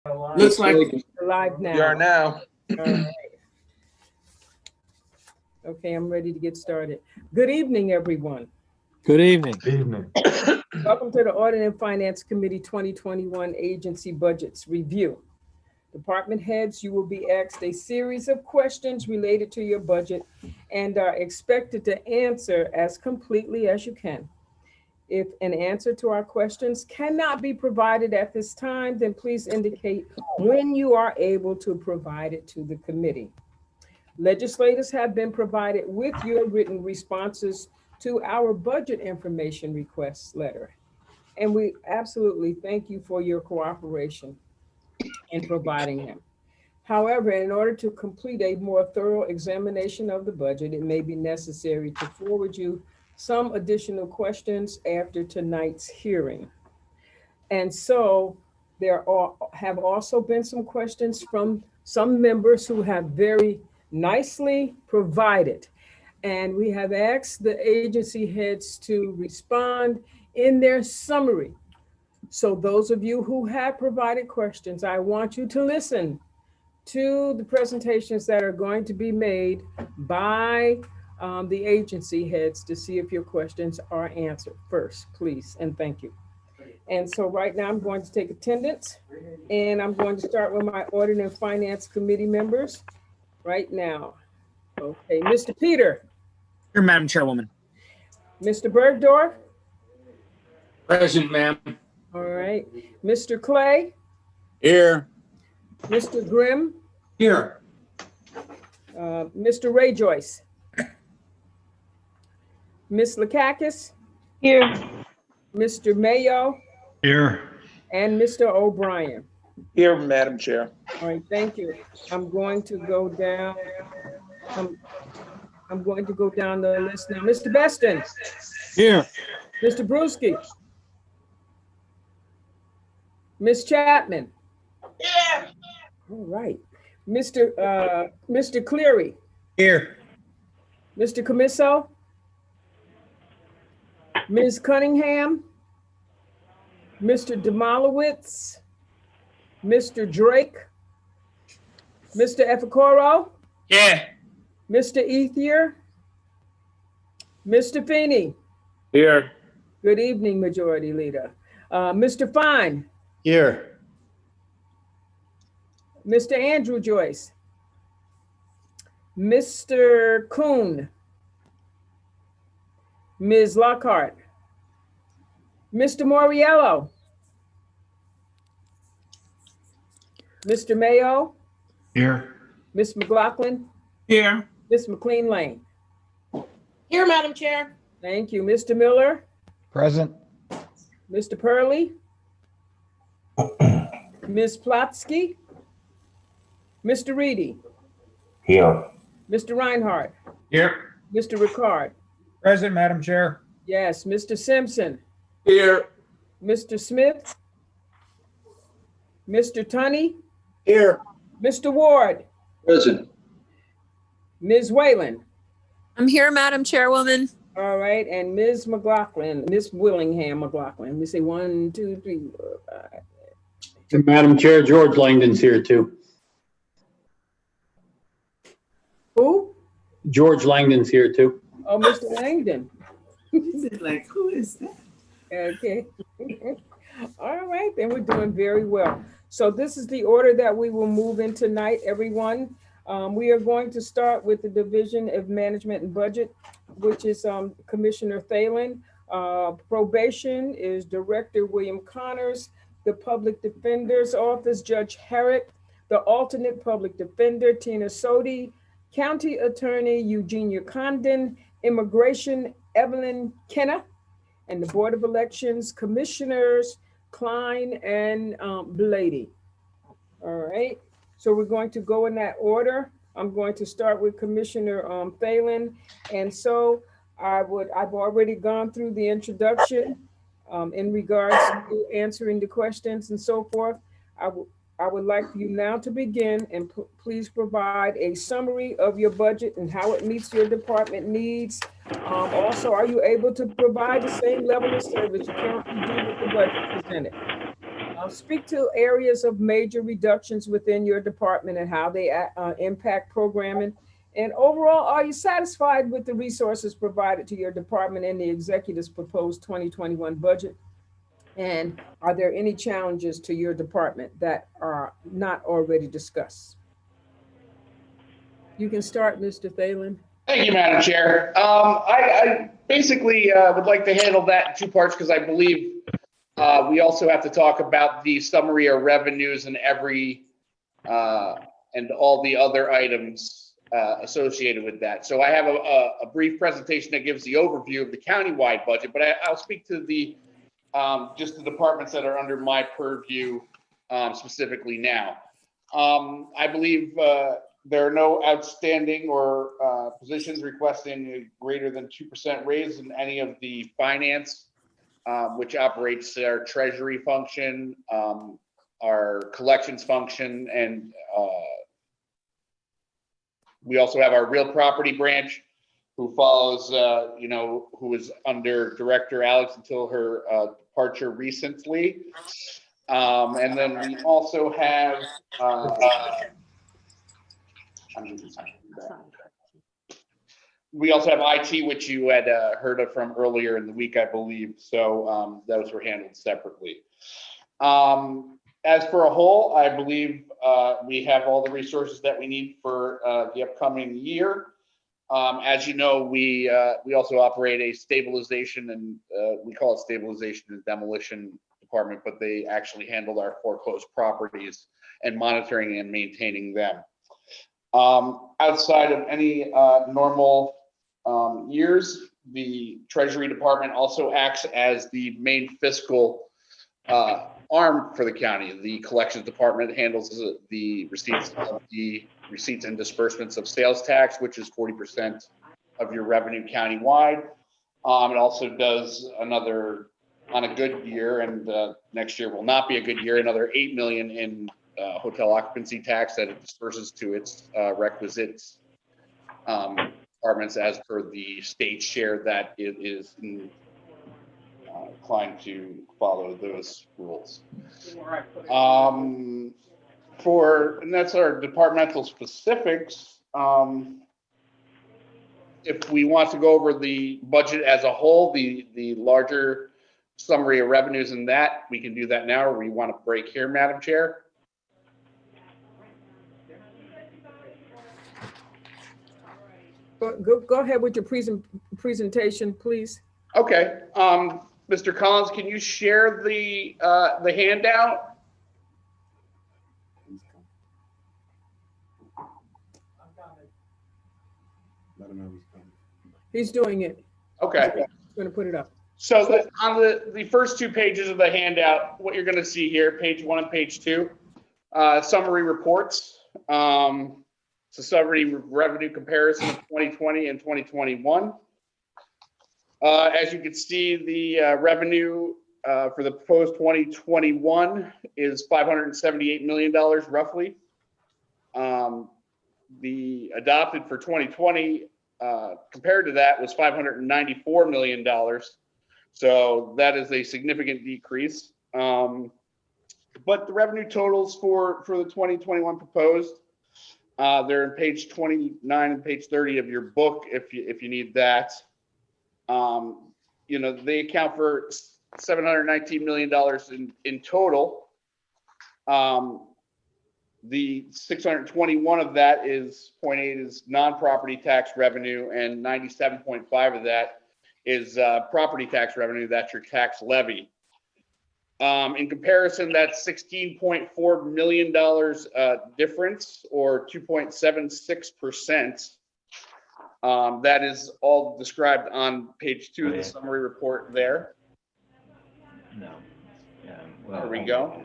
Looks like We're live now. You are now. All right. Okay, I'm ready to get started. Good evening, everyone. good evening. Welcome to the Audit and Finance Committee 2021 Agency Budgets Review. Department heads, you will be asked a series of questions related to your budget and are expected to answer as completely as you can. If an answer to our questions cannot be provided at this time, then please indicate when you are able to provide it to the committee. Legislators have been provided with your written responses to our budget information request letter. And we absolutely thank you for your cooperation in providing them. However, in order to complete a more thorough examination of the budget, it may be necessary to forward you some additional questions after tonight's hearing. And so there have also been some questions from some members who have very nicely provided. And we have asked the agency heads to respond in their summary. So those of you who have provided questions, I want you to listen to the presentations that are going to be made by the agency heads to see if your questions are answered first, please, and thank you. And so right now I'm going to take attendance, and I'm going to start with my Audit and Finance Committee members right now. Okay, Mr. Peter. Here, Madam Chairwoman. Mr. Bergdorf. Present, ma'am. All right. Mr. Clay. Here. Mr. Grimm. Here. Mr. Ray Joyce. Ms. Lakakis. Here. Mr. Mayo. Here. And Mr. O'Brien. Here, Madam Chair. All right, thank you. I'm going to go down. I'm going to go down the list now. Mr. Beston. Here. Mr. Brewski. Ms. Chapman. Here. All right. Mr. Cleary. Here. Mr. Commisso. Ms. Cunningham. Mr. Demolowitz. Mr. Drake. Mr. Efekoro. Yeah. Mr. Ethier. Mr. Feeney. Here. Good evening, Majority Leader. Mr. Fine. Here. Mr. Andrew Joyce. Mr. Kuhn. Ms. Lockhart. Mr. Moriello. Mr. Mayo. Here. Ms. McLaughlin. Here. Ms. McLean Lane. Here, Madam Chair. Thank you. Mr. Miller. Present. Mr. Purley. Ms. Plotsky. Mr. Reedy. Here. Mr. Reinhardt. Here. Mr. Ricard. Present, Madam Chair. Yes. Mr. Simpson. Here. Mr. Smith. Mr. Tunney. Here. Mr. Ward. Present. Ms. Whalen. I'm here, Madam Chairwoman. All right. And Ms. McLaughlin, Ms. Willingham McLaughlin. Let me say 1, 2, 3, 4, 5. And Madam Chair, George Langdon's here too. Who? George Langdon's here too. Oh, Mr. Langdon. Like, who is that? Okay. All right, then we're doing very well. So this is the order that we will move in tonight, everyone. We are going to start with the Division of Management and Budget, which is Commissioner Thalen. Probation is Director William Connors. The Public Defender's Office, Judge Herrick. The Alternate Public Defender, Tina Sodi. County Attorney, Eugenia Condon. Immigration, Evelyn Kenna. And the Board of Elections, Commissioners Klein and Blady. All right, so we're going to go in that order. I'm going to start with Commissioner Thalen. And so I've already gone through the introduction in regards to answering the questions and so forth. I would like you now to begin and please provide a summary of your budget and how it meets your department needs. Also, are you able to provide the same level of service you currently do with the budget presented? I'll Speak to areas of major reductions within your department and how they impact programming. And overall, are you satisfied with the resources provided to your department in the executive's proposed 2021 budget? And are there any challenges to your department that are not already discussed? You can start, Mr. Thalen. Thank you, Madam Chair. I basically would like to handle that in two parts because I believe we also have to talk about the summary of revenues and and all the other items associated with that. So I have a brief presentation that gives the overview of the countywide budget, but I'll speak to the just the departments that are under my purview specifically now. I believe there are no outstanding or positions requesting a greater than 2% raise in any of the finance, which operates our treasury function, our collections function, and we also have our real property branch, who follows, who is under Director Alex until her departure recently. And then we also have IT, which you had heard of from earlier in the week, I believe. So those were handled separately. As for a whole, I believe we have all the resources that we need for the upcoming year. As you know, we also operate a stabilization and we call it stabilization and demolition department, but they actually handle our foreclosed properties and monitoring and maintaining them. Outside of any normal years, the Treasury Department also acts as the main fiscal arm for the county. The Collections Department handles the receipts and disbursements of sales tax, which is 40% of your revenue countywide. It also does another, on a good year, and next year will not be a good year, another $8 million in hotel occupancy tax that it disperses to its requisites departments as per the state share that it is inclined to follow those rules. And that's our departmental specifics. If we want to go over the budget as a whole, the larger summary of revenues in that, we can do that now, or we want to break here, Madam Chair? Go ahead with your presentation, please. Okay. Mr. Collins, can you share the handout? He's doing it. Okay. He's going to put it up. So on the first two pages of the handout, what you're going to see here, page 1 and page 2, summary reports. It's a summary revenue comparison of 2020 and 2021. As you can see, the revenue for the proposed 2021 is $578 million roughly. The adopted for 2020 compared to that was $594 million. So that is a significant decrease. But the revenue totals for the 2021 proposed, they're in page 29 and page 30 of your book if you need that. They account for $719 million in total. The 621 of that is 0.8 is non-property tax revenue, and 97.5 of that is property tax revenue. That's your tax levy. In comparison, that's $16.4 million difference, or 2.76%. That is all described on page 2 of the summary report there. No. There we go.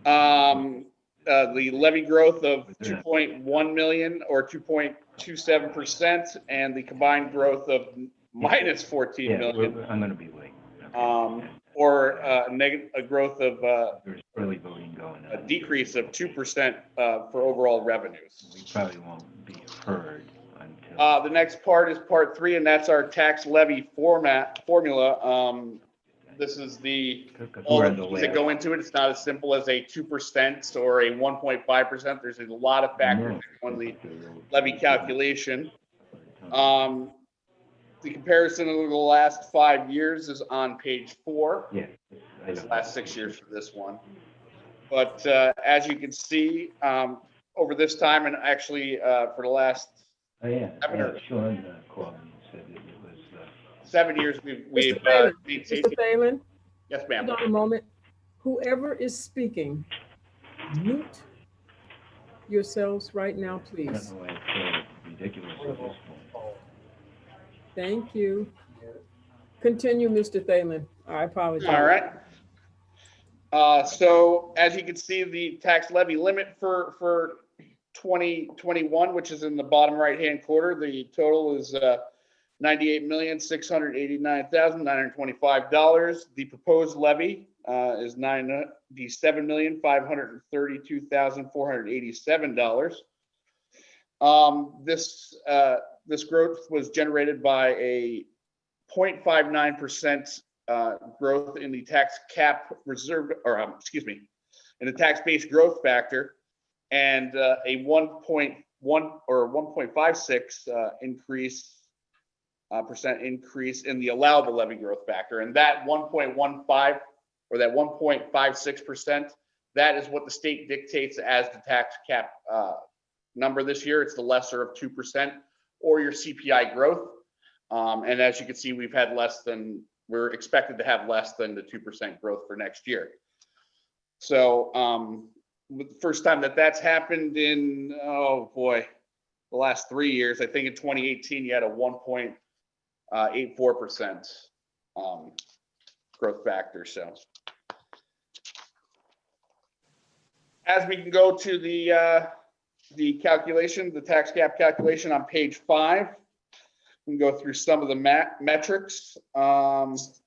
The levy growth of 2.1 million, or 2.27%, and the combined growth of minus 14 million. I'm going to be late. Or a growth of There's early voting going on. a decrease of 2% for overall revenues. We probably won't be heard until. The next part is part 3, and that's our tax levy formula. this is the Because all we're the the things that last. go into it. It's not as simple as a 2% or a 1.5%. There's a lot of factors on the levy calculation. The comparison over the last 5 years is on page 4. Yeah. It's the last 6 years for this one. But as you can see, over this time, and actually for the last Oh, yeah. Governor. Sean called me and said that it was, 7 years, we've Mr. Phelan, maintained. Mr. Phelan, Yes, ma'am. hold on a moment. Whoever is speaking, mute yourselves right now, I don't please. know why it's so ridiculous at this point. Thank you. Continue, Mr. Thalen. I apologize. All right. So as you can see, the tax levy limit for 2021, which is in the bottom right-hand quarter, the total is $98,689,925. The proposed levy is $97,532,487. This growth was generated by a 0.59% growth in the tax cap reserve, or in the tax base growth factor, and a 1.1 or 1.56 percent increase in the allowable levy growth factor. And that 1.15 or that 1.56%, that is what the state dictates as the tax cap number this year. It's the lesser of 2% or your CPI growth. And as you can see, we've had we're expected to have less than the 2% growth for next year. So the first time that's happened in, oh boy, the last 3 years. I think in 2018, you had a 1.84% growth factor. So as we can go to the calculation, the tax cap calculation on page 5. We can go through some of the metrics. Pilots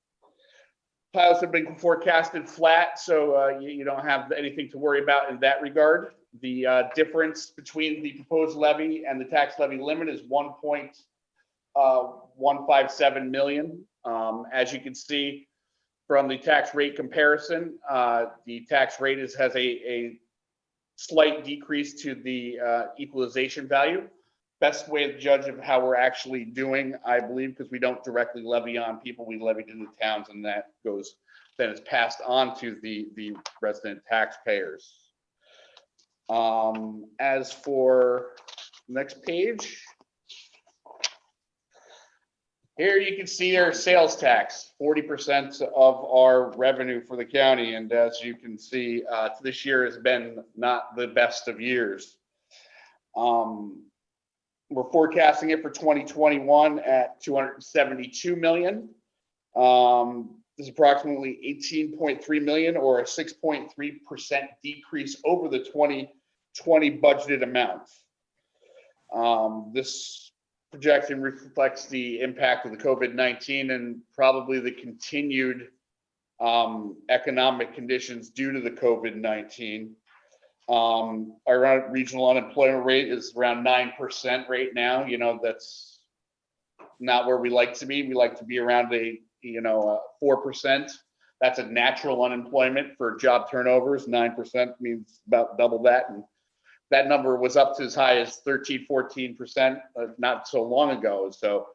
have been forecasted flat, so you don't have anything to worry about in that regard. The difference between the proposed levy and the tax levy limit is 1.157 million. As you can see from the tax rate comparison, the tax rate has a slight decrease to the equalization value. Best way to judge of how we're actually doing, I believe, because we don't directly levy on people, we levy to the towns, and that goes, then it's passed on to the resident taxpayers. As for next page, here you can see our sales tax, 40% of our revenue for the county. And as you can see, this year has been not the best of years. We're forecasting it for 2021 at 272 million. This is approximately 18.3 million, or a 6.3% decrease over the 2020 budgeted amount. This projection reflects the impact of the COVID-19 and probably the continued economic conditions due to the COVID-19. Our regional unemployment rate is around 9% right now. You know, that's not where we like to be. We like to be around 4%. That's a natural unemployment for job turnovers. 9% means about double that. And that number was up to as high as 13, 14% not so long ago. So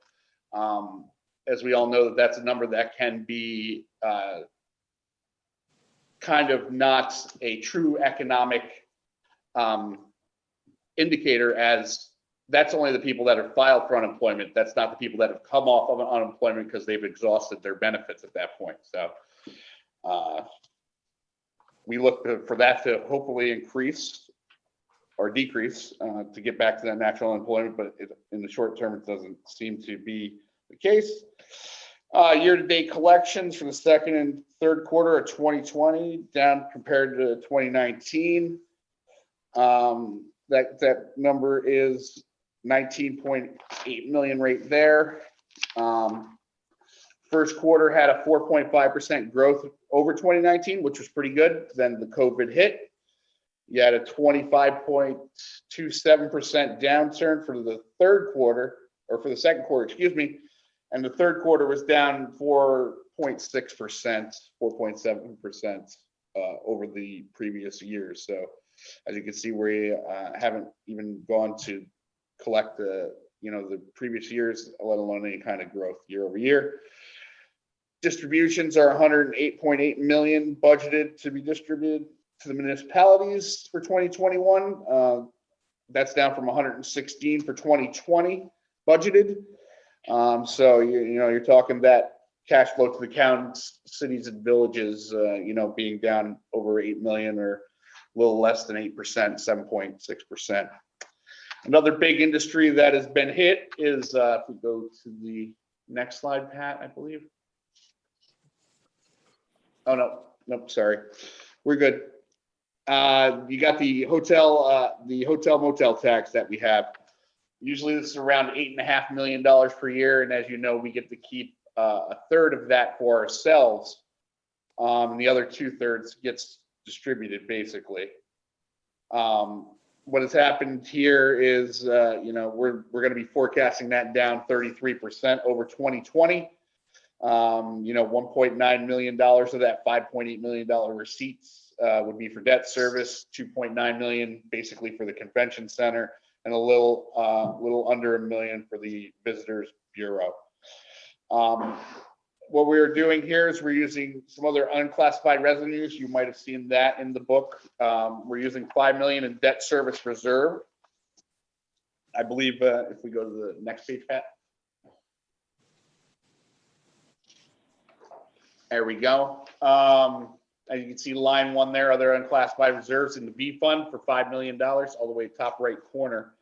as we all know, that's a number that can be kind of not a true economic indicator, as that's only the people that are filed for unemployment. That's not the people that have come off of unemployment because they've exhausted their benefits at that point. So we look for that to hopefully increase or decrease to get back to that natural unemployment, but in the short term, it doesn't seem to be the case. Year-to-date collections for the second and third quarter of 2020 down compared to 2019. That number is 19.8 million right there. First quarter had a 4.5% growth over 2019, which was pretty good. Then the COVID hit. You had a 25.27% downturn for the third quarter, or for the second quarter, excuse me. And the third quarter was down 4.6%, 4.7% over the previous years. So as you can see, we haven't even gone to collect the previous years, let alone any kind of growth year over year. Distributions are 108.8 million budgeted to be distributed to the municipalities for 2021. That's down from 116 for 2020 budgeted. So you're talking that cash flow to the counties, cities, and villages, being down over 8 million or a little less than 8%, 7.6%. Another big industry that has been hit is, if we go to the next slide, Pat, I believe. Oh, no, nope, sorry. We're good. You got the hotel motel tax that we have. Usually this is around $8.5 million per year. And as you know, we get to keep a third of that for ourselves. And the other 2/3 gets distributed basically. What has happened here is, we're going to be forecasting that down 33% over 2020. $1.9 million of that $5.8 million receipts would be for debt service, 2.9 million basically for the convention center, and a little under $1 million for the visitors bureau. What we're doing here is we're using some other unclassified revenues. You might have seen that in the book. We're using $5 million in debt service reserve. I believe if we go to the next page, Pat. There we go. As you can see, line 1 there, other unclassified reserves in the B fund for $5 million, all the way top right corner.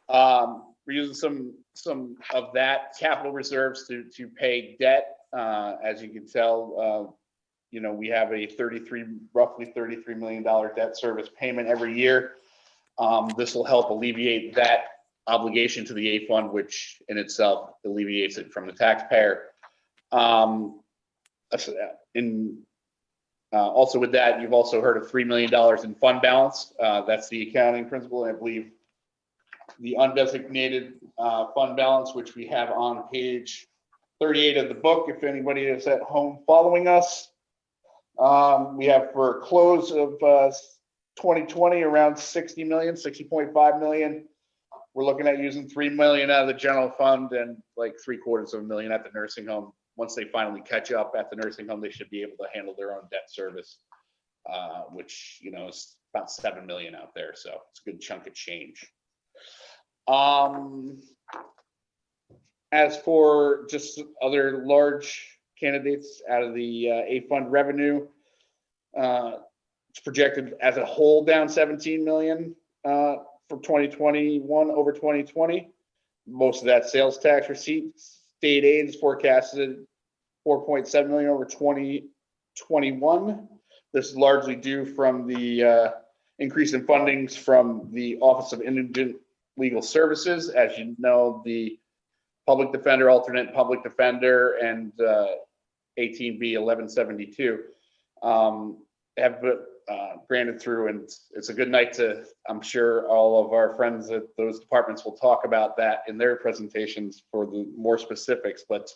We're using some of that capital reserves to pay debt. As you can tell, we have a roughly $33 million debt service payment every year. This will help alleviate that obligation to the A fund, which in itself alleviates it from the taxpayer. Also with that, you've also heard of $3 million in fund balance. That's the accounting principle. And I believe the undesignated fund balance, which we have on page 38 of the book, if anybody is at home following us. We have for close of 2020 around 60 million, 60.5 million. We're looking at using 3 million out of the general fund and like $750,000 at the nursing home. Once they finally catch up at the nursing home, they should be able to handle their own debt service, which is about 7 million out there. So it's a good chunk of change. As for just other large candidates out of the A fund revenue, it's projected as a whole down 17 million for 2021 over 2020. Most of that sales tax receipts. State aid is forecasted 4.7 million over 2021. This is largely due from the increase in fundings from the Office of Indigent Legal Services. As you know, the public defender, alternate public defender, and 18B 1172 have granted through, and it's a good night to, I'm sure all of our friends at those departments will talk about that in their presentations for the more specifics, but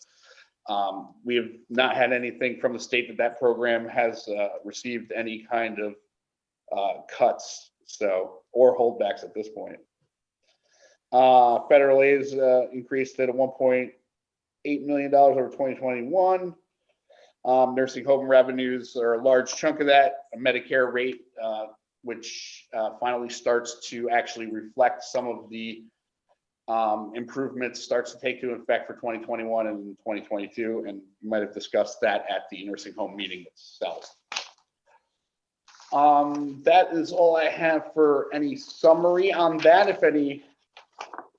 we have not had anything from the state that program has received any kind of cuts, or holdbacks at this point. Federal aid is increased at $1.8 million over 2021. Nursing home revenues are a large chunk of that. A Medicare rate, which finally starts to actually reflect some of the improvements, starts to take into effect for 2021 and 2022. And you might have discussed that at the nursing home meeting itself. That is all I have for any summary on that. If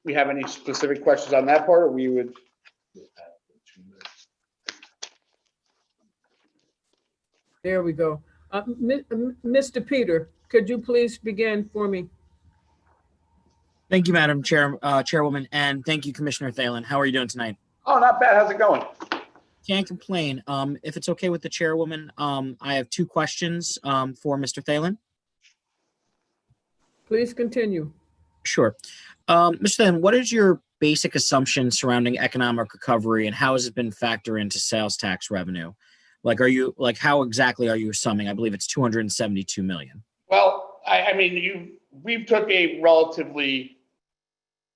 we have any specific questions on that part, or we would. There we go. Mr. Peter, could you please begin for me? Thank you, Madam Chairwoman, and thank you, Commissioner Thalen. How are you doing tonight? Oh, not bad. How's it going? Can't complain. If it's okay with the Chairwoman, I have 2 questions for Mr. Thalen. Please continue. Sure. Mr. Thalen, what is your basic assumptions surrounding economic recovery, and how has it been factored into sales tax revenue? How exactly are you assuming? I believe it's 272 million. Well, we've took a relatively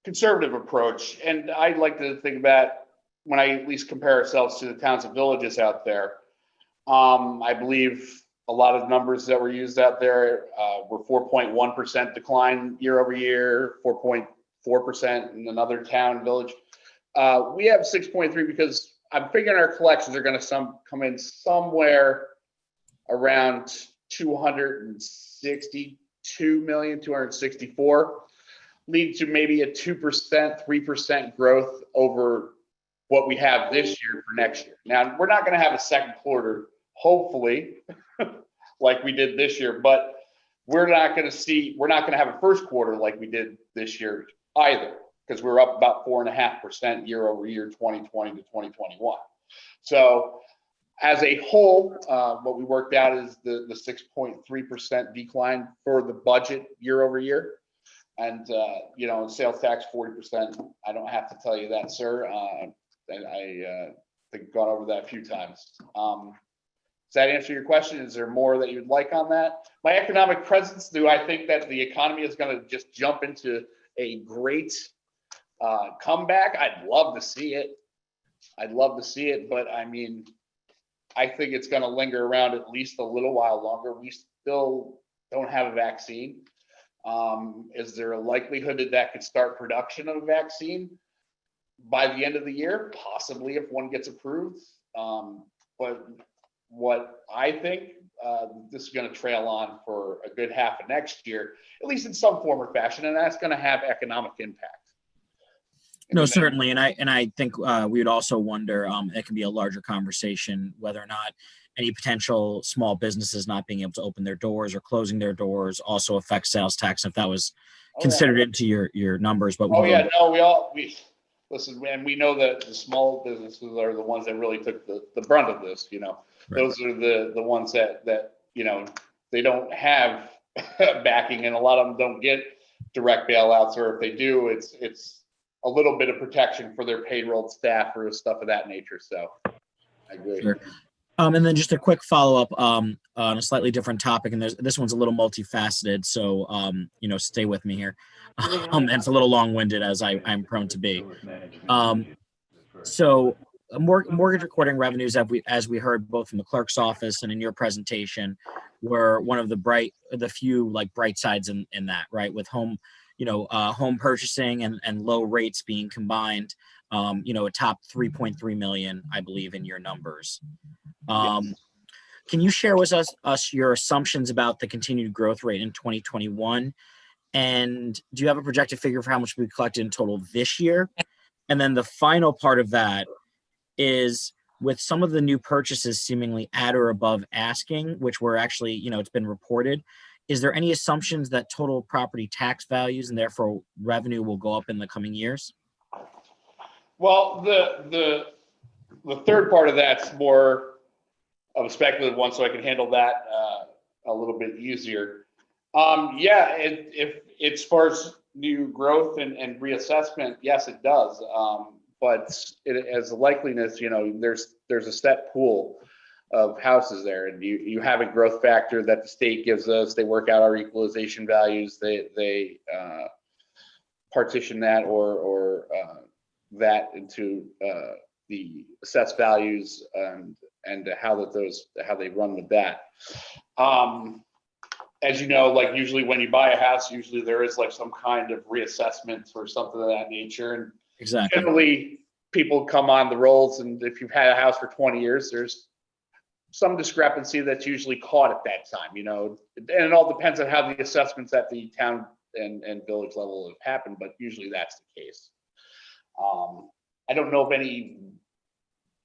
conservative approach, and I'd like to think that when I at least compare ourselves to the towns and villages out there, I believe a lot of numbers that were used out there were 4.1% decline year over year, 4.4% in another town village. We have 6.3 because I'm figuring our collections are going to come in somewhere around 262 million, 264, leading to maybe a 2%, 3% growth over what we have this year for next year. Now, we're not going to have a second quarter, hopefully, like we did this year, but we're not going to have a first quarter like we did this year either, because we're up about 4.5% year over year, 2020 to 2021. So as a whole, what we worked out is the 6.3% decline for the budget year over year. And, sales tax 40%. I don't have to tell you that, sir. I think I've gone over that a few times. Does that answer your question? Is there more that you'd like on that? My economic presence, do I think that the economy is going to just jump into a great comeback? I'd love to see it. But I think it's going to linger around at least a little while longer. We still don't have a vaccine. Is there a likelihood that could start production of a vaccine by the end of the year? Possibly, if one gets approved. But what I think, this is going to trail on for a good half of next year, at least in some form or fashion, and that's going to have economic impact. No, certainly, and I think we would also wonder. It can be a larger conversation whether or not any potential small businesses not being able to open their doors or closing their doors also affects sales tax. If that was considered into your numbers, but we listen, and we know that the small businesses are the ones that really took the brunt of this. Right. Those are the ones that they don't have backing, and a lot of them don't get direct bailouts, or if they do, it's a little bit of protection for their payroll staff or stuff of that nature. So I agree. Sure. And then just a quick follow-up on a slightly different topic, and this one's a little multifaceted, so stay with me here. And it's a little long-winded, as I'm prone to be. So mortgage recording revenues, as we heard both from the clerk's office and in your presentation, were one of the few bright sides in that, right? With home purchasing and low rates being combined, a top 3.3 million, I believe, in your numbers. Yes. Can you share with us your assumptions about the continued growth rate in 2021? And do you have a projected figure for how much we collected in total this year? And then the final part of that is, with some of the new purchases seemingly at or above asking, which were actually, it's been reported, is there any assumptions that total property tax values and therefore revenue will go up in the coming years? Well, the third part of that's more of a speculative one, so I can handle that a little bit easier. If it's for new growth and reassessment, yes, it does. But as a likeliness, there's a set pool of houses there, and you have a growth factor that the state gives us. They work out our equalization values. They partition that or that into the assessed values and how they run with that. As you know, usually when you buy a house, usually there is some kind of reassessment or something of that nature. And exactly. Generally, people come on the rolls, and if you've had a house for 20 years, there's some discrepancy that's usually caught at that time, and it all depends on how the assessments at the town and village level have happened, but usually that's the case. I don't know of any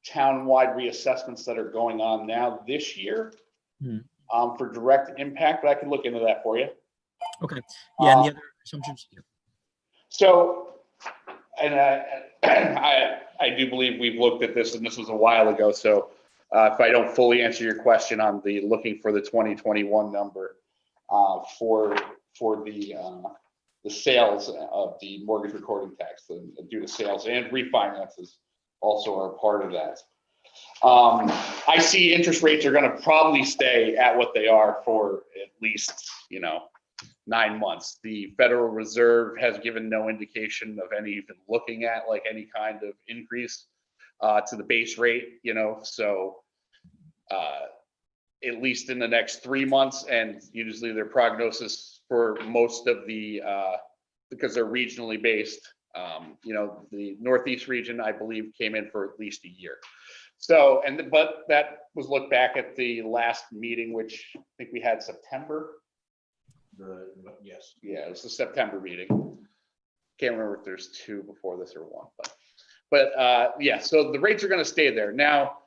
town-wide reassessments that are going on now this year for direct impact, but I can look into that for you. Okay. Yeah, and the other assumptions. So, and I do believe we've looked at this, and this was a while ago, so if I don't fully answer your question on looking for the 2021 number for the the sales of the mortgage recording tax due to sales, and refinances also are part of that. I see interest rates are going to probably stay at what they are for at least, 9 months. The Federal Reserve has given no indication of even looking at like any kind of increase to the base rate, so at least in the next 3 months, and usually their prognosis for most of the, because they're regionally based, the Northeast region, I believe, came in for at least a year. So, but that was looked back at the last meeting, which I think we had September. Yes. Yeah, it was the September meeting. Can't remember if there's 2 before this or 1, but yeah, so the rates are going to stay there. Now,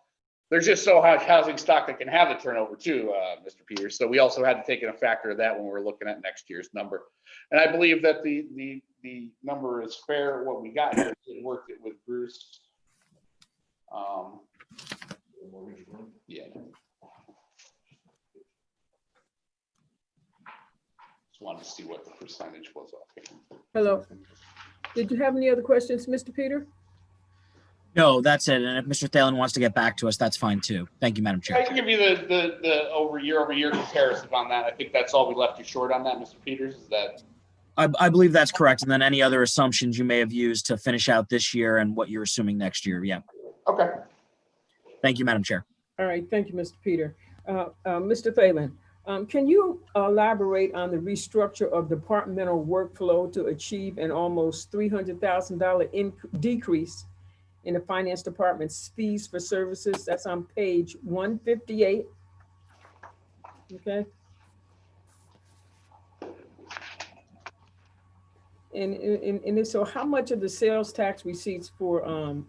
there's just so much housing stock that can have the turnover too, Mr. Peters. So we also had to take in a factor of that when we're looking at next year's number. And I believe that the number is fair. What we got here, it worked it with Bruce. Yeah. Just wanted to see what the percentage was off here. Hello. Did you have any other questions, Mr. Peter? No, that's it. And if Mr. Thalen wants to get back to us, that's fine too. Thank you, Madam I Chair. can give you the over-year comparison on that. I think that's all we left you short on that, Mr. Peters, is that. I believe that's correct. And then any other assumptions you may have used to finish out this year and what you're assuming next year. Yeah. Okay. Thank you, Madam Chair. All right, thank you, Mr. Peter. Mr. Thalen, can you elaborate on the restructure of departmental workflow to achieve an almost $300,000 decrease in the finance department's fees for services? That's on page 158. Okay. And so how much of the sales tax receipts for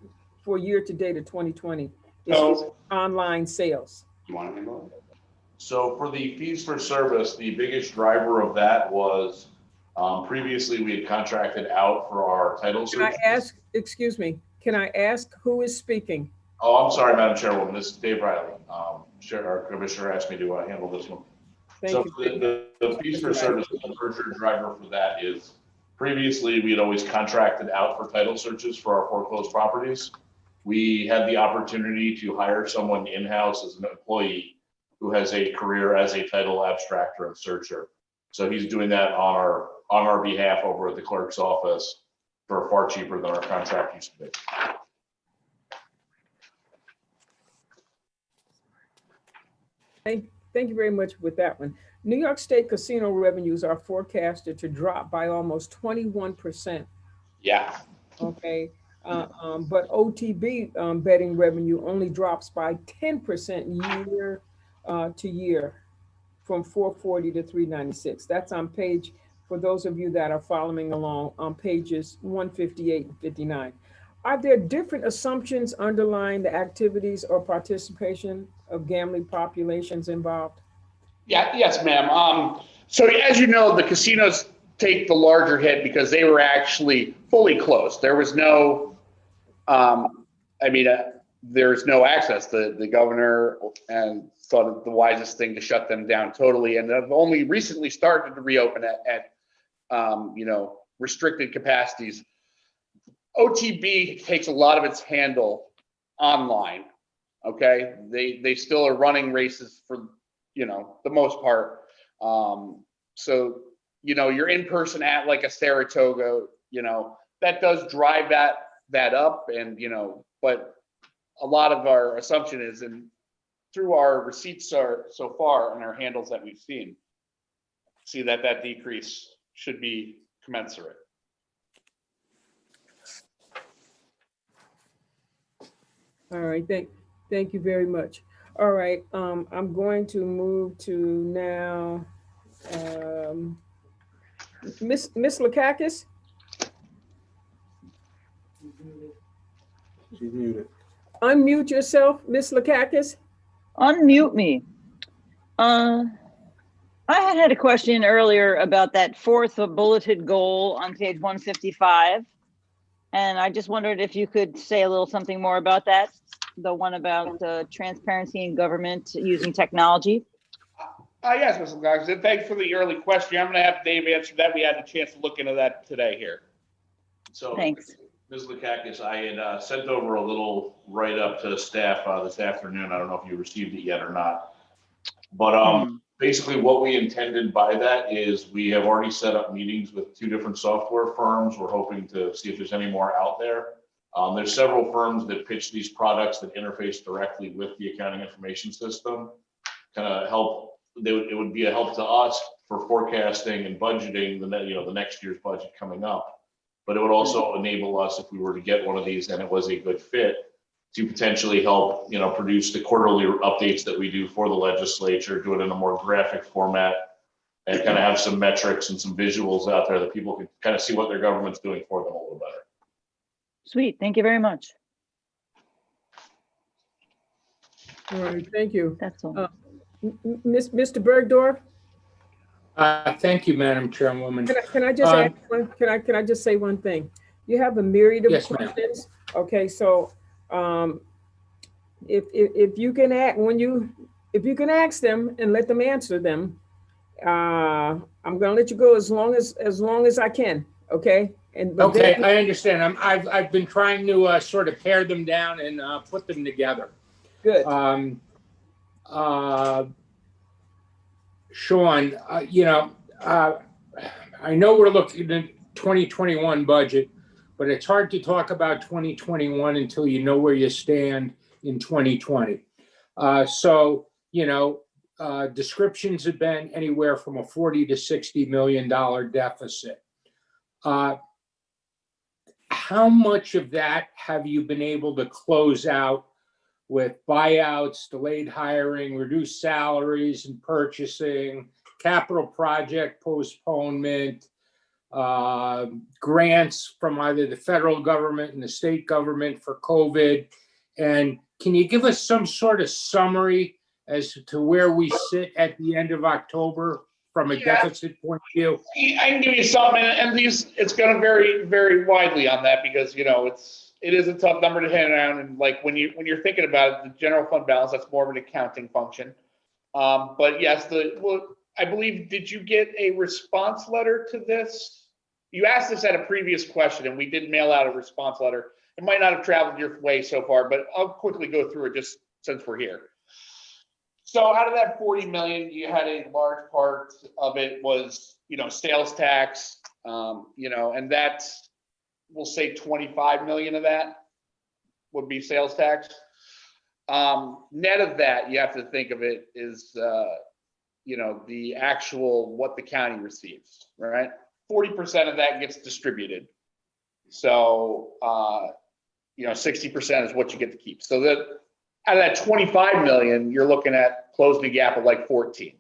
year to date of 2020 is online sales? You want to handle it? So for the fees for service, the biggest driver of that was previously we had contracted out for our title Can I search. ask, excuse me, can I ask who is speaking? Oh, I'm sorry, Madam Chairwoman, this is Dave Riley. Our commissioner asked me to handle this one. Thank So you. the fees for service, the larger driver for that is previously we had always contracted out for title searches for our foreclosed properties. We had the opportunity to hire someone in-house as an employee who has a career as a title abstractor and searcher. So he's doing that on our behalf over at the clerk's office for far cheaper than our contract used to be. Thank you very much with that one. New York State casino revenues are forecasted to drop by almost 21%. Yeah. Okay. But OTB betting revenue only drops by 10% year to year from 440 to 396. That's on page, for those of you that are following along, on pages 158 and 59. Are there different assumptions underlying the activities or participation of gambling populations involved? Yeah, yes, ma'am. So as you know, the casinos take the larger hit because they were actually fully closed. There was no, there's no access. The governor and thought it the wisest thing to shut them down totally, and have only recently started to reopen at restricted capacities. OTB takes a lot of its handle online. Okay, they still are running races for the most part. So you're in person at like a Saratoga, that does drive that up, and but a lot of our assumption is, and through our receipts are so far and our handles that we've seen, see that decrease should be commensurate. All right, thank you very much. All right, I'm going to move to now Miss Lakakis. She's muted. Unmute yourself, Miss Lakakis. Unmute me. I had a question earlier about that fourth bulleted goal on page 155. And I just wondered if you could say a little something more about that. The one about transparency in government using technology. Yes, Mr. Cox, and thanks for the early question. I'm gonna have Dave answer that. We had a chance to look into that today here. So, Thanks. Ms. Lakakis, I had sent over a little write-up to staff this afternoon. I don't know if you received it yet or not. But basically what we intended by that is we have already set up meetings with 2 different software firms. We're hoping to see if there's any more out there. There's several firms that pitch these products that interface directly with the accounting information system. Kind of help, it would be a help to us for forecasting and budgeting the next year's budget coming up. But it would also enable us, if we were to get one of these and it was a good fit, to potentially help, produce the quarterly updates that we do for the legislature, do it in a more graphic format, and kind of have some metrics and some visuals out there that people can kind of see what their government's doing for them a little better. Sweet. Thank you very much. All right, thank you. That's all. Mr. Bergdorf, Thank you, Madam Chairwoman. can I just ask can I just say one thing? You have a myriad of Yes, ma'am. questions. Okay, so if you can ask them and let them answer them, I'm gonna let you go as long as I can. Okay. Okay, I understand. I've been trying to sort of pare them down and put them together. Good. Sean, I know we're looking at 2021 budget, but it's hard to talk about 2021 until you know where you stand in 2020. Descriptions have been anywhere from a $40 to $60 million deficit. How much of that have you been able to close out with buyouts, delayed hiring, reduced salaries and purchasing, capital project postponement, grants from either the federal government and the state government for COVID? And can you give us some sort of summary as to where we sit at the end of October from a deficit point of view? I can give you some, and it's going to vary very widely on that because it is a tough number to hand around, and like when you're thinking about it, the general fund balance, that's more of an accounting function. But yes, I believe, did you get a response letter to this? You asked this at a previous question, and we did mail out a response letter. It might not have traveled your way so far, but I'll quickly go through it just since we're here. So out of that 40 million, you had a large part of it was, sales tax, and that's, we'll say 25 million of that would be sales tax. Net of that, you have to think of it is, the actual, what the county receives, right? 40% of that gets distributed. So, 60% is what you get to keep. So that out of that 25 million, you're looking at closing the gap of like 14.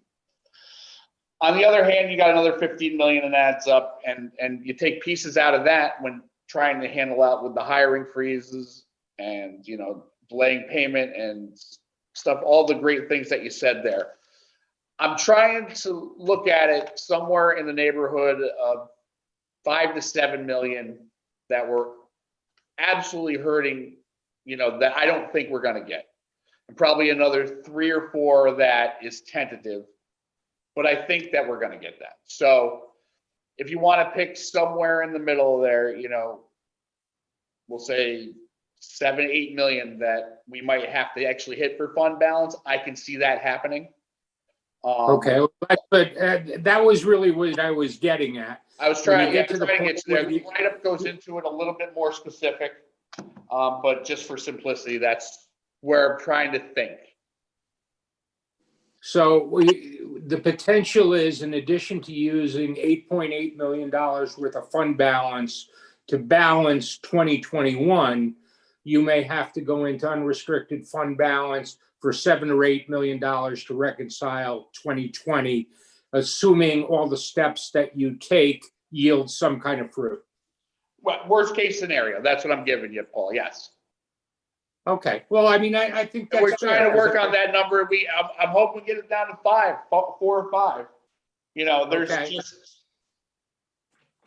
On the other hand, you got another 15 million and adds up, and you take pieces out of that when trying to handle out with the hiring freezes and, delaying payment and stuff, all the great things that you said there. I'm trying to look at it somewhere in the neighborhood of 5 to 7 million that we're absolutely hurting, that I don't think we're going to get. And probably another 3 or 4 that is tentative, but I think that we're going to get that. So if you want to pick somewhere in the middle there, we'll say 7, 8 million that we might have to actually hit for fund balance. I can see that happening. Okay, but that was really what I was getting at. I was trying to get to there. where The write-up goes into it a little bit more specific, but just for simplicity, that's where I'm trying to think. So the potential is, in addition to using $8.8 million worth of fund balance to balance 2021, you may have to go into unrestricted fund balance for $7 or $8 million to reconcile 2020, assuming all the steps that you take yield some kind of fruit. Well, worst case scenario, that's what I'm giving you, Paul. Yes. Okay. Well, I mean, I think that's We're trying fair. to work on that number. I'm hoping we get it down to 4 or 5. There's Okay. just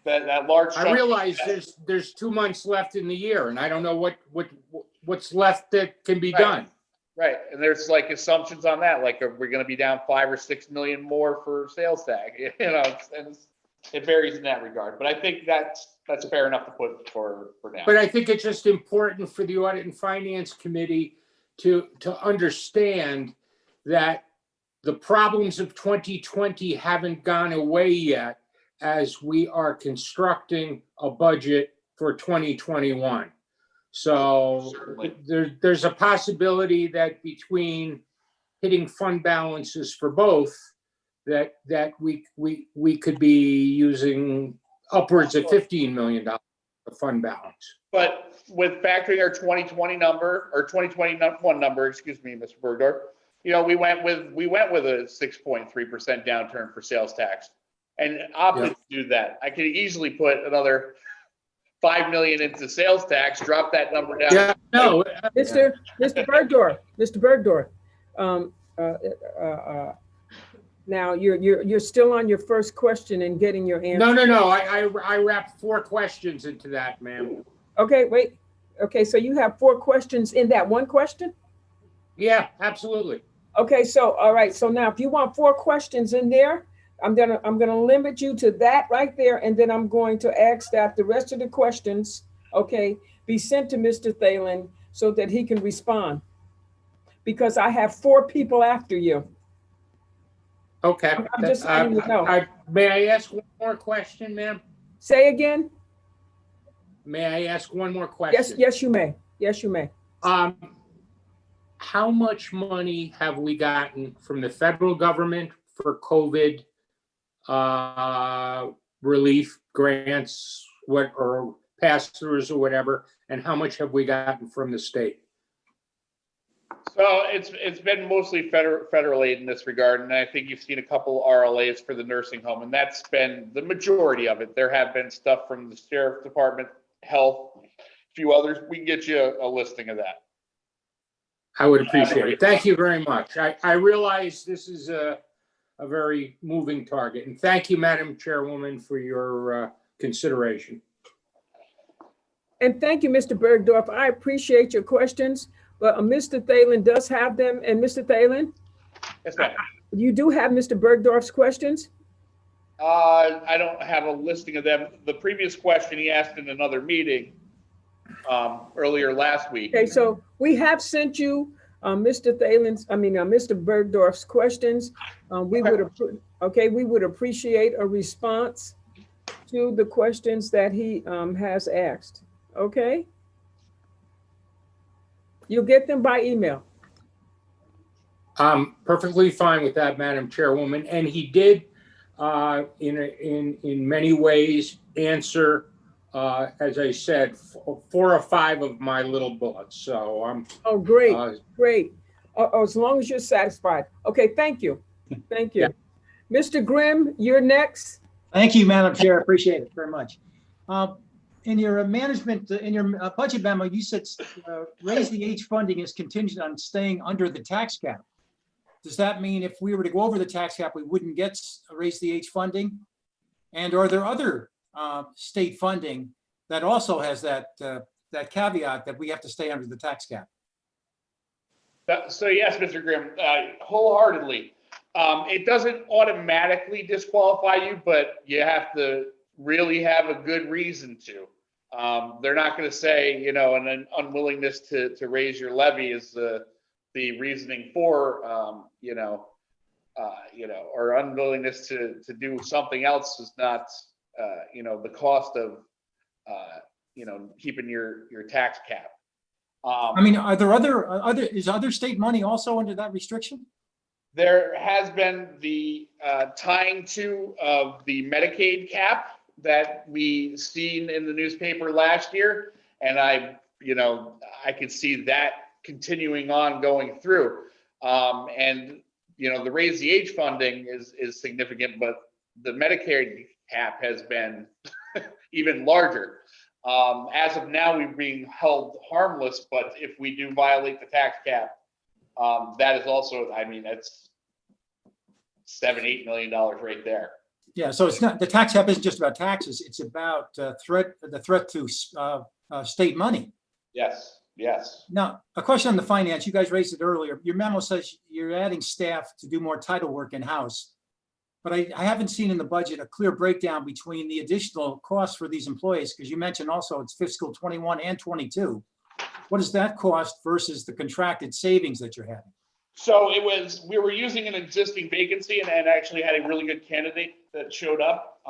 that large. I realize there's 2 months left in the year, and I don't know what's left that can be done. Right, and there's like assumptions on that, like are we gonna be down 5 or 6 million more for sales tag? And it varies in that regard, but I think that's fair enough to put for now. But I think it's just important for the Audit and Finance Committee to understand that the problems of 2020 haven't gone away yet as we are constructing a budget for 2021. So Certainly. there's a possibility that between hitting fund balances for both, that we could be using upwards of $15 million of fund balance. But with factoring our 2020 number, or 2021 number, excuse me, Mr. Bergdorf, we went with a 6.3% downturn for sales tax, and opted to do that. I could easily put another 5 million into sales tax, drop that number down. Yeah, no. Mr. Bergdorf, now you're still on your first question and getting your answer. No. I wrapped 4 questions into that, ma'am. Okay, wait. Okay, so you have 4 questions in that one question? Yeah, absolutely. Okay, so all right. So now if you want 4 questions in there, I'm gonna limit you to that right there, and then I'm going to ask that the rest of the questions, okay, be sent to Mr. Thalen so that he can respond. Because I have 4 people after you. Okay. I'm just letting you know. May I ask one more question, ma'am? Say again? May I ask one more question? Yes, you may. Yes, you may. How much money have we gotten from the federal government for COVID relief grants, or pass-throughs or whatever, and how much have we gotten from the state? So it's been mostly federal aid in this regard, and I think you've seen a couple RLAs for the nursing home, and that's been the majority of it. There have been stuff from the Sheriff's Department, Health, a few others. We can get you a listing of that. I would appreciate it. Thank you very much. I realize this is a very moving target, and thank you, Madam Chairwoman, for your consideration. And thank you, Mr. Bergdorf. I appreciate your questions, but Mr. Thalen does have them. And Mr. Thalen, Yes, ma'am. you do have Mr. Bergdorf's questions? I don't have a listing of them. The previous question he asked in another meeting earlier last week. Okay, so we have sent you Mr. Bergdorf's questions. We would appreciate a response to the questions that he has asked. Okay? You'll get them by email. I'm perfectly fine with that, Madam Chairwoman. And he did, in many ways, answer, as I said, 4 or 5 of my little bullets. So I'm. Oh, great, great. As long as you're satisfied. Okay, thank you. Thank you. Yeah. Mr. Grimm, you're next. Thank you, Madam Chair. I appreciate it very much. In your budget memo, you said raise the age funding is contingent on staying under the tax cap. Does that mean if we were to go over the tax cap, we wouldn't get raise the age funding? And are there other state funding that also has that caveat that we have to stay under the tax cap? So yes, Mr. Grimm, wholeheartedly. It doesn't automatically disqualify you, but you have to really have a good reason to. They're not going to say, an unwillingness to raise your levy is the reasoning for, or unwillingness to do something else is not, the cost of, keeping your tax cap. Are there is other state money also under that restriction? There has been the tying to of the Medicaid cap that we seen in the newspaper last year, and I could see that continuing on going through. And the raise the age funding is significant, but the Medicaid cap has been even larger. As of now, we're being held harmless, but if we do violate the tax cap, that is also, that's $7-8 million right there. Yeah, so it's not, the tax cap isn't just about taxes, it's about the threat to state money. Yes. Yes. Now, a question on the finance, you guys raised it earlier. Your memo says you're adding staff to do more title work in-house. But I haven't seen in the budget a clear breakdown between the additional costs for these employees, because you mentioned also it's fiscal 21 and 22. What does that cost versus the contracted savings that you're having? So we were using an existing vacancy and actually had a really good candidate that showed up,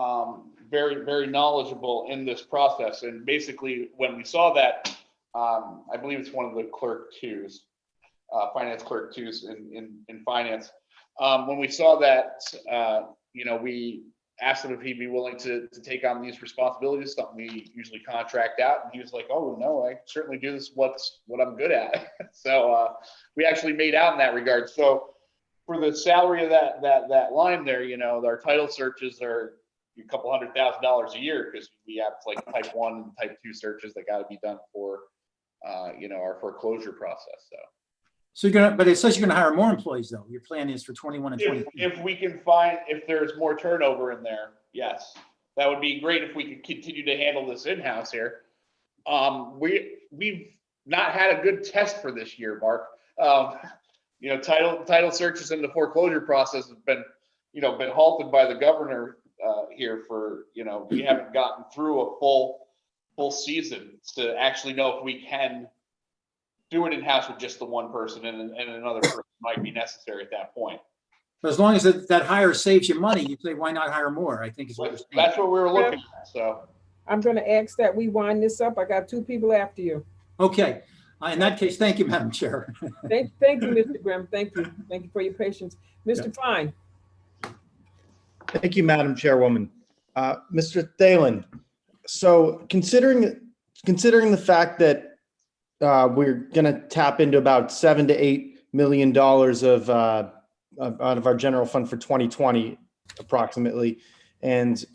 very, very knowledgeable in this process. And basically when we saw that, I believe it's one of the clerk twos, finance clerk twos in finance. When we saw that, we asked him if he'd be willing to take on these responsibilities, something we usually contract out. And he was like, oh, no, I certainly do this, what I'm good at. So we actually made out in that regard. So for the salary of that line there, our title searches are a couple $100,000 a year because we have like type 1 and type 2 searches that got to be done for, our foreclosure process. So but it says you're gonna hire more employees though. Your plan is for 21 and 22. If we can find, if there's more turnover in there, yes, that would be great if we could continue to handle this in-house here. We've not had a good test for this year, Mark. Title searches in the foreclosure process have been halted by the governor here for, we haven't gotten through a full season to actually know if we can do it in-house with just the one person and another person might be necessary at that point. But as long as that hire saves you money, you say, why not hire more? I think is what you're saying. That's what we were looking at, so. I'm going to ask that we wind this up. I got 2 people after you. Okay. In that case, thank you, Madam Chair. Thank you, Mr. Grimm. Thank you. Thank you for your patience. Mr. Fine. Thank you, Madam Chairwoman. Mr. Thalen, so considering the fact that we're going to tap into about $7 to $8 million out of our general fund for 2020, approximately, and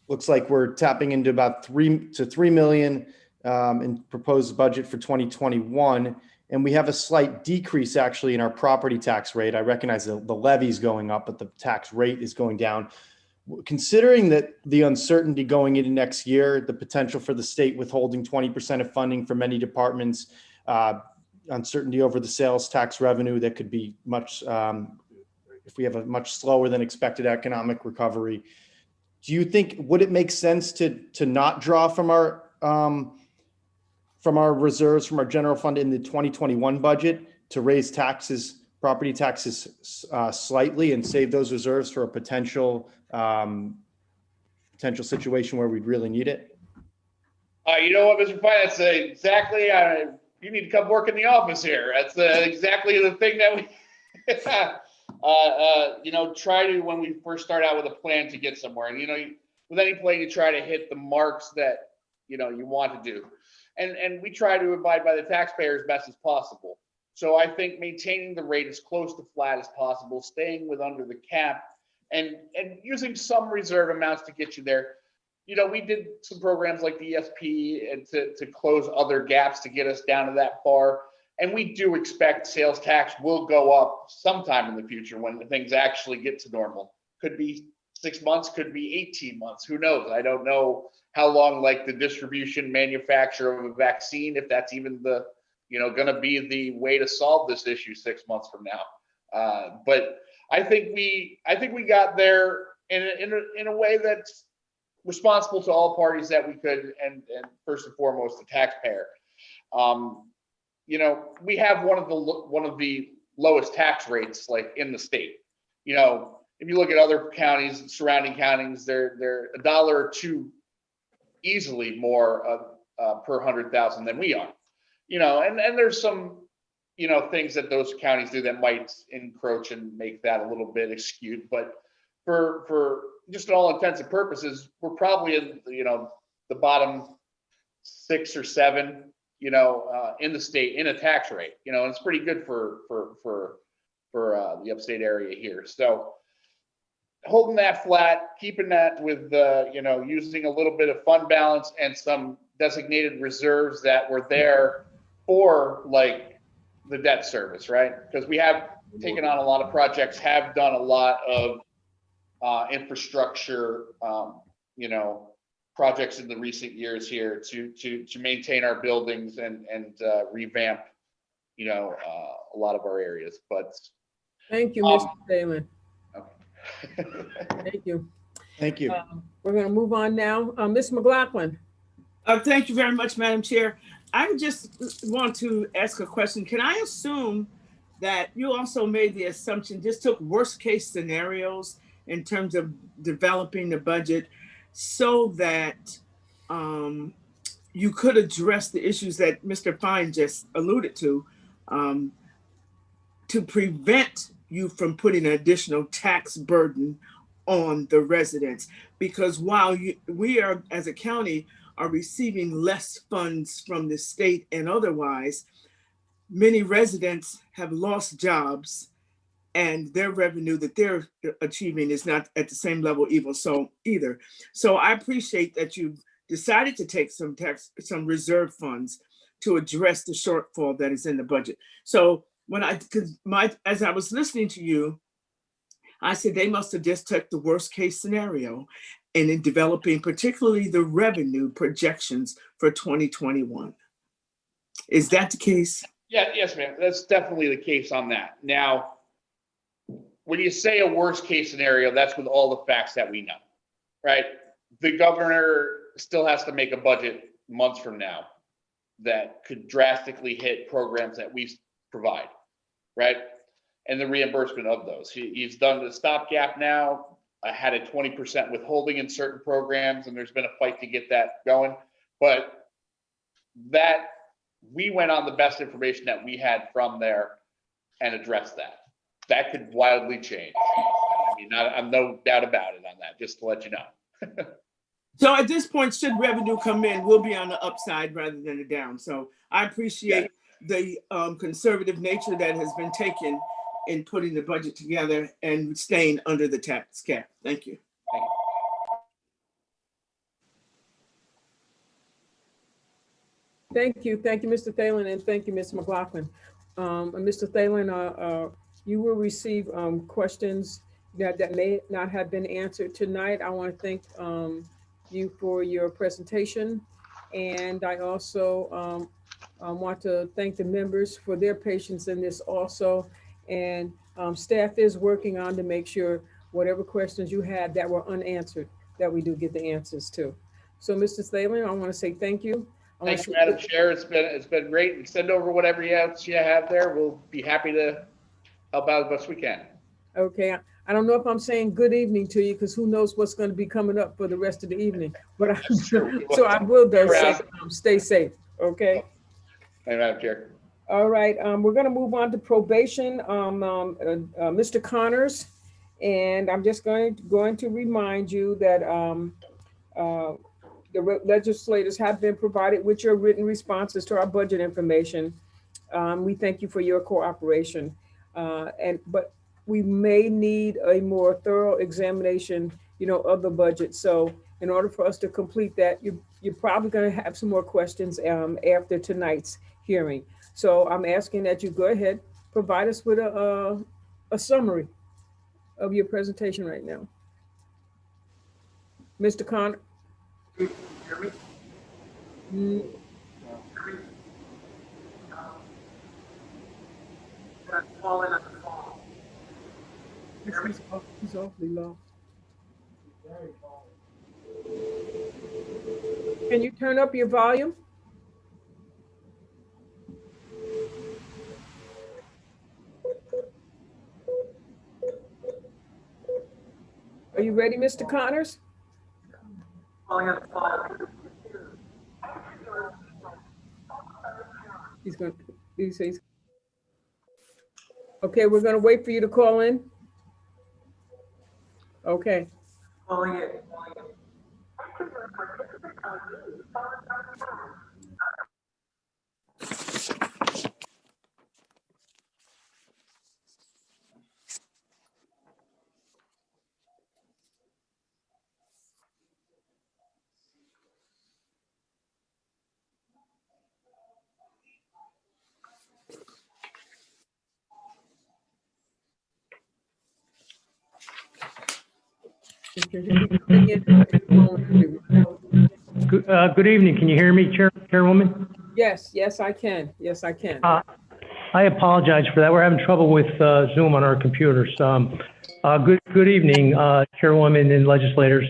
looks like we're tapping into about $3 million in proposed budget for 2021, and we have a slight decrease actually in our property tax rate. I recognize the levy is going up, but the tax rate is going down. Considering that the uncertainty going into next year, the potential for the state withholding 20% of funding for many departments, uncertainty over the sales tax revenue that could be much, if we have a much slower than expected economic recovery, do you think, would it make sense to not draw from our reserves, from our general fund in the 2021 budget to raise taxes, property taxes slightly and save those reserves for a potential situation where we'd really need it? You know what, Mr. Fine, that's exactly, you need to come work in the office here. That's exactly the thing that we, try to, when we first start out with a plan to get somewhere. And, with any plan, you try to hit the marks that, you want to do. And we try to abide by the taxpayer as best as possible. So I think maintaining the rate as close to flat as possible, staying with under the cap, and using some reserve amounts to get you there. We did some programs like the ESP and to close other gaps to get us down to that far. And we do expect sales tax will go up sometime in the future when things actually get to normal. Could be 6 months, could be 18 months. Who knows? I don't know how long, like the distribution manufacture of a vaccine, if that's even the, going to be the way to solve this issue 6 months from now. But I think we got there in a way that's responsible to all parties that we could, and first and foremost the taxpayer. We have one of the lowest tax rates like in the state. If you look at other counties, surrounding counties, they're $1 or $2 easily more per 100,000 than we are. And there's some things that those counties do that might encroach and make that a little bit skewed, but for just all intents and purposes, we're probably in the bottom 6 or 7 in the state in a tax rate. And it's pretty good for the upstate area here. So holding that flat, keeping that with using a little bit of fund balance and some designated reserves that were there for like the debt service, right? Because we have taken on a lot of projects, have done a lot of infrastructure, projects in the recent years here to maintain our buildings and revamp, a lot of our areas, but. Thank you, Mr. Thalen. Okay. Thank you. Thank you. We're going to move on now. Ms. McLaughlin. Thank you very much, Madam Chair. I just want to ask a question. Can I assume that you also made the assumption, just took worst case scenarios in terms of developing the budget so that you could address the issues that Mr. Fine just alluded to prevent you from putting an additional tax burden on the residents? Because while we are, as a county, are receiving less funds from the state and otherwise, many residents have lost jobs and their revenue that they're achieving is not at the same level either. So I appreciate that you've decided to take some reserve funds to address the shortfall that is in the budget. So as I was listening to you, I said they must have just took the worst case scenario and in developing particularly the revenue projections for 2021. Is that the case? Yeah, yes, ma'am. That's definitely the case on that. Now, when you say a worst case scenario, that's with all the facts that we know, right? The governor still has to make a budget months from now that could drastically hit programs that we provide, right? And the reimbursement of those. He's done the stopgap now. I had a 20% withholding in certain programs, and there's been a fight to get that going. But that we went on the best information that we had from there and addressed that. That could wildly change. I mean, I'm no doubt about it on that, just to let you know. So at this point, should revenue come in, we'll be on the upside rather than the down. So I appreciate the conservative nature that has been taken in putting the budget together and staying under the tax cap. Thank you. Thank you. Thank you, Mr. Thalen, and thank you, Ms. McLaughlin. Mr. Thalen, you will receive questions that may not have been answered tonight. I want to thank you for your presentation. And I also want to thank the members for their patience in this also. And staff is working on to make sure whatever questions you had that were unanswered, that we do get the answers to. So Mr. Thalen, I want to say thank you. Thank you, Madam Chair. It's been great. And send over whatever else you have there. We'll be happy to help out as best we can. Okay. I don't know if I'm saying good evening to you because who knows what's going to be coming up for the rest of the evening. But so I will say stay safe. Okay. Thank you, Madam Chair. All right. We're going to move on to probation. Mr. Connors, and I'm just going to remind you that the legislators have been provided with your written responses to our budget information. We thank you for your cooperation. But we may need a more thorough examination, of the budget. So in order for us to complete that, you're probably going to have some more questions after tonight's hearing. So I'm asking that you go ahead, provide us with a summary of your presentation right now. Mr. Connor. He's awfully low. Can you turn up your volume? Are you ready, Mr. Connors? He's okay, we're going to wait for you to call in. Okay. Good evening. Can you hear me, Chairwoman? Yes, yes, I can. Yes, I can. I apologize for that. We're having trouble with Zoom on our computers. Good evening, Chairwoman and legislators.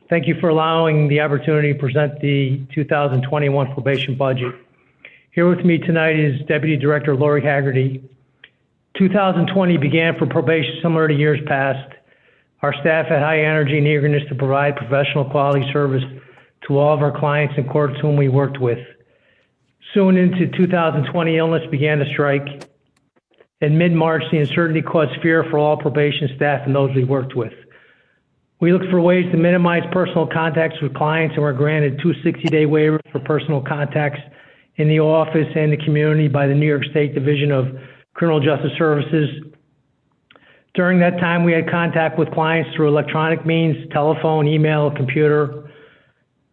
Thank you for allowing the opportunity to present the 2021 probation budget. Here with me tonight is Deputy Director Lori Haggerty. 2020 began for probation similar to years past. Our staff had high energy and eagerness to provide professional quality service to all of our clients and courts whom we worked with. Soon into 2020, illness began to strike. In mid-March, the uncertainty caused fear for all probation staff and those we worked with. We looked for ways to minimize personal contacts with clients and were granted 2 60-day waivers for personal contacts in the office and the community by the New York State Division of Criminal Justice Services. During that time, we had contact with clients through electronic means, telephone, email, computer.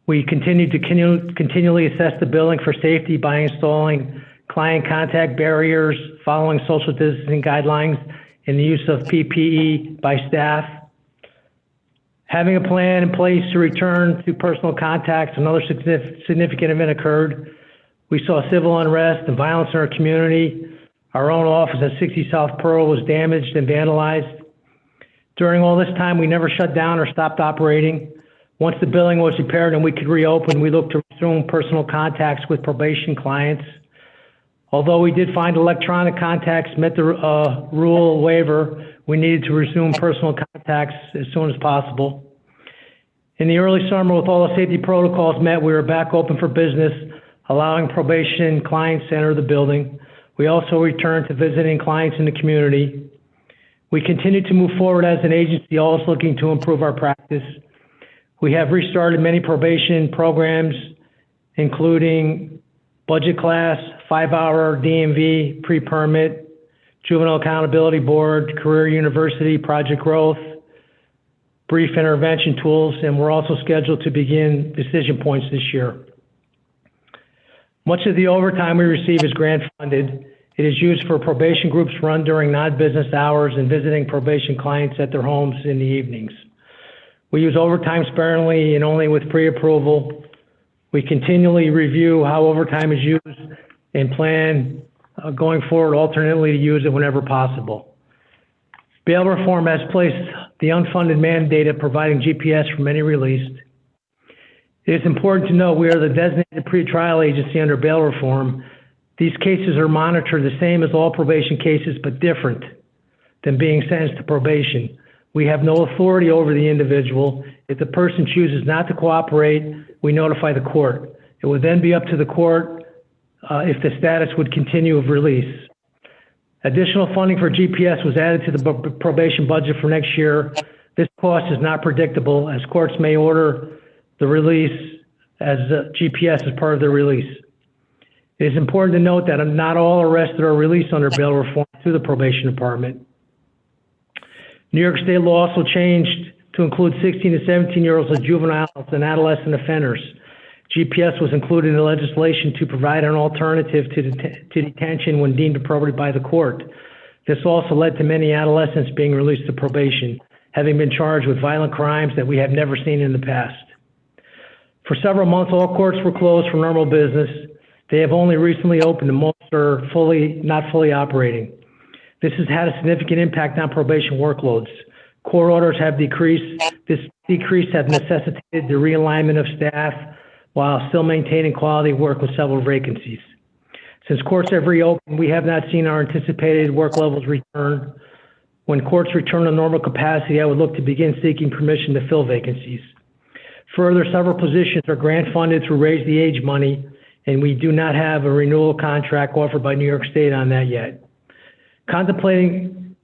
We continued to continually assess the building for safety by installing client contact barriers, following social distancing guidelines, and the use of PPE by staff. Having a plan in place to return to personal contacts, another significant event occurred. We saw civil unrest and violence in our community. Our own office at 60 South Pearl was damaged and vandalized. During all this time, we never shut down or stopped operating. Once the building was repaired and we could reopen, we looked to resume personal contacts with probation clients. Although we did find electronic contacts met the rule waiver, we needed to resume personal contacts as soon as possible. In the early summer, with all the safety protocols met, we were back open for business, allowing probation clients to enter the building. We also returned to visiting clients in the community. We continue to move forward as an agency, always looking to improve our practice. We have restarted many probation programs, including budget class, 5-hour DMV, pre-permit, juvenile accountability board, career university, project growth, brief intervention tools, and we're also scheduled to begin decision points this year. Much of the overtime we receive is grant funded. It is used for probation groups run during non-business hours and visiting probation clients at their homes in the evenings. We use overtime sparingly and only with pre-approval. We continually review how overtime is used and plan going forward alternately to use it whenever possible. Bail reform has placed the unfunded mandate of providing GPS for many released. It is important to note we are the designated pretrial agency under bail reform. These cases are monitored the same as all probation cases, but different than being sentenced to probation. We have no authority over the individual. If the person chooses not to cooperate, we notify the court. It would then be up to the court if the status would continue of release. Additional funding for GPS was added to the probation budget for next year. This cost is not predictable, as courts may order the release as GPS is part of the release. It is important to note that not all arrested are released under bail reform through the probation department. New York State law also changed to include 16 to 17-year-olds as juveniles and adolescent offenders. GPS was included in the legislation to provide an alternative to detention when deemed appropriate by the court. This also led to many adolescents being released to probation, having been charged with violent crimes that we have never seen in the past. For several months, all courts were closed for normal business. They have only recently opened and most are not fully operating. This has had a significant impact on probation workloads. Court orders have decreased. This decrease has necessitated the realignment of staff while still maintaining quality work with several vacancies. Since courts have reopened, we have not seen our anticipated work levels return. When courts return to normal capacity, I would look to begin seeking permission to fill vacancies. Further, several positions are grant funded through Raise the Age money, and we do not have a renewal contract offered by New York State on that yet. Contemplating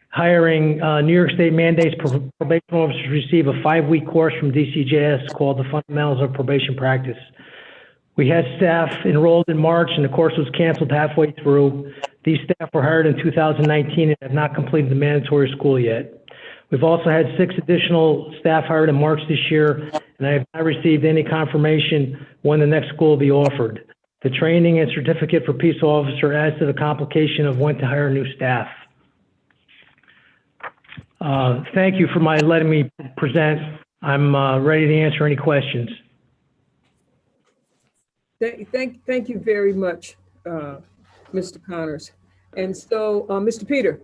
hiring, New York State mandates probation officers receive a 5-week course from DCJS called the Fundamentals of Probation Practice. We had staff enrolled in March and the course was canceled halfway through. These staff were hired in 2019 and have not completed the mandatory school yet. We've also had 6 additional staff hired in March this year, and I have not received any confirmation when the next school will be offered. The training and certificate for peace officer adds to the complication of when to hire new staff. Thank you for letting me present. I'm ready to answer any questions. Thank you very much, Mr. Connors. And so, Mr. Peter.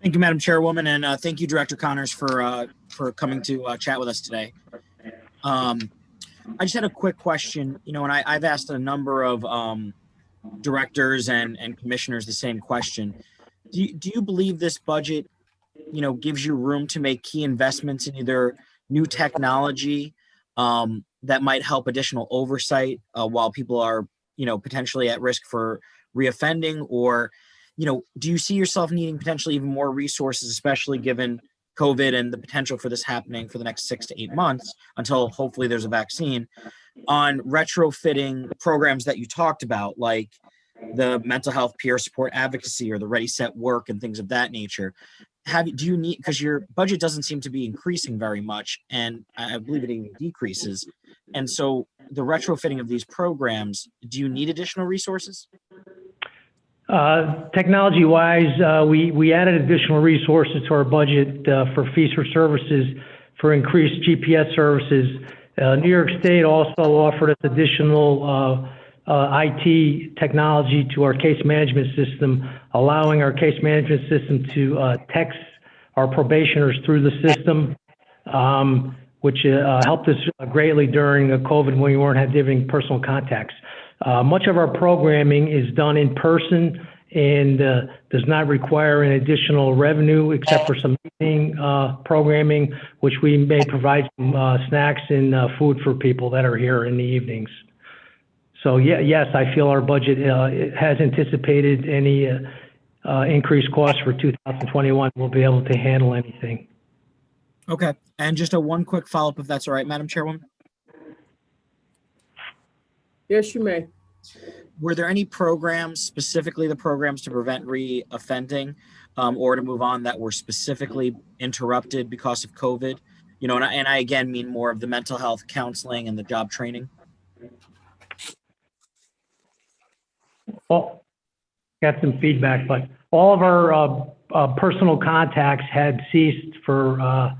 Thank you, Madam Chairwoman, and thank you, Director Connors, for coming to chat with us today. I just had a quick question, and I've asked a number of directors and commissioners the same question. Do you believe this budget, gives you room to make key investments in either new technology that might help additional oversight while people are, potentially at risk for reoffending, or, do you see yourself needing potentially even more resources, especially given COVID and the potential for this happening for the next 6 to 8 months until hopefully there's a vaccine, on retrofitting programs that you talked about, like the mental health peer support advocacy or the Ready Set Work and things of that nature? Do you need, because your budget doesn't seem to be increasing very much, and I believe it even decreases. And so the retrofitting of these programs, do you need additional resources? Technology-wise, we added additional resources to our budget for fees for services for increased GPS services. New York State also offered us additional IT technology to our case management system, allowing our case management system to text our probationers through the system, which helped us greatly during COVID when we weren't having personal contacts. Much of our programming is done in person and does not require an additional revenue except for some evening programming, which we may provide some snacks and food for people that are here in the evenings. So yes, I feel our budget has anticipated any increased costs for 2021. We'll be able to handle anything. Okay, and just one quick follow-up, if that's all right, Madam Chairwoman. Yes, you may. Were there any programs, specifically the programs to prevent reoffending or to move on, that were specifically interrupted because of COVID? And I again mean more of the mental health counseling and the job training. Well, got some feedback, but all of our personal contacts had ceased for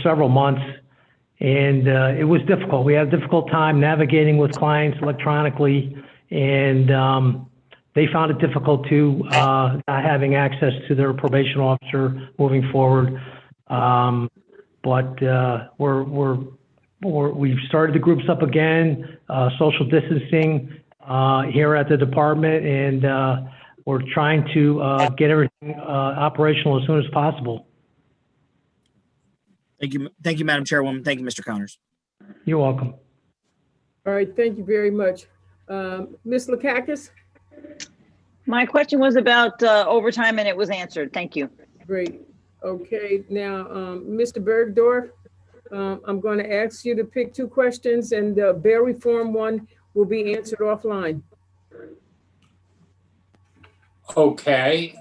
several months, and it was difficult. We had a difficult time navigating with clients electronically, and they found it difficult too, not having access to their probation officer moving forward. But we've started the groups up again, social distancing here at the department, and we're trying to get everything operational as soon as possible. Thank you, Madam Chairwoman. Thank you, Mr. Connors. You're welcome. All right, thank you very much. Ms. Lakakis? My question was about overtime, and it was answered. Thank you. Great. Okay, now, Mr. Bergdorf, I'm going to ask you to pick 2 questions, and the bail reform one will be answered offline. Okay.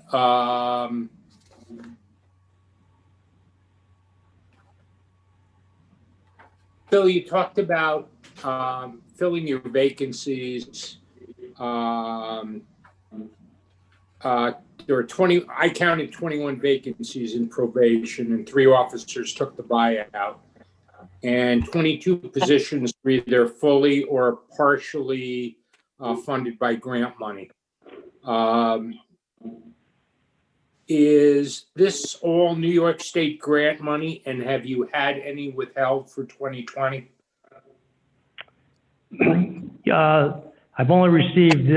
Phil, you talked about filling your vacancies. There were 20, I counted 21 vacancies in probation, and 3 officers took the buyout. And 22 positions were either fully or partially funded by grant money. Is this all New York State grant money, and have you had any withheld for 2020? I've only received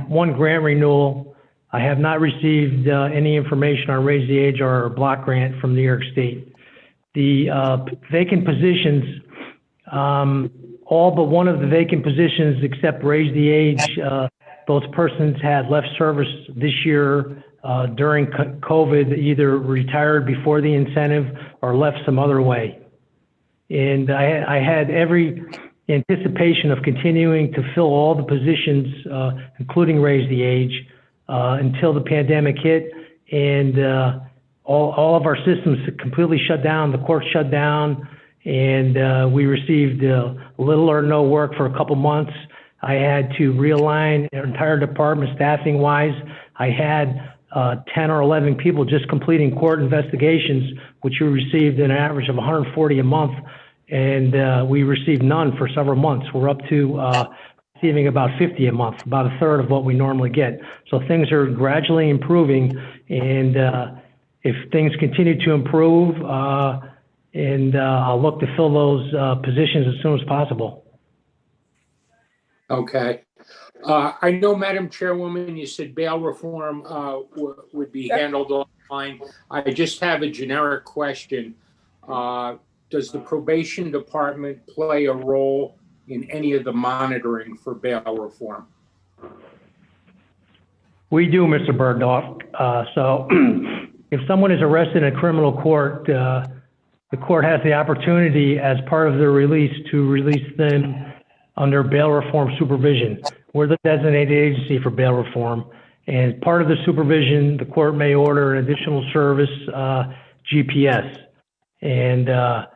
1 grant renewal. I have not received any information on Raise the Age or block grant from New York State. The vacant positions, all but one of the vacant positions except Raise the Age, those persons had left service this year during COVID, either retired before the incentive or left some other way. And I had every anticipation of continuing to fill all the positions, including Raise the Age, until the pandemic hit, and all of our systems completely shut down. The courts shut down, and we received little or no work for a couple months. I had to realign our entire department staffing-wise. I had 10 or 11 people just completing court investigations, which we received an average of 140 a month, and we received none for several months. We're up to receiving about 50 a month, about a third of what we normally get. So things are gradually improving, and if things continue to improve, I'll look to fill those positions as soon as possible. Okay. I know, Madam Chairwoman, you said bail reform would be handled offline. I just have a generic question. Does the probation department play a role in any of the monitoring for bail reform? We do, Mr. Bergdorf. So if someone is arrested in a criminal court, the court has the opportunity as part of their release to release them under bail reform supervision. We're the designated agency for bail reform. And part of the supervision, the court may order an additional service, GPS. And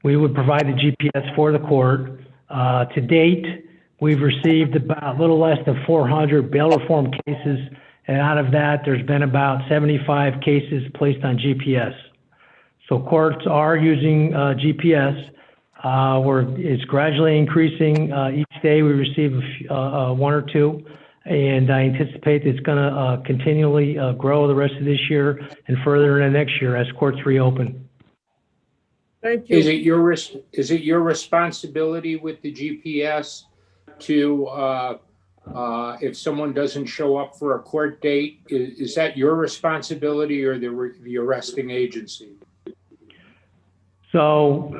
we would provide the GPS for the court. To date, we've received about a little less than 400 bail reform cases. And out of that, there's been about 75 cases placed on GPS. So courts are using GPS. It's gradually increasing. Each day we receive one or two, and I anticipate it's going to continually grow the rest of this year and further into next year as courts reopen. Thank you. Is it your responsibility with the GPS to, if someone doesn't show up for a court date, is that your responsibility or the arresting agency? So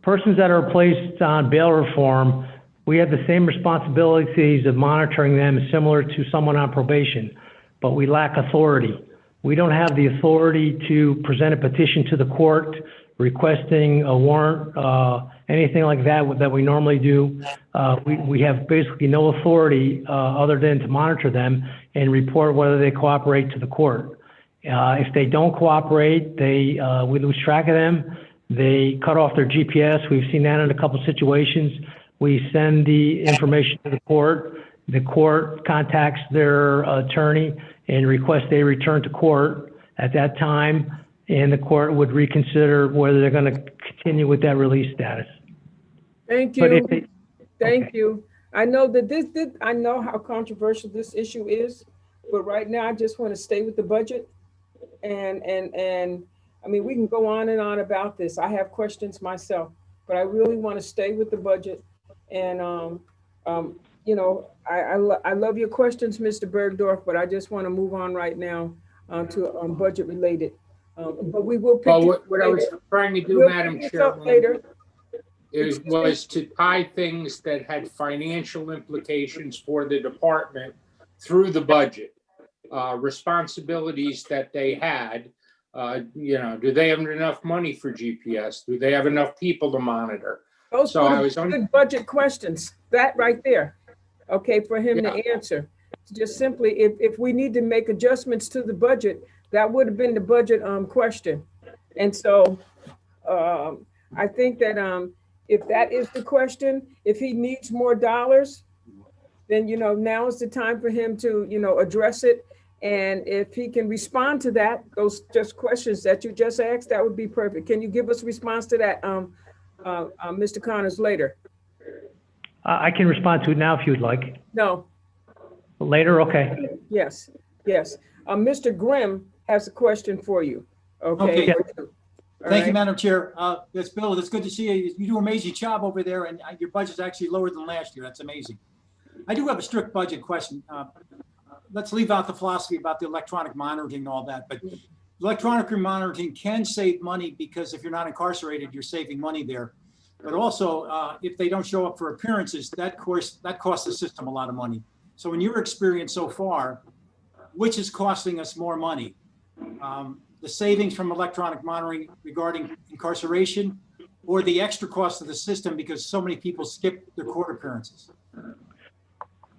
persons that are placed on bail reform, we have the same responsibilities of monitoring them similar to someone on probation, but we lack authority. We don't have the authority to present a petition to the court requesting a warrant, anything like that that we normally do. We have basically no authority other than to monitor them and report whether they cooperate to the court. If they don't cooperate, we lose track of them. They cut off their GPS. We've seen that in a couple situations. We send the information to the court. The court contacts their attorney and requests they return to court at that time, and the court would reconsider whether they're going to continue with that release status. Thank But you. if Thank you. I know that I know how controversial this issue is, but right now I just want to stay with the budget. And I mean, we can go on and on about this. I have questions myself, but I really want to stay with the budget. And, you know, I love your questions, Mr. Bergdorf, but I just want to move on right now to budget related. But we will pick what I was trying to do, Madam Chairwoman, was to tie things that had financial implications for the department through the budget. Responsibilities that they had, you know, do they have enough money for GPS? Do they have enough people to monitor? Those are good budget questions, that right there. Okay, for him to answer. Just simply, if we need to make adjustments to the budget, that would have been the budget question. And so I think that if that is the question, if he needs more dollars, then, you know, now is the time for him to, you know, address it. And if he can respond to that, those just questions that you just asked, that would be perfect. Can you give us a response to that, Mr. Connors, later? I can respond to it now if you would like. No. Later, okay. Yes, yes. Mr. Grimm has a question for you. Okay. Okay. Thank you, Madam Chair. It's Bill. It's good to see you. You do an amazing job over there, and your budget's actually lower than last year. That's amazing. I do have a strict budget question. Let's leave out the philosophy about the electronic monitoring and all that, but electronic monitoring can save money because if you're not incarcerated, you're saving money there. But also, if they don't show up for appearances, that costs the system a lot of money. So in your experience so far, which is costing us more money? The savings from electronic monitoring regarding incarceration, or the extra cost of the system because so many people skip their court appearances?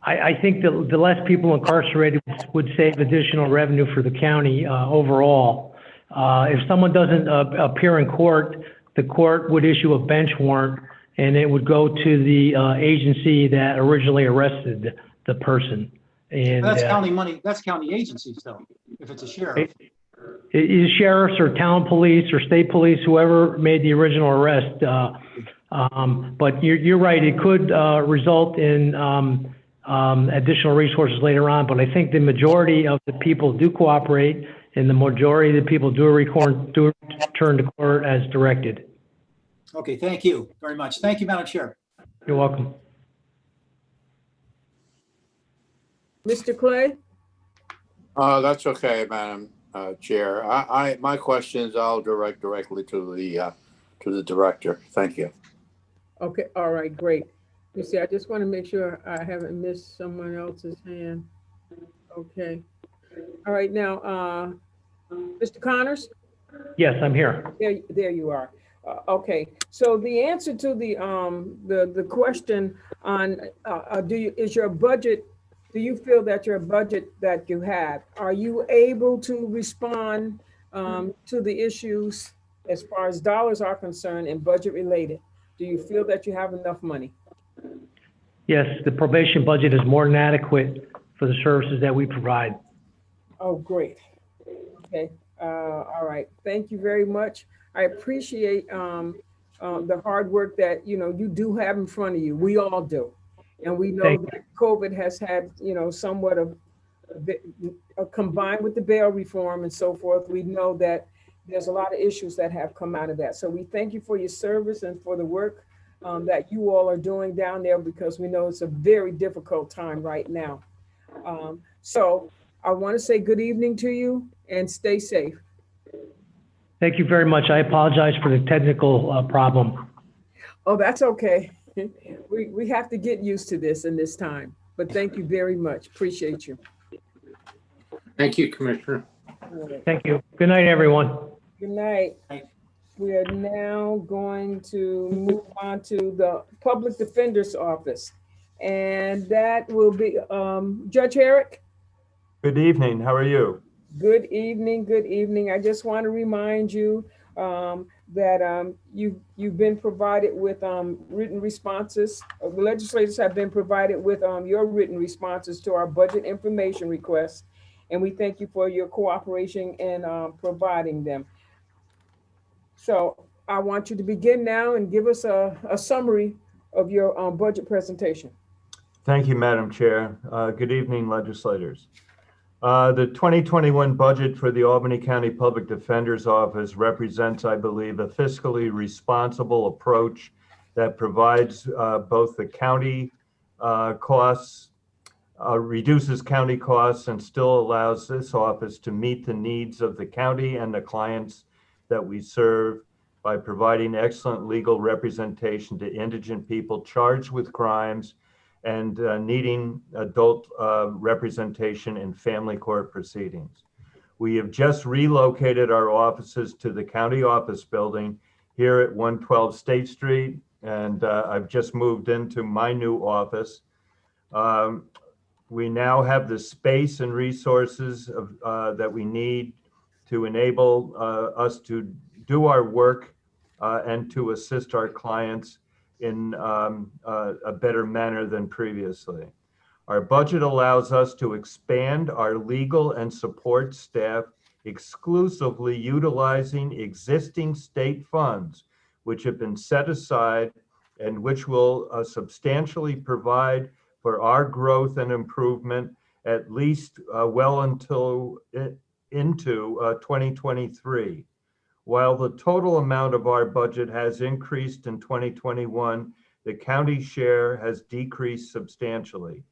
I think that the less people incarcerated would save additional revenue for the county overall. If someone doesn't appear in court, the court would issue a bench warrant and it would go to the agency that originally arrested the person. And that's county money. That's county agencies though, if it's a sheriff. It is sheriffs or town police or state police, whoever made the original arrest. But you're right, it could result in additional resources later on, but I think the majority of the people do cooperate and the majority of the people do return to court as directed. Okay, thank you very much. Thank you, Madam Chair. You're welcome. Mr. Clay? That's okay, Madam Chair. My questions I'll direct directly to the director. Thank you. Okay, all right, great. You see, I just want to make sure I haven't missed someone else's hand. Okay. All right, now, Mr. Connors? Yes, I'm here. There you are. Okay, so the answer to the question on do you feel that your budget that you have, are you able to respond to the issues as far as dollars are concerned and budget related? Do you feel that you have enough money? Yes, the probation budget is more than adequate for the services that we provide. Oh, great. Okay, all right. Thank you very much. I appreciate the hard work that, you do have in front of you. We all do. And we know that COVID has had, somewhat of combined with the bail reform and so forth. We know that there's a lot of issues that have come out of that. So we thank you for your service and for the work that you all are doing down there, because we know it's a very difficult time right now. So I want to say good evening to you and stay safe. Thank you very much. I apologize for the technical problem. Oh, that's okay. We have to get used to this in this time, but thank you very much. Appreciate you. Thank you, Commissioner. Right. Thank you. Good night, everyone. Good night. We are now going to move on to the Public Defender's Office, and that will be Judge Herrick. Good evening. How are you? Good evening. Good evening. I just want to remind you that you've been provided with written responses. The legislators have been provided with your written responses to our budget information requests, and we thank you for your cooperation in providing them. So I want you to begin now and give us a summary of your budget presentation. Thank you, Madam Chair. Good evening, legislators. The 2021 budget for the Albany County Public Defender's Office represents, I believe, a fiscally responsible approach that provides both the county costs, reduces county costs, and still allows this office to meet the needs of the county and the clients that we serve by providing excellent legal representation to indigent people charged with crimes and needing adult representation in family court proceedings. We have just relocated our offices to the county office building here at 112 State Street, and I've just moved into my new office. We now have the space and resources that we need to enable us to do our work and to assist our clients in a better manner than previously. Our budget allows us to expand our legal and support staff exclusively utilizing existing state funds, which have been set aside and which will substantially provide for our growth and improvement at least well into 2023. While the total amount of our budget has increased in 2021, the county share has decreased substantially.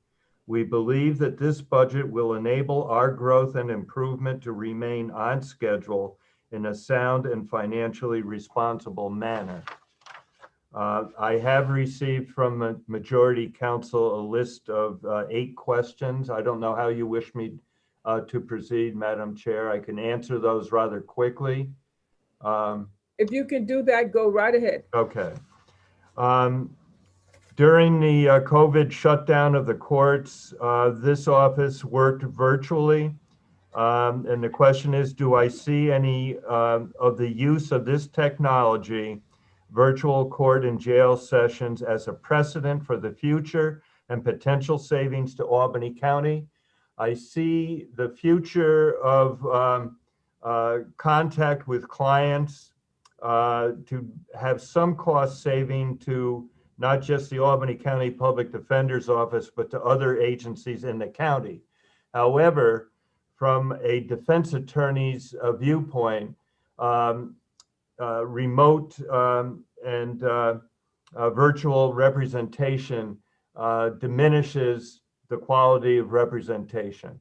We believe that this budget will enable our growth and improvement to remain on schedule in a sound and financially responsible manner. I have received from the Majority Council a list of 8 questions. I don't know how you wish me to proceed, Madam Chair. I can answer those rather quickly. If you can do that, go right ahead. Okay. During the COVID shutdown of the courts, this office worked virtually. And the question is, do I see any of the use of this technology, virtual court and jail sessions, as a precedent for the future and potential savings to Albany County? I see the future of contact with clients to have some cost saving to not just the Albany County Public Defender's Office, but to other agencies in the county. However, from a defense attorney's viewpoint, remote and virtual representation diminishes the quality of representation.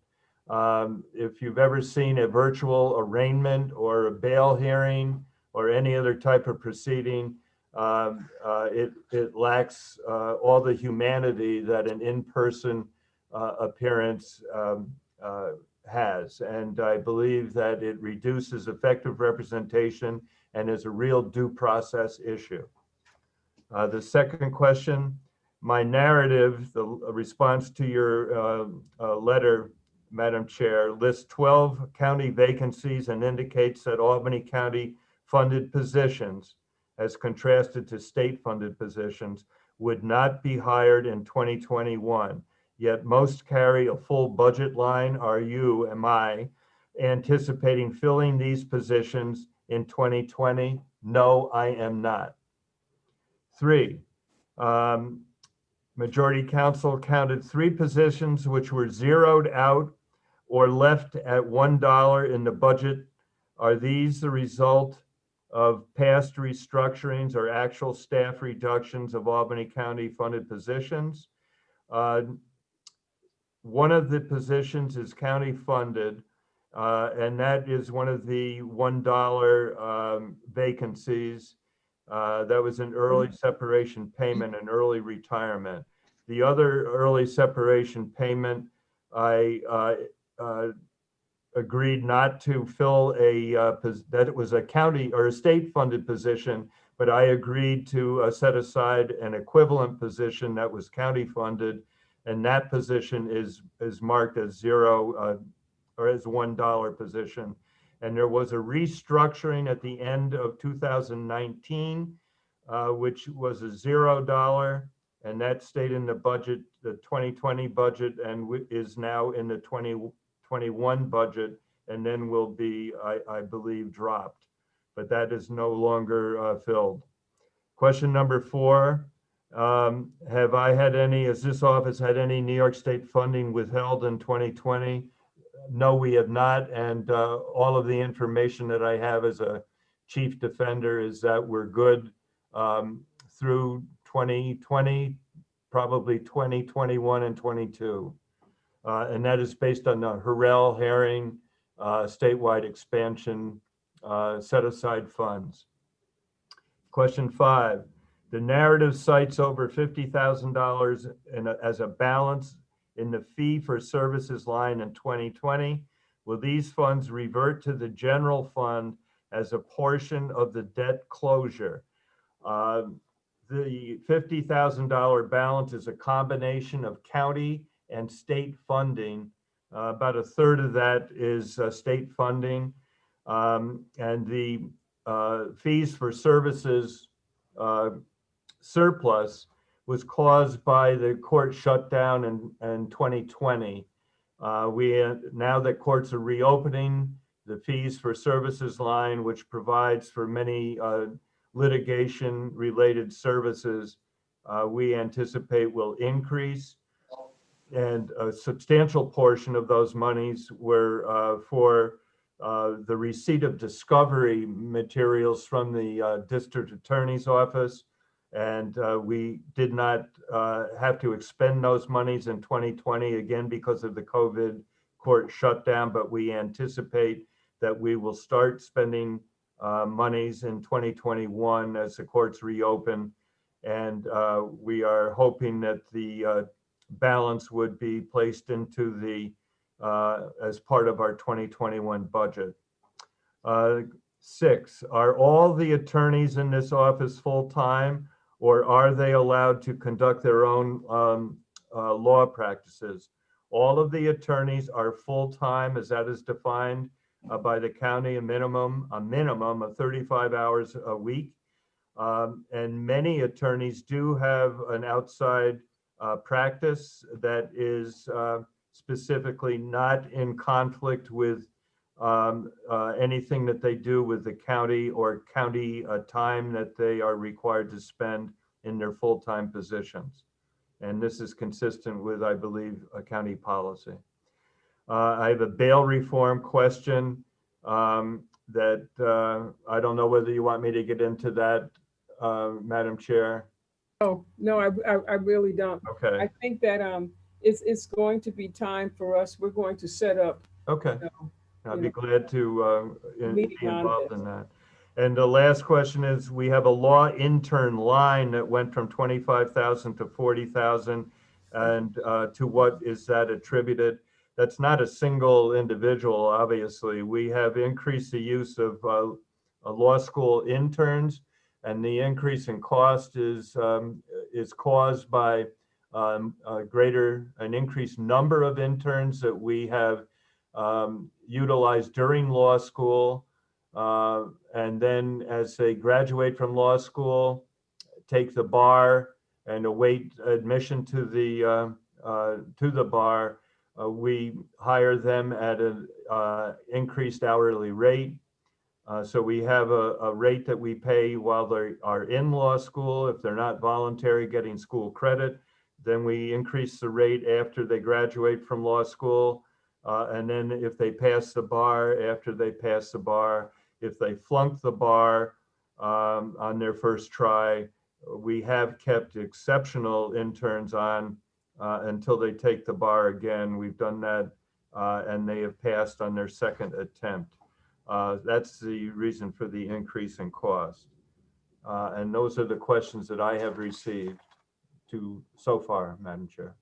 If you've ever seen a virtual arraignment or a bail hearing or any other type of proceeding, it lacks all the humanity that an in-person appearance has. And I believe that it reduces effective representation and is a real due process issue. The second question, my narrative, the response to your letter, Madam Chair, lists 12 county vacancies and indicates that Albany County funded positions, as contrasted to state funded positions, would not be hired in 2021. Yet most carry a full budget line. Are you, am I, anticipating filling these positions in 2020? No, I am not. 3, Majority Council counted 3 positions which were zeroed out or left at $1 in the budget. Are these the result of past restructurings or actual staff reductions of Albany County funded positions? One of the positions is county funded, and that is one of the $1 vacancies. That was an early separation payment and early retirement. The other early separation payment, I agreed not to fill that it was a county or a state funded position, but I agreed to set aside an equivalent position that was county funded, and that position is marked as 0 or as $1 position. And there was a restructuring at the end of 2019, which was a $0, and that stayed in the budget, the 2020 budget, and is now in the 2021 budget, and then will be, I believe, dropped. But that is no longer filled. Question number 4, has this office had any New York State funding withheld in 2020? No, we have not. And all of the information that I have as a chief defender is that we're good through 2020, probably 2021 and 22. And that is based on the Harrell Herring statewide expansion set aside funds. Question 5, the narrative cites over $50,000 as a balance in the fee for services line in 2020. Will these funds revert to the general fund as a portion of the debt closure? The $50,000 balance is a combination of county and state funding. About a third of that is state funding. And the fees for services surplus was caused by the court shutdown in 2020. Now that courts are reopening, the fees for services line, which provides for many litigation related services, we anticipate will increase. And a substantial portion of those monies were for the receipt of discovery materials from the district attorney's office. And we did not have to expend those monies in 2020, again, because of the COVID court shutdown, but we anticipate that we will start spending monies in 2021 as the courts reopen. And we are hoping that the balance would be placed into the, as part of our 2021 budget. 6, are all the attorneys in this office full-time, or are they allowed to conduct their own law practices? All of the attorneys are full-time, as that is defined by the county, a minimum of 35 hours a week. And many attorneys do have an outside practice that is specifically not in conflict with anything that they do with the county or county time that they are required to spend in their full-time positions. And this is consistent with, I believe, a county policy. I have a bail reform question that I don't know whether you want me to get into that, Madam Chair. Oh, no, I really don't. Okay. I think that it's going to be time for us. We're going to set up. Okay. I'd be glad to be meeting on involved this. in that. And the last question is, we have a law intern line that went from 25,000 to 40,000. And to what is that attributed? That's not a single individual, obviously. We have increased the use of law school interns, and the increase in cost is caused by an increased number of interns that we have utilized during law school. And then as they graduate from law school, take the bar and await admission to the bar, we hire them at an increased hourly rate. So we have a rate that we pay while they are in law school. If they're not voluntary getting school credit, then we increase the rate after they graduate from law school. And then if they pass the bar, after they pass the bar, if they flunk the bar on their first try, we have kept exceptional interns on until they take the bar again. We've done that and they have passed on their second attempt. That's the reason for the increase in cost. And those are the questions that I have received so far, Madam Chair.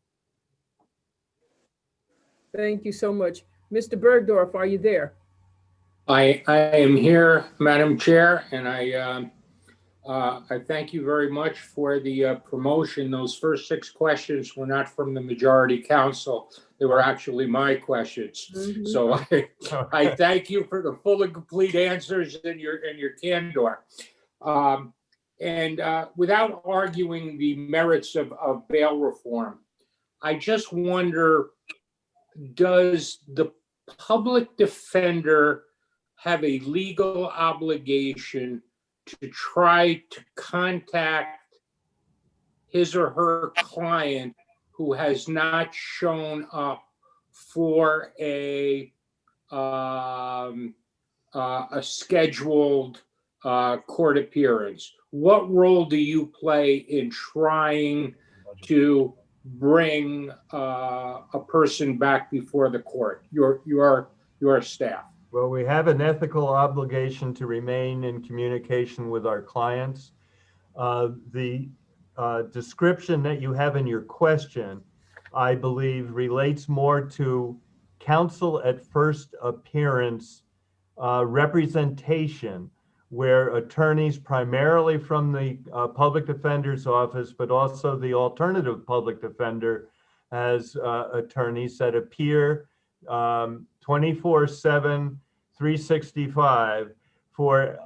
Thank you so much. Mr. Bergdorf, are you there? I am here, Madam Chair, and I thank you very much for the promotion. Those first 6 questions were not from the majority council. They were actually my questions. Mhm. So I thank you for the full and complete answers and your candor. And without arguing the merits of bail reform, I just wonder, does the public defender have a legal obligation to try to contact his or her client who has not shown up for a scheduled court appearance? What role do you play in trying to bring a person back before the court, your staff? Well, we have an ethical obligation to remain in communication with our clients. The description that you have in your question, I believe, relates more to counsel at first appearance representation, where attorneys primarily from the public defender's office, but also the alternative public defender has attorneys that appear 24/7, 365 for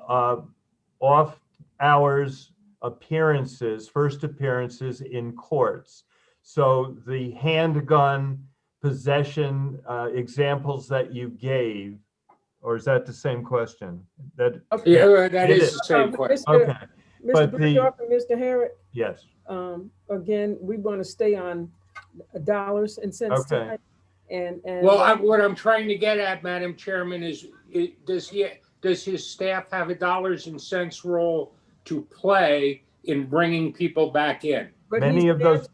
off hours appearances, first appearances in courts. So the handgun possession examples that you gave, or is that the same question? That is the same question. Okay. Mr. Bergdorf and Mr. Harrod, Yes. again, we want to stay on dollars and cents Okay. tonight. And Well, what I'm trying to get at, Madam Chairman, is does his staff have a dollars and cents role to play in bringing people back in? Many of those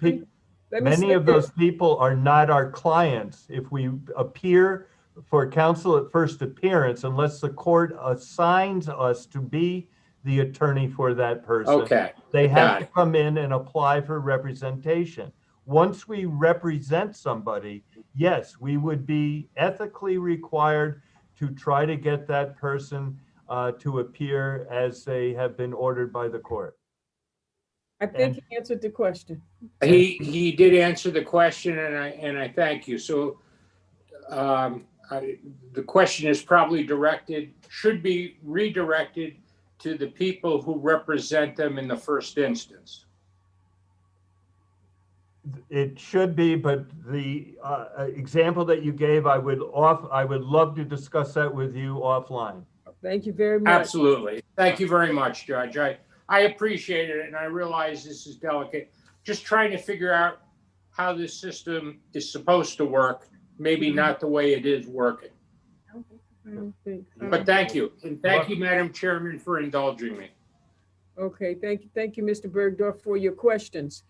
people are not our clients. If we appear for counsel at first appearance, unless the court assigns us to be the attorney for that person, Okay. they have to come in and apply for representation. Once we represent somebody, yes, we would be ethically required to try to get that person to appear as they have been ordered by the court. I think he answered the question. He did answer the question, and I thank you. So the question is probably should be redirected to the people who represent them in the first instance. It should be, but the example that you gave, I would love to discuss that with you offline. Thank you very much. Absolutely. Thank you very much, Judge. I appreciate it, and I realize this is delicate. Just trying to figure out how this system is supposed to work, maybe not the way it is working. But thank you. And thank you, Madam Chairman, for indulging me. Okay, thank you, Mr. Bergdorf, for your questions.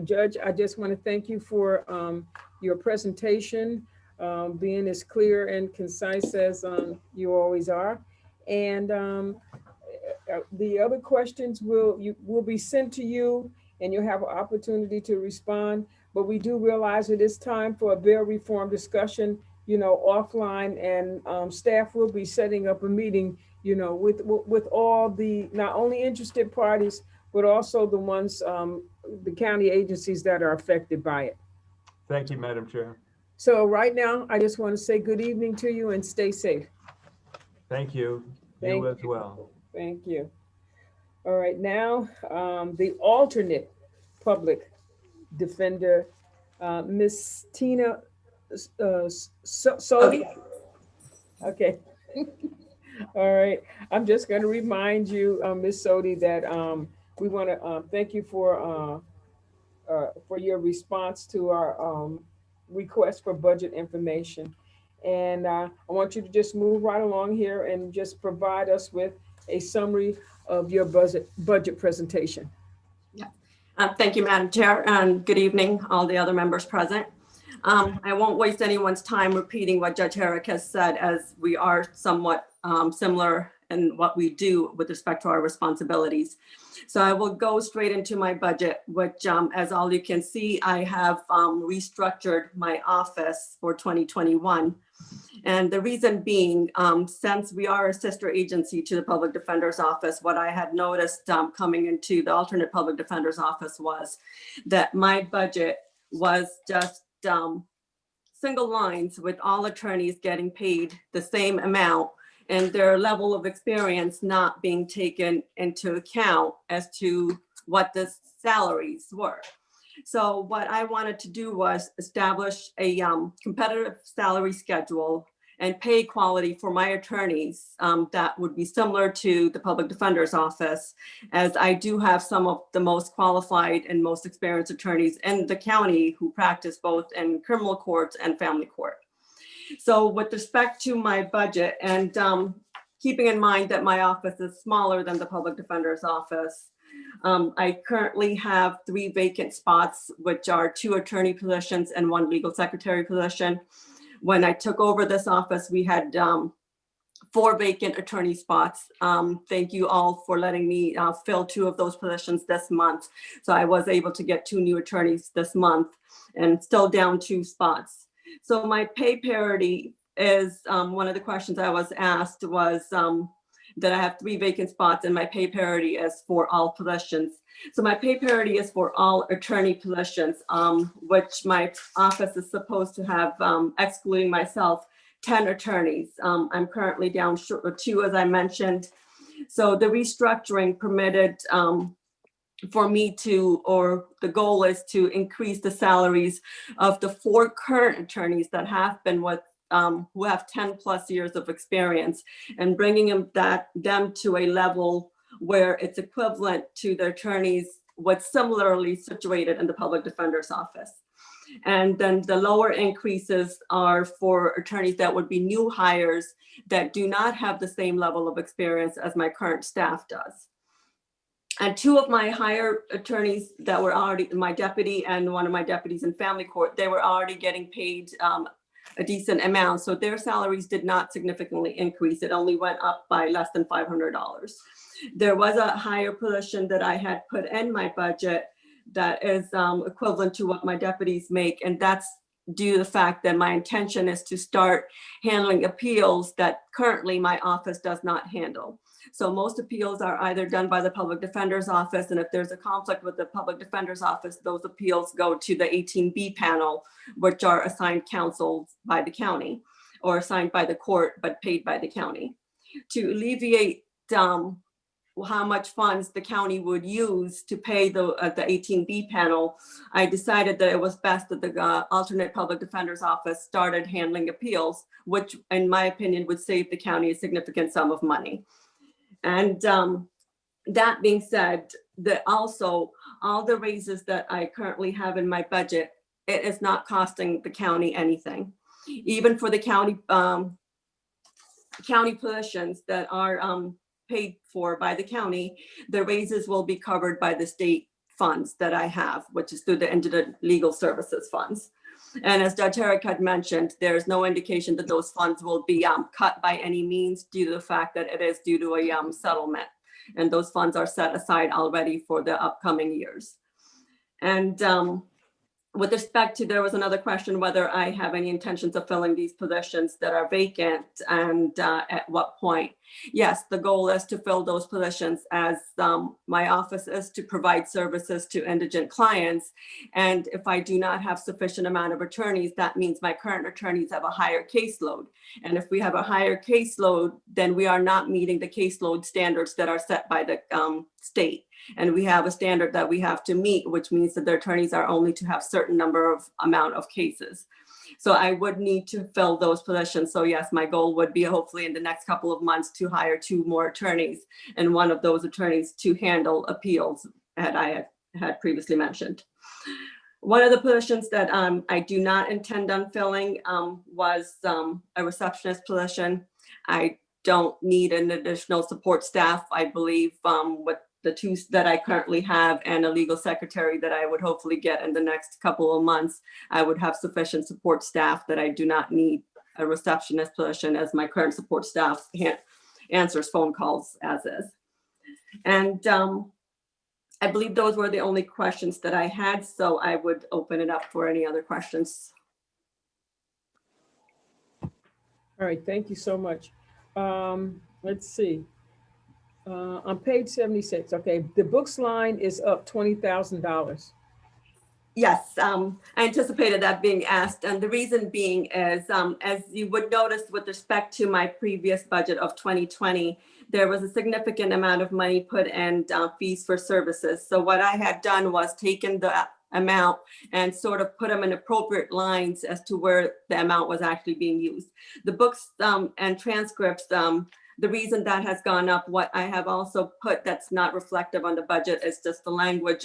Judge, I just want to thank you for your presentation, being as clear and concise as you always are. And the other questions will be sent to you, and you'll have an opportunity to respond. But we do realize it is time for a bill reform discussion, offline, and staff will be setting up a meeting, with all the not only interested parties, but also the ones, the county agencies that are affected by it. Thank you, Madam Chair. So right now, I just want to say good evening to you and stay safe. Thank you. You as well. Thank you. All right, now the alternate public defender, Miss Tina Sodi. Okay. All right. I'm just going to remind you, Miss Sodi, that we want to thank you for your response to our request for budget information. And I want you to just move right along here and just provide us with a summary of your budget presentation. Yeah. Thank you, Madam Chair, and good evening, all the other members present. I won't waste anyone's time repeating what Judge Herrick has said, as we are somewhat similar in what we do with respect to our responsibilities. So I will go straight into my budget, which as all you can see, I have restructured my office for 2021. And the reason being, since we are a sister agency to the Public Defender's Office, what I had noticed coming into the alternate Public Defender's Office was that my budget was just single lines with all attorneys getting paid the same amount and their level of experience not being taken into account as to what the salaries were. So what I wanted to do was establish a competitive salary schedule and pay quality for my attorneys that would be similar to the Public Defender's Office, as I do have some of the most qualified and most experienced attorneys in the county who practice both in criminal courts and family court. So with respect to my budget, and keeping in mind that my office is smaller than the Public Defender's Office, I currently have 3 vacant spots, which are 2 attorney positions and 1 legal secretary position. When I took over this office, we had 4 vacant attorney spots. Thank you all for letting me fill 2 of those positions this month. So I was able to get 2 new attorneys this month and still down 2 spots. So my pay parity is one of the questions I was asked was that I have 3 vacant spots and my pay parity is for all positions. So my pay parity is for all attorney positions, which my office is supposed to have, excluding myself, 10 attorneys. I'm currently down 2, as I mentioned. So the restructuring permitted for me to, or the goal is to increase the salaries of the 4 current attorneys that have been with who have 10+ years of experience, and bringing them to a level where it's equivalent to the attorneys what's similarly situated in the Public Defender's Office. And then the lower increases are for attorneys that would be new hires that do not have the same level of experience as my current staff does. And 2 of my higher attorneys that were already, my deputy and one of my deputies in family court, they were already getting paid a decent amount. So their salaries did not significantly increase. It only went up by less than $500. There was a higher position that I had put in my budget that is equivalent to what my deputies make. And that's due to the fact that my intention is to start handling appeals that currently my office does not handle. So most appeals are either done by the Public Defender's Office, and if there's a conflict with the Public Defender's Office, those appeals go to the 18B panel, which are assigned counsel by the county or assigned by the court, but paid by the county. To alleviate how much funds the county would use to pay the 18B panel, I decided that it was best that the alternate public defender's office started handling appeals, which in my opinion would save the county a significant sum of money. And that being said, that also all the raises that I currently have in my budget, it is not costing the county anything. Even for the county positions that are paid for by the county, the raises will be covered by the state funds that I have, which is through the Indigent Legal Services funds. And as Judge Herrick had mentioned, there's no indication that those funds will be cut by any means due to the fact that it is due to a settlement. And those funds are set aside already for the upcoming years. And with respect to, there was another question whether I have any intentions of filling these positions that are vacant and at what point. Yes, the goal is to fill those positions as my office is to provide services to indigent clients. And if I do not have sufficient amount of attorneys, that means my current attorneys have a higher caseload. And if we have a higher caseload, then we are not meeting the caseload standards that are set by the state. And we have a standard that we have to meet, which means that their attorneys are only to have certain amount of cases. So I would need to fill those positions. So yes, my goal would be hopefully in the next couple of months to hire 2 more attorneys, and one of those attorneys to handle appeals that I had previously mentioned. One of the positions that I do not intend on filling was a receptionist position. I don't need an additional support staff. I believe with the 2 that I currently have and a legal secretary that I would hopefully get in the next couple of months, I would have sufficient support staff that I do not need a receptionist position, as my current support staff answers phone calls as is. And I believe those were the only questions that I had, so I would open it up for any other questions. All right, thank you so much. Let's see. On page 76, okay, the books line is up $20,000. Yes, I anticipated that being asked. And the reason being is, as you would notice with respect to my previous budget of 2020, there was a significant amount of money put in fees for services. So what I had done was taken the amount and sort of put them in appropriate lines as to where the amount was actually being used. The books and transcripts, the reason that has gone up, what I have also put that's not reflective on the budget is just the language,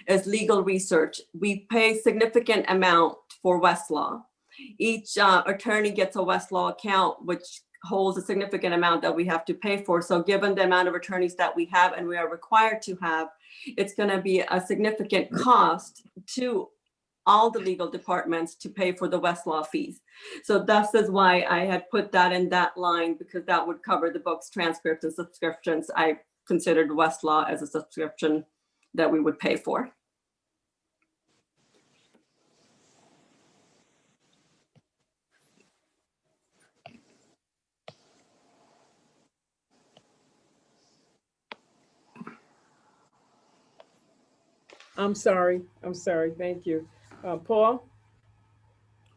is legal research. We pay significant amount for Westlaw. Each attorney gets a Westlaw account, which holds a significant amount that we have to pay for. So given the amount of attorneys that we have and we are required to have, it's going to be a significant cost to all the legal departments to pay for the Westlaw fees. So thus is why I had put that in that line, because that would cover the books, transcripts, and subscriptions. I considered Westlaw as a subscription that we would pay for. I'm sorry, thank you. Paul?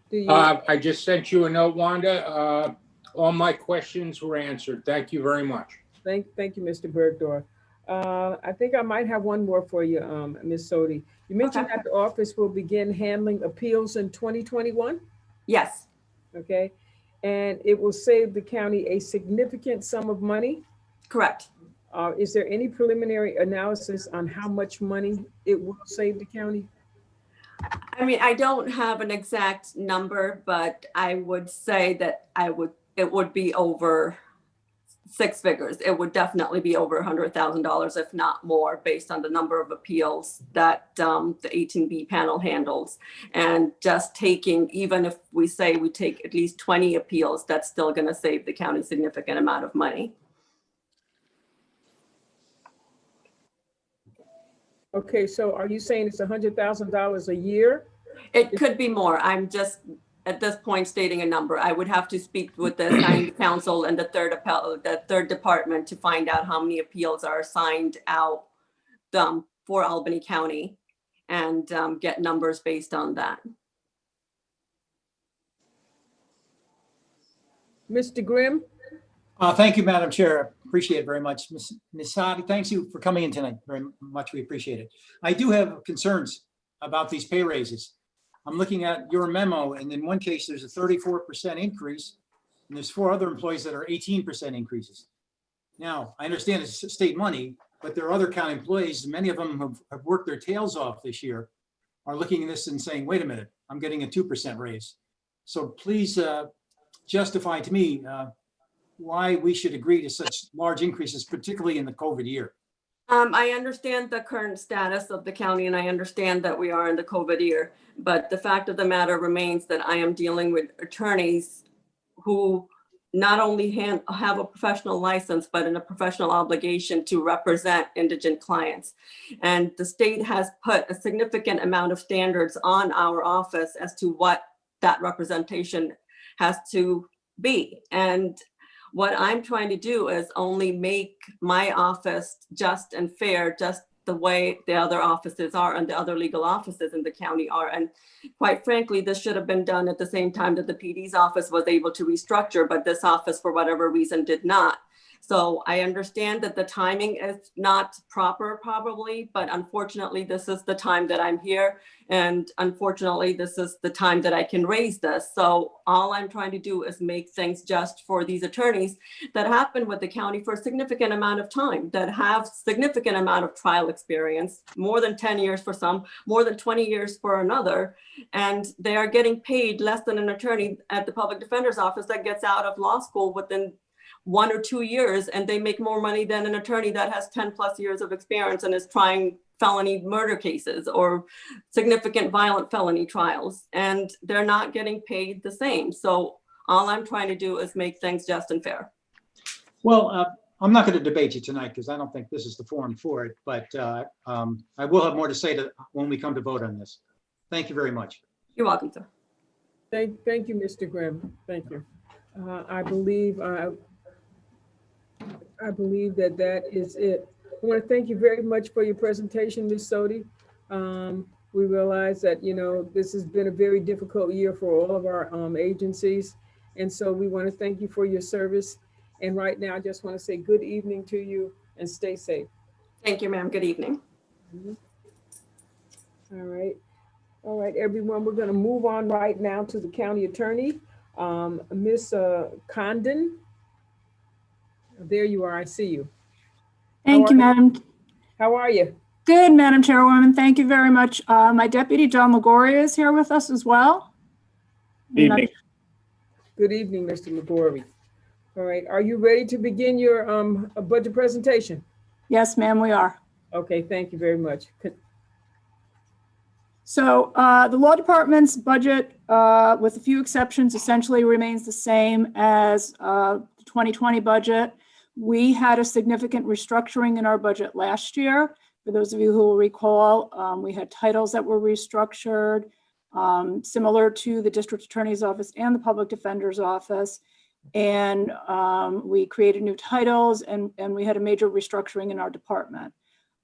Do you? I just sent you a note, Wanda. All my questions were answered. Thank you very much. Thank you, Mr. Bergdorf. I think I might have one more for you, Ms. Sodi. You mentioned that the office will begin handling appeals in 2021? Yes. Okay, and it will save the county a significant sum of money? Correct. Is there any preliminary analysis on how much money it will save the county? I mean, I don't have an exact number, but I would say that it would be over 6 figures. It would definitely be over $100,000, if not more, based on the number of appeals that the 18B panel handles. And just taking, even if we say we take at least 20 appeals, that's still going to save the county a significant amount of money. Okay, so are you saying it's $100,000 a year? It could be more. I'm just at this point stating a number. I would have to speak with the assigned counsel and the third department to find out how many appeals are assigned out for Albany County and get numbers based on that. Mr. Grimm? Thank you, Madam Chair. Appreciate it very much. Ms. Saadi, thanks you for coming in tonight. Very much, we appreciate it. I do have concerns about these pay raises. I'm looking at your memo, and in one case, there's a 34% increase, and there's 4 other employees that are 18% increases. Now, I understand it's state money, but there are other county employees, many of them have worked their tails off this year, are looking at this and saying, wait a minute, I'm getting a 2% raise. So please justify to me why we should agree to such large increases, particularly in the COVID year. I understand the current status of the county, and I understand that we are in the COVID year, but the fact of the matter remains that I am dealing with attorneys who not only have a professional license, but in a professional obligation to represent indigent clients. And the state has put a significant amount of standards on our office as to what that representation has to be. And what I'm trying to do is only make my office just and fair, just the way the other offices are and the other legal offices in the county are. And quite frankly, this should have been done at the same time that the PD's office was able to restructure, but this office, for whatever reason, did not. So I understand that the timing is not proper probably, but unfortunately, this is the time that I'm here. And unfortunately, this is the time that I can raise this. So all I'm trying to do is make things just for these attorneys that have been with the county for a significant amount of time, that have significant amount of trial experience, more than 10 years for some, more than 20 years for another. And they are getting paid less than an attorney at the public defender's office that gets out of law school within 1 or 2 years, and they make more money than an attorney that has 10 plus years of experience and is trying felony murder cases or significant violent felony trials, and they're not getting paid the same. So all I'm trying to do is make things just and fair. Well, I'm not going to debate you tonight because I don't think this is the forum for it, but I will have more to say when we come to vote on this. Thank you very much. You're welcome, sir. Thank you, Mr. Grimm. Thank you. I believe that is it. I want to thank you very much for your presentation, Ms. Sodi. We realize that, this has been a very difficult year for all of our agencies. And so we want to thank you for your service. And right now, I just want to say good evening to you and stay safe. Thank you, ma'am. Good evening. All right, everyone, we're going to move on right now to the county attorney, Ms. Condon. There you are, I see you. Thank you, Madam. How are you? Good, Madam Chairwoman. Thank you very much. My deputy, John Lagoria, is here with us as well. Good evening. Good evening, Mr. Lagoria. All right, are you ready to begin your budget presentation? Yes, ma'am, we are. Okay, thank you very much. So the law department's budget, with a few exceptions, essentially remains the same as the 2020 budget. We had a significant restructuring in our budget last year. For those of you who will recall, we had titles that were restructured, similar to the district attorney's office and the public defender's office. And we created new titles and we had a major restructuring in our department.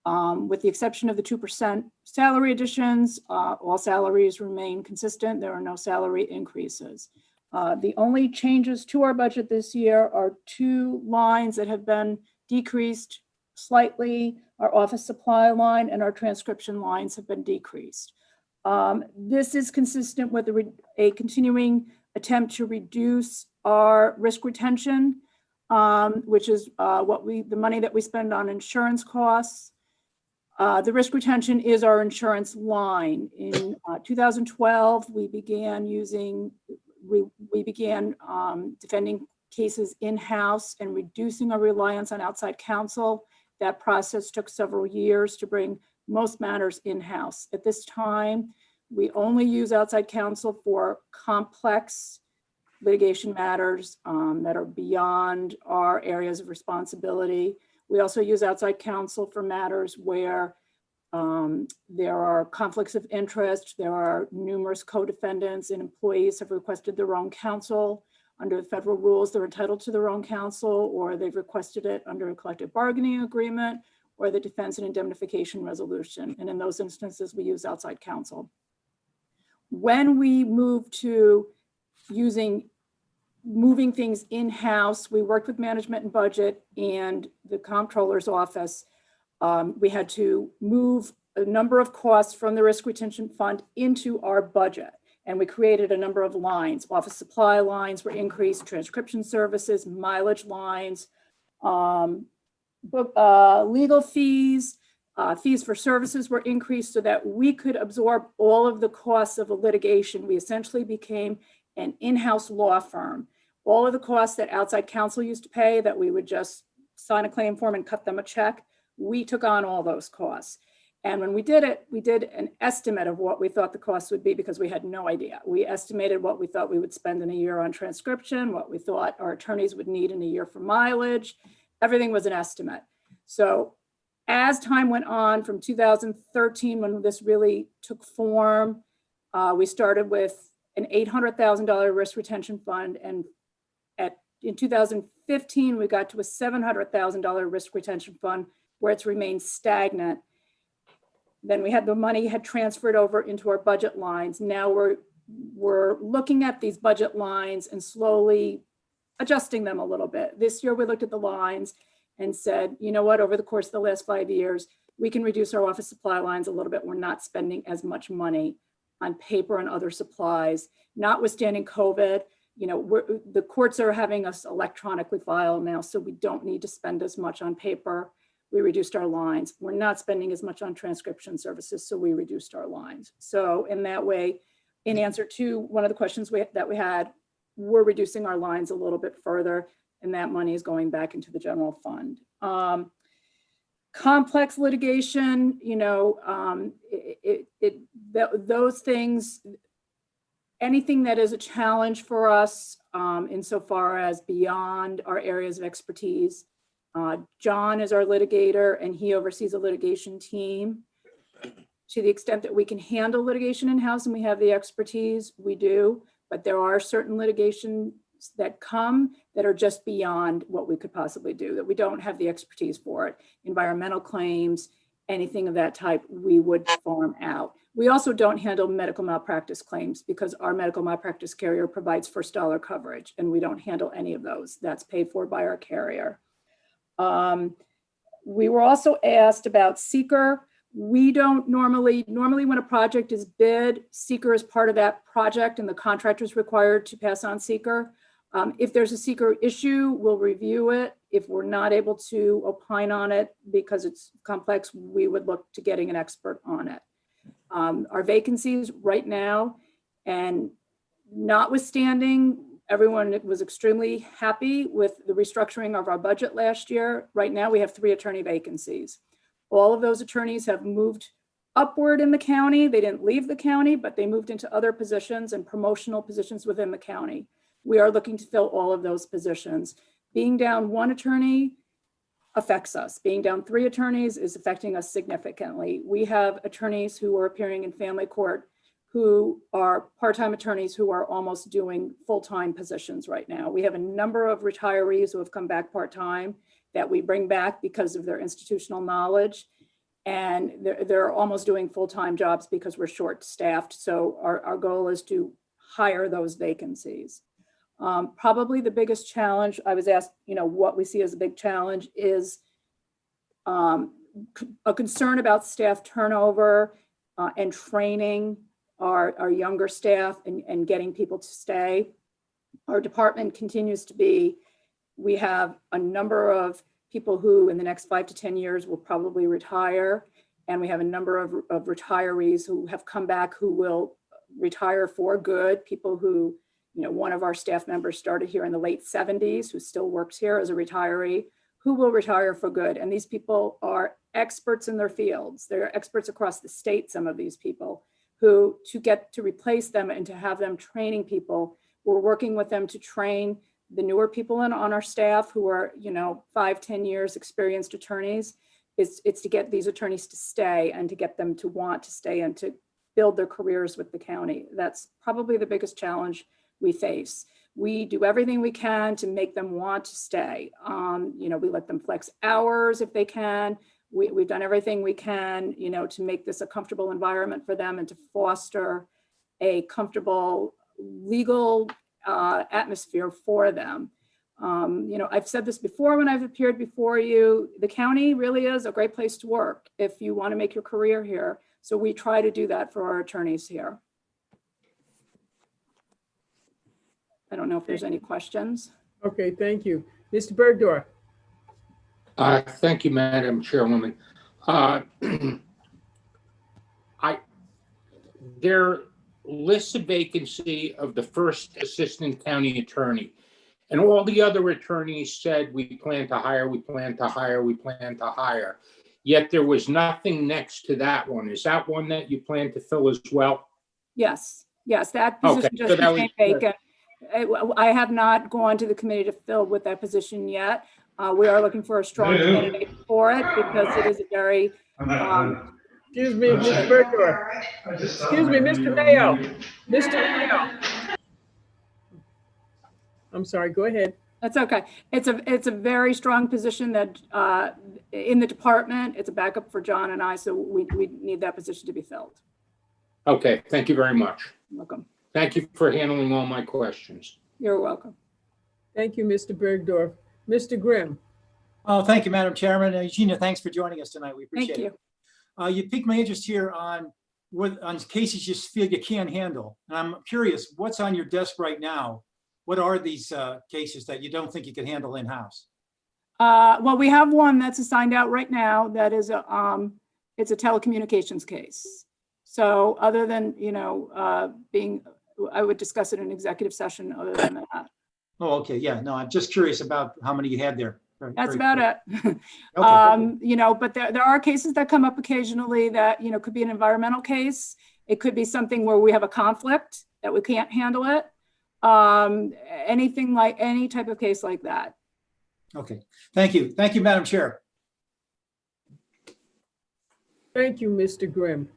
With the exception of the 2% salary additions, all salaries remain consistent. There are no salary increases. The only changes to our budget this year are 2 lines that have been decreased slightly. Our office supply line and our transcription lines have been decreased. This is consistent with a continuing attempt to reduce our risk retention, which is the money that we spend on insurance costs. The risk retention is our insurance line. In 2012, we began defending cases in-house and reducing our reliance on outside counsel. That process took several years to bring most matters in-house. At this time, we only use outside counsel for complex litigation matters that are beyond our areas of responsibility. We also use outside counsel for matters where there are conflicts of interest, there are numerous co-defendants, and employees have requested their own counsel. Under the federal rules, they're entitled to their own counsel, or they've requested it under a collective bargaining agreement, or the defense and indemnification resolution. And in those instances, we use outside counsel. When we move to using moving things in-house. We worked with management and budget and the comptroller's office. We had to move a number of costs from the risk retention fund into our budget. And we created a number of lines. Office supply lines were increased, transcription services, mileage lines, legal fees, fees for services were increased so that we could absorb all of the costs of a litigation. We essentially became an in-house law firm. All of the costs that outside counsel used to pay, that we would just sign a claim form and cut them a check, we took on all those costs. And when we did it, we did an estimate of what we thought the cost would be because we had no idea. We estimated what we thought we would spend in a year on transcription, what we thought our attorneys would need in a year for mileage. Everything was an estimate. So as time went on from 2013, when this really took form, we started with an $800,000 risk retention fund. And in 2015, we got to a $700,000 risk retention fund where it's remained stagnant. Then we had the money had transferred over into our budget lines. Now we're looking at these budget lines and slowly adjusting them a little bit. This year we looked at the lines and said, you know what, over the course of the last 5 years, we can reduce our office supply lines a little bit. We're not spending as much money on paper and other supplies, notwithstanding COVID. You know, the courts are having us electronically file now, so we don't need to spend as much on paper. We reduced our lines. We're not spending as much on transcription services, so we reduced our lines. So in that way, in answer to one of the questions that we had, we're reducing our lines a little bit further, and that money is going back into the general fund. Complex litigation, you know, those things, anything that is a challenge for us insofar as beyond our areas of expertise. John is our litigator and he oversees a litigation team. To the extent that we can handle litigation in-house and we have the expertise, we do, but there are certain litigations that come that are just beyond what we could possibly do, that we don't have the expertise for it. Environmental claims, anything of that type, we would farm out. We also don't handle medical malpractice claims because our medical malpractice carrier provides first dollar coverage and we don't handle any of those. That's paid for by our carrier. We were also asked about seeker. We don't normally when a project is bid, seeker is part of that project and the contractor is required to pass on seeker. If there's a seeker issue, we'll review it. If we're not able to opine on it because it's complex, we would look to getting an expert on it. Our vacancies right now, and notwithstanding, everyone was extremely happy with the restructuring of our budget last year. Right now, we have 3 attorney vacancies. All of those attorneys have moved upward in the county. They didn't leave the county, but they moved into other positions and promotional positions within the county. We are looking to fill all of those positions. Being down 1 attorney affects us. Being down 3 attorneys is affecting us significantly. We have attorneys who are appearing in family court who are part-time attorneys who are almost doing full-time positions right now. We have a number of retirees who have come back part-time that we bring back because of their institutional knowledge. And they're almost doing full-time jobs because we're short-staffed. So our goal is to hire those vacancies. Probably the biggest challenge, I was asked, you know, what we see as a big challenge is a concern about staff turnover and training our younger staff and getting people to stay. Our department continues to be, we have a number of people who in the next 5 to 10 years will probably retire. And we have a number of retirees who have come back who will retire for good. People who, you know, one of our staff members started here in the late 70s, who still works here as a retiree, who will retire for good. And these people are experts in their fields. They're experts across the state, some of these people, who to get to replace them and to have them training people, we're working with them to train the newer people on our staff who are, you know, 5, 10 years experienced attorneys. It's to get these attorneys to stay and to get them to want to stay and to build their careers with the county. That's probably the biggest challenge we face. We do everything we can to make them want to stay. You know, we let them flex hours if they can. We've done everything we can, you know, to make this a comfortable environment for them and to foster a comfortable legal atmosphere for them. I've said this before when I've appeared before you, the county really is a great place to work if you want to make your career here. So we try to do that for our attorneys here. I don't know if there's any questions. Okay, thank you. Mr. Bergdorf. Thank you, Madam Chairwoman. There lists a vacancy of the first assistant county attorney. And all the other attorneys said, we plan to hire, we plan to hire, we plan to hire. Yet there was nothing next to that one. Is that one that you plan to fill as well? Yes, that position Okay, just so that became was- vacant. I have not gone to the committee to fill with that position yet. We are looking for a strong candidate for it because it is a very, excuse me, Mr. Bergdorf. Excuse me, Mr. Mayo. Mr. Mayo. I'm sorry, go ahead. That's okay. It's a very strong position that in the department, it's a backup for John and I, so we need that position to be filled. Okay, thank you very much. Welcome. Thank you for handling all my questions. You're welcome. Thank you, Mr. Bergdorf. Mr. Grimm. Oh, thank you, Madam Chairman. Gina, thanks for joining us tonight. We appreciate Thank it. You piqued my interest here on cases you feel you can't handle. And I'm curious, what's on your desk right now? What are these cases that you don't think you can handle in-house? Well, we have one that's assigned out right now that is it's a telecommunications case. So other than, I would discuss it in executive session other than that. Oh, okay. Yeah, no, I'm just curious about how many you had there. That's about it. Okay. But there are cases that come up occasionally that, could be an environmental case. It could be something where we have a conflict that we can't handle it. Any type of case like that. Okay. Thank you. Thank you, Madam Chair. Thank you, Mr. Grimm.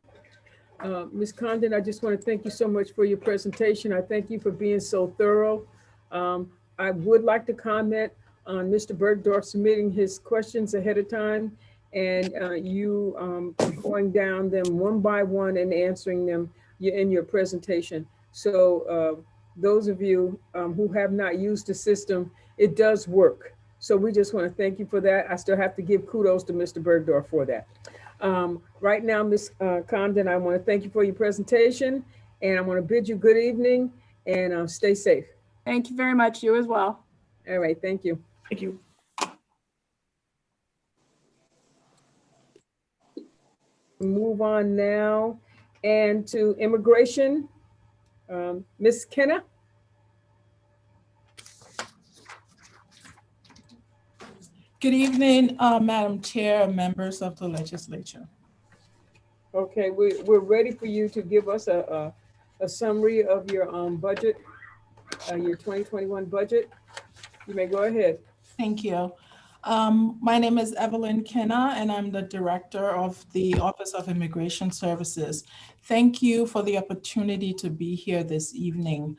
Ms. Condon, I just want to thank you so much for your presentation. I thank you for being so thorough. I would like to comment on Mr. Bergdorf submitting his questions ahead of time and you going down them one by one and answering them in your presentation. So those of you who have not used the system, it does work. So we just want to thank you for that. I still have to give kudos to Mr. Bergdorf for that. Right now, Ms. Condon, I want to thank you for your presentation and I want to bid you good evening and stay safe. Thank you very much. You as well. All right. Thank you. Thank you. Move on now and to immigration. Ms. Kenna. Good evening, Madam Chair, members of the legislature. Okay, we're ready for you to give us a summary of your budget, your 2021 budget. You may go ahead. Thank you. My name is Evelyn Kenna, and I'm the Director of the Office of Immigration Services. Thank you for the opportunity to be here this evening.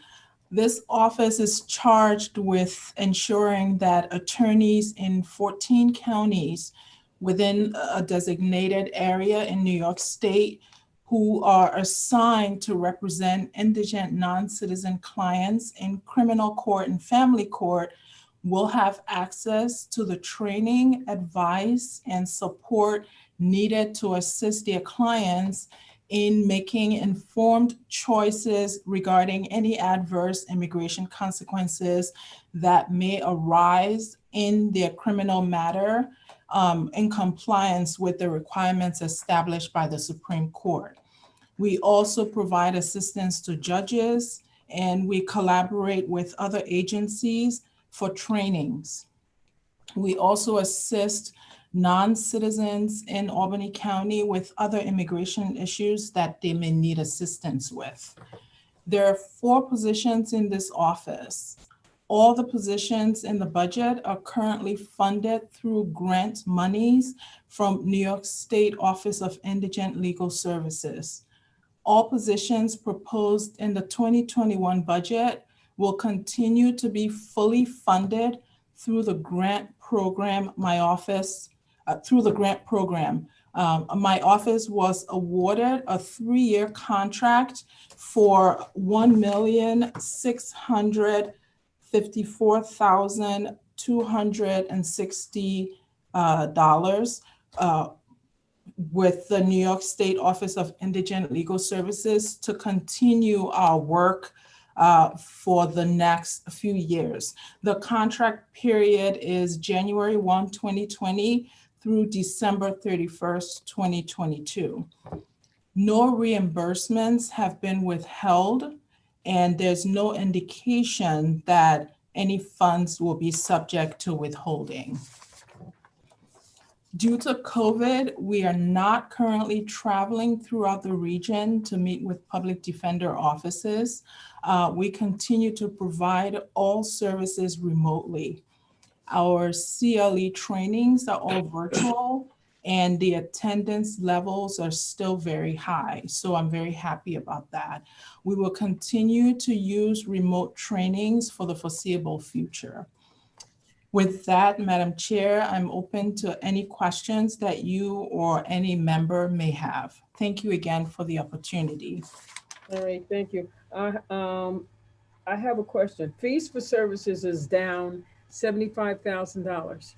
This office is charged with ensuring that attorneys in 14 counties within a designated area in New York State who are assigned to represent indigent non-citizen clients in criminal court and family court will have access to the training, advice, and support needed to assist their clients in making informed choices regarding any adverse immigration consequences that may arise in their criminal matter in compliance with the requirements established by the Supreme Court. We also provide assistance to judges, and we collaborate with other agencies for trainings. We also assist non-citizens in Albany County with other immigration issues that they may need assistance with. There are 4 positions in this office. All the positions in the budget are currently funded through grant monies from New York State Office of Indigent Legal Services. All positions proposed in the 2021 budget will continue to be fully funded through the grant program, through the grant program. My office was awarded a 3-year contract for $1,654,260 with the New York State Office of Indigent Legal Services to continue our work for the next few years. The contract period is January 1, 2020 through December 31st, 2022. No reimbursements have been withheld, and there's no indication that any funds will be subject to withholding. Due to COVID, we are not currently traveling throughout the region to meet with public defender offices. We continue to provide all services remotely. Our CLE trainings are all virtual, and the attendance levels are still very high. So I'm very happy about that. We will continue to use remote trainings for the foreseeable future. With that, Madam Chair, I'm open to any questions that you or any member may have. Thank you again for the opportunity. All right, thank you. I have a question. Fees for services is down $75,000.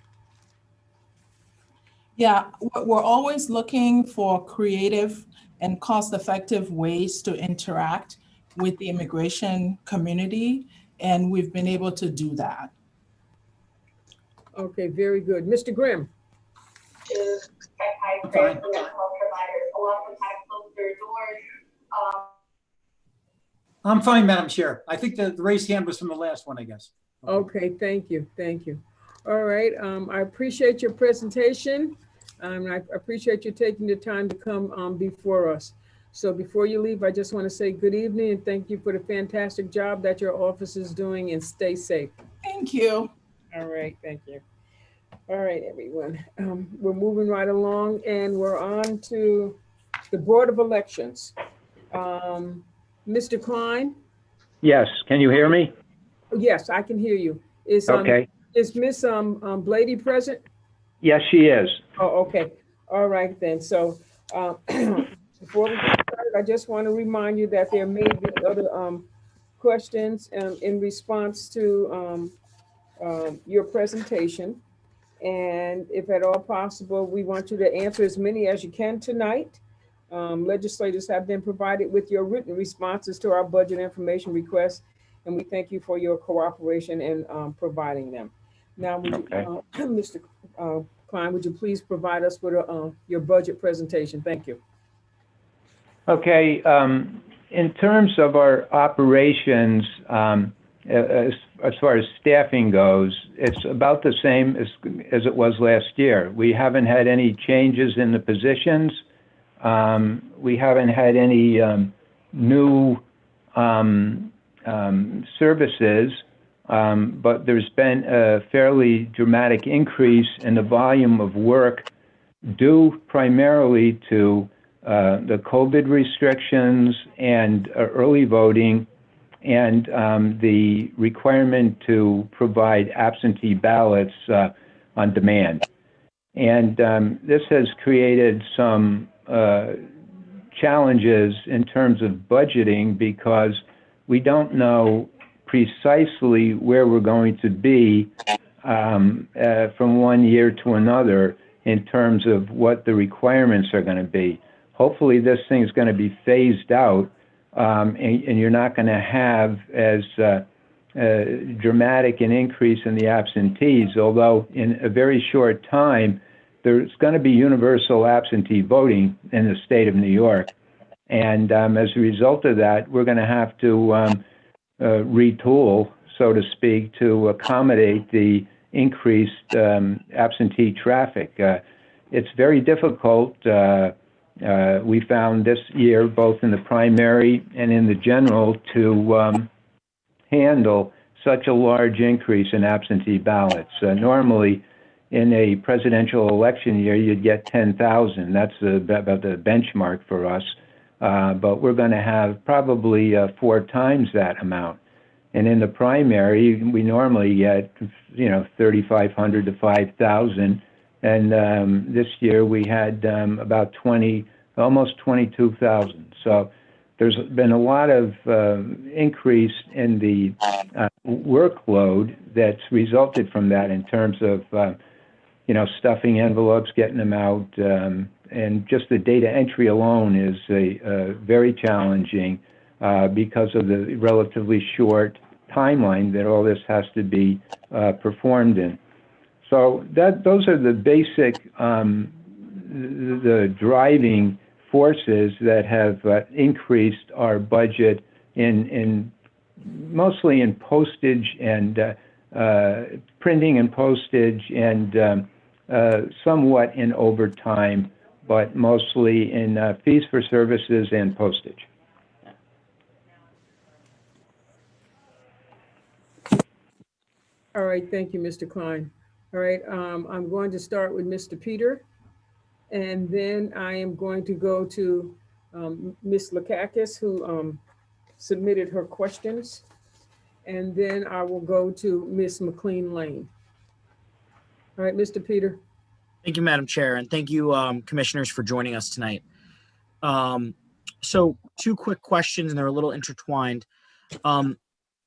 Yeah, we're always looking for creative and cost-effective ways to interact with the immigration community, and we've been able to do that. Okay, very good. Mr. Grimm. Fine. I'm fine, Madam Chair. I think the raised hand was from the last one, I guess. Okay, thank you, thank you. All right, I appreciate your presentation. I appreciate you taking the time to come before us. So before you leave, I just want to say good evening and thank you for the fantastic job that your office is doing, and stay safe. Thank you. All right, thank you. All right, everyone. We're moving right along and we're on to the Board of Elections. Mr. Klein? Yes, can you hear me? Yes, I can hear you. Okay. Is Miss Blady present? Yes, she is. Oh, okay. All right then. So before we get started, I just want to remind you that there may be other questions in response to your presentation. And if at all possible, we want you to answer as many as you can tonight. Legislators have been provided with your written responses to our budget information requests, and we thank you for your cooperation in providing them. Now, would you, Mr. Klein, would you please provide us with your budget presentation? Thank you. Okay. In terms of our operations, as far as staffing goes, it's about the same as it was last year. We haven't had any changes in the positions. We haven't had any new services, but there's been a fairly dramatic increase in the volume of work due primarily to the COVID restrictions and early voting, and the requirement to provide absentee ballots on demand. And this has created some challenges in terms of budgeting because we don't know precisely where we're going to be from one year to another in terms of what the requirements are going to be. Hopefully this thing is going to be phased out, and you're not going to have as dramatic an increase in the absentees, although in a very short time, there's going to be universal absentee voting in the state of New York. And as a result of that, we're going to have to retool, so to speak, to accommodate the increased absentee traffic. It's very difficult. We found this year, both in the primary and in the general, to handle such a large increase in absentee ballots. Normally, in a presidential election year, you'd get 10,000. That's about the benchmark for us. But we're going to have probably 4 times that amount. And in the primary, we normally get, 3,500 to 5,000. And this year we had about almost 22,000. So there's been a lot of increase in the workload that's resulted from that in terms of, stuffing envelopes, getting them out, and just the data entry alone is very challenging because of the relatively short timeline that all this has to be performed in. So those are the basic, the driving forces that have increased our budget in mostly in postage and printing and postage and somewhat in overtime, but mostly in fees for services and postage. All right, thank you, Mr. Klein. All right, I'm going to start with Mr. Peter, and then I am going to go to Ms. Lakakis, who submitted her questions, and then I will go to Ms. McLean Lane. All right, Mr. Peter. Thank you, Madam Chair, and thank you, commissioners, for joining us tonight. So 2 quick questions, and they're a little intertwined.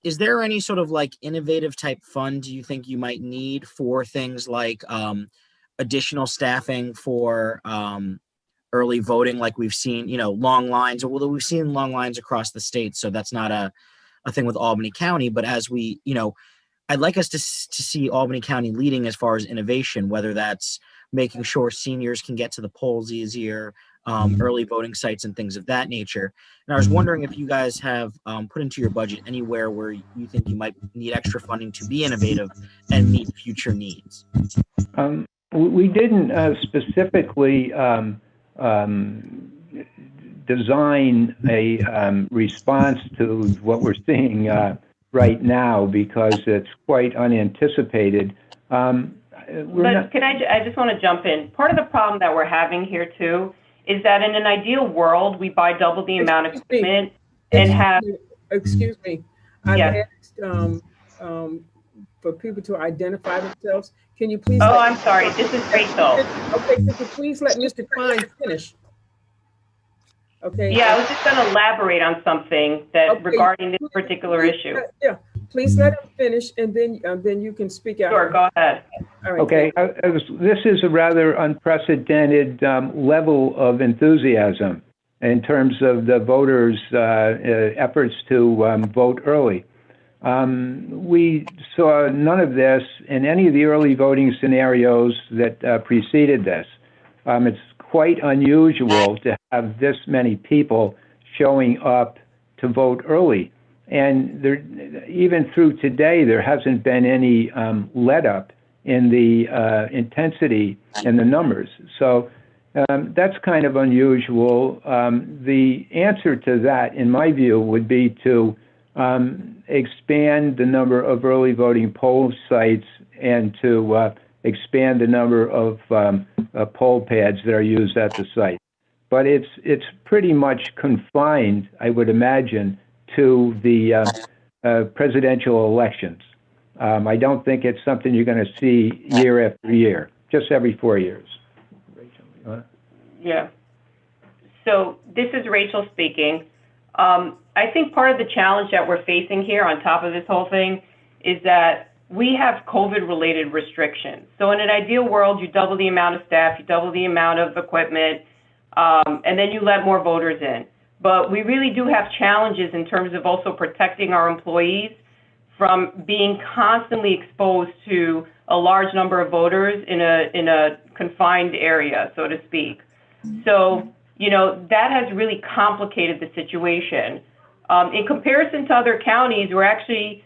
Is there any sort of like innovative type fund you think you might need for things like additional staffing for early voting, like we've seen, long lines, although we've seen long lines across the state, so that's not a thing with Albany County, but as we, I'd like us to see Albany County leading as far as innovation, whether that's making sure seniors can get to the polls easier, early voting sites and things of that nature. And I was wondering if you guys have put into your budget anywhere where you think you might need extra funding to be innovative and meet future needs. We didn't specifically design a response to what we're seeing right now because it's quite unanticipated. I just want to jump in. Part of the problem that we're having here too is that in an ideal world, we buy double the amount of equipment and have. Excuse me. I've Yes. asked for people to identify themselves. Can you please? Oh, I'm sorry. This is Rachel. Okay, could you please let Mr. Klein finish? Okay. Yeah, I was just going to elaborate on something that regarding this particular issue. Yeah, please let him finish, and then you can speak out. Sure, go ahead. All right. Okay, this is a rather unprecedented level of enthusiasm in terms of the voters' efforts to vote early. We saw none of this in any of the early voting scenarios that preceded this. It's quite unusual to have this many people showing up to vote early. And there, even through today, there hasn't been any let up in the intensity and the numbers. So that's kind of unusual. The answer to that, in my view, would be to expand the number of early voting poll sites and to expand the number of poll pads that are used at the site. But it's pretty much confined, I would imagine, to the presidential elections. I don't think it's something you're going to see year after year, just every 4 years. Rachel, Yeah. So this is Rachel speaking. I think part of the challenge that we're facing here on top of this whole thing is that we have COVID-related restrictions. So in an ideal world, you double the amount of staff, you double the amount of equipment, and then you let more voters in. But we really do have challenges in terms of also protecting our employees from being constantly exposed to a large number of voters in a confined area, so to speak. So, that has really complicated the situation. In comparison to other counties, we're actually,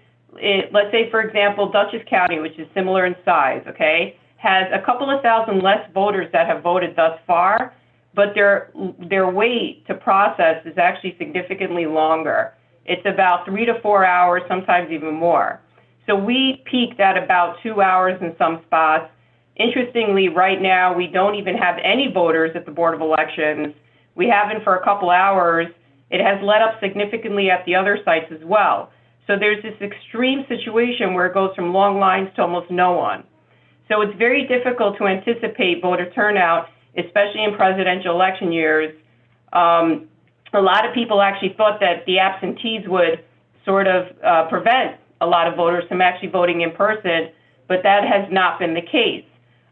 let's say, for example, Dutchess County, which is similar in size, okay, has a couple of thousand less voters that have voted thus far, but their wait to process is actually significantly longer. It's about 3 to 4 hours, sometimes even more. So we peaked at about 2 hours in some spots. Interestingly, right now, we don't even have any voters at the Board of Elections. We haven't for a couple hours. It has let up significantly at the other sites as well. So there's this extreme situation where it goes from long lines to almost no one. So it's very difficult to anticipate voter turnout, especially in presidential election years. A lot of people actually thought that the absentees would sort of prevent a lot of voters from actually voting in person, but that has not been the case.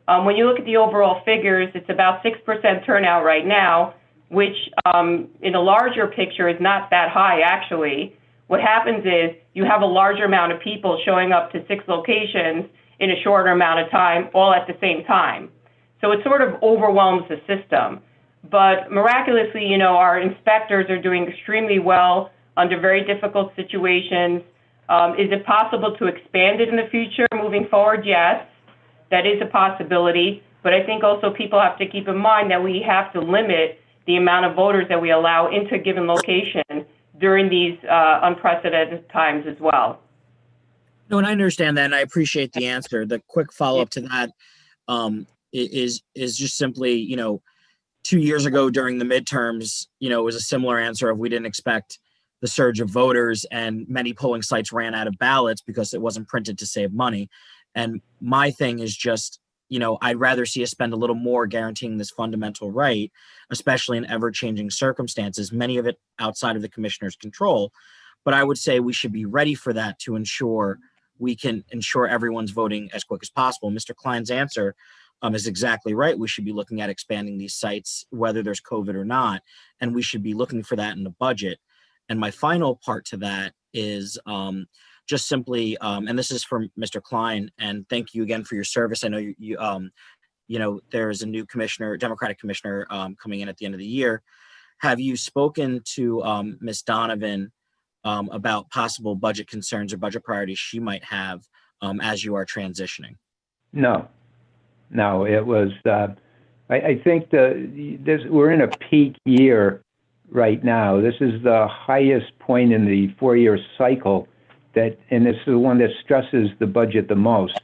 When you look at the overall figures, it's about 6% turnout right now, which in a larger picture is not that high, actually. What happens is you have a larger amount of people showing up to 6 locations in a shorter amount of time, all at the same time. So it sort of overwhelms the system. But miraculously, you know, our inspectors are doing extremely well under very difficult situations. Is it possible to expand it in the future moving forward? Yes, that is a possibility. But I think also people have to keep in mind that we have to limit the amount of voters that we allow into a given location during these unprecedented times as well. No, and I understand that, and I appreciate the answer. The quick follow-up to that is just simply, you know, 2 years ago during the midterms, you know, it was a similar answer of we didn't expect the surge of voters, and many polling sites ran out of ballots because it wasn't printed to save money. And my thing is just, you know, I'd rather see us spend a little more guaranteeing this fundamental right, especially in ever-changing circumstances, many of it outside of the commissioner's control. But I would say we should be ready for that to ensure we can ensure everyone's voting as quick as possible. Mr. Klein's answer is exactly right. We should be looking at expanding these sites, whether there's COVID or not, and we should be looking for that in the budget. And my final part to that is just simply, and this is from Mr. Klein, and thank you again for your service. I know you know, there is a new commissioner, Democratic commissioner coming in at the end of the year. Have you spoken to Ms. Donovan about possible budget concerns or budget priorities she might have as you are transitioning? No, it was, I think we're in a peak year right now. This is the highest point in the 4-year cycle and this is the one that stresses the budget the most.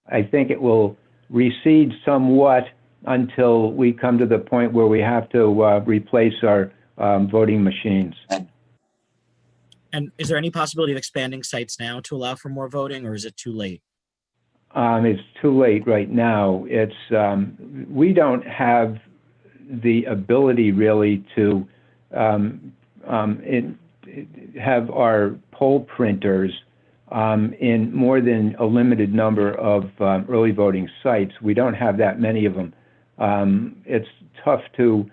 I think it will recede somewhat until we come to the point where we have to replace our voting machines. And is there any possibility of expanding sites now to allow for more voting, or is it too late? It's too late right now. We don't have the ability really to have our poll printers in more than a limited number of early voting sites. We don't have that many of them. It's tough to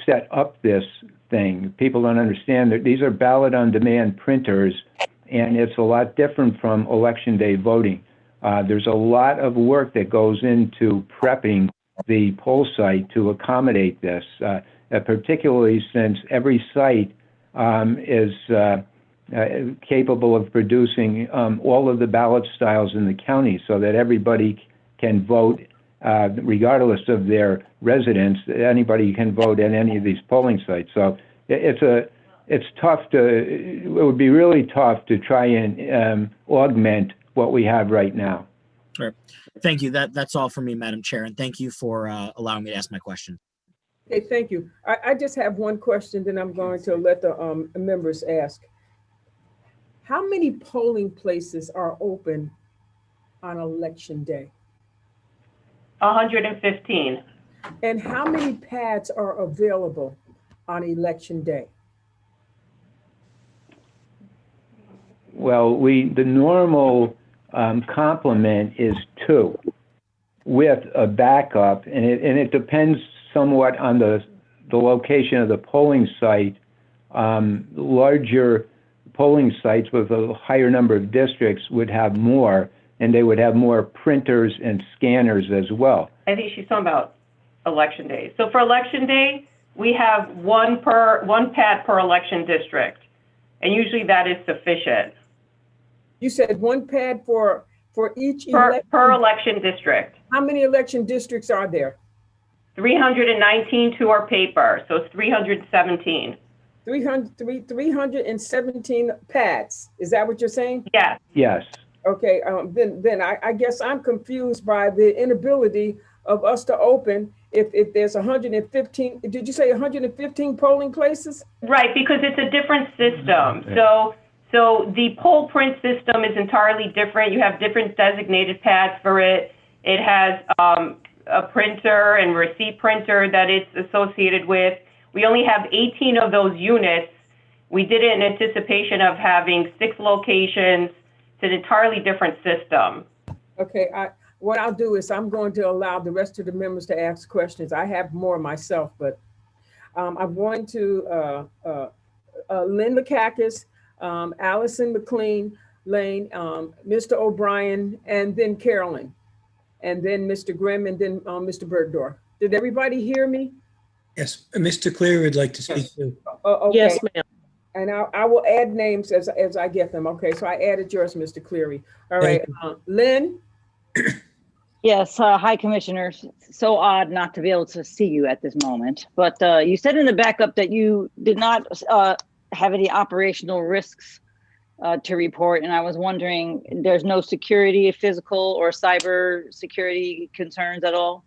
set up this thing. People don't understand that these are ballot on demand printers, and it's a lot different from election day voting. There's a lot of work that goes into prepping the poll site to accommodate this, particularly since every site is capable of producing all of the ballot styles in the county so that everybody can vote regardless of their residence. Anybody can vote at any of these polling sites. So it's tough it would be really tough to try and augment what we have right now. Sure. Thank you. That's all for me, Madam Chair, and thank you for allowing me to ask my question. Okay, thank you. I just have one question, then I'm going to let the members ask. How many polling places are open on election day? 115. And how many pads are available on election day? Well, the normal complement is 2 with a backup, and it depends somewhat on the location of the polling site. Larger polling sites with a higher number of districts would have more, and they would have more printers and scanners as well. I think she's talking about election day. So for election day, we have one pad per election district, and usually that is sufficient. You said 1 pad for each per election district. How many election districts are there? 319 to our paper, so it's 317. 317 pads. Is that what you're saying? Yes. Yes. Okay. Then I guess I'm confused by the inability of us to open if there's 115. Did you say 115 polling places? Right, because it's a different system. So the poll print system is entirely different. You have different designated pads for it. It has a printer and receipt printer that it's associated with. We only have 18 of those units. We did it in anticipation of having 6 locations. It's an entirely different system. Okay, what I'll do is I'm going to allow the rest of the members to ask questions. I have more myself, but I'm going to Lynn Makakis, Allison McLean, Lane, Mr. O'Brien, and then Carolyn, and then Mr. Grimm, and then Mr. Bergdorf. Did everybody hear me? Yes, Mr. Cleary would like to speak too. Okay. Yes, ma'am. And I will add names as I get them. Okay, so I added yours, Mr. Cleary. All right, Lynn? Yes, hi, Commissioners. So odd not to be able to see you at this moment. But you said in the backup that you did not have any operational risks to report. And I was wondering, there's no security, physical or cyber security concerns at all?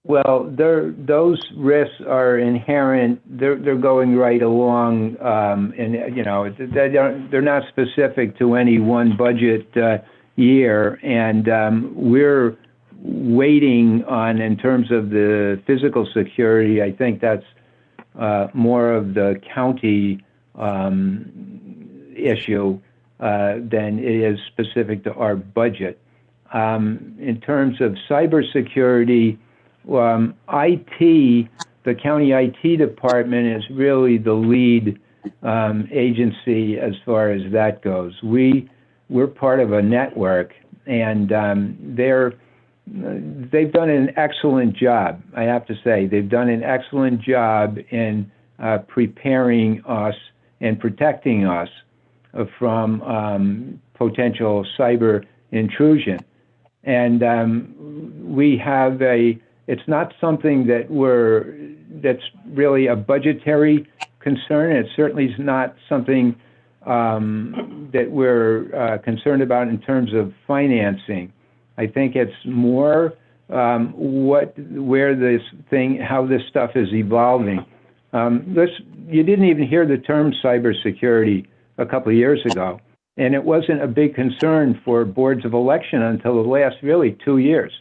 Well, those risks are inherent. They're going right along, and they're not specific to any one budget year. And we're waiting on, in terms of the physical security, I think that's more of the county issue than it is specific to our budget. In terms of cybersecurity, IT, the county IT department is really the lead agency as far as that goes. We're part of a network, and they've done an excellent job. I have to say, they've done an excellent job in preparing us and protecting us from potential cyber intrusion. And we have it's not something that's really a budgetary concern. It certainly is not something that we're concerned about in terms of financing. I think it's more how this stuff is evolving. You didn't even hear the term cybersecurity a couple of years ago, and it wasn't a big concern for boards of election until the last really 2 years.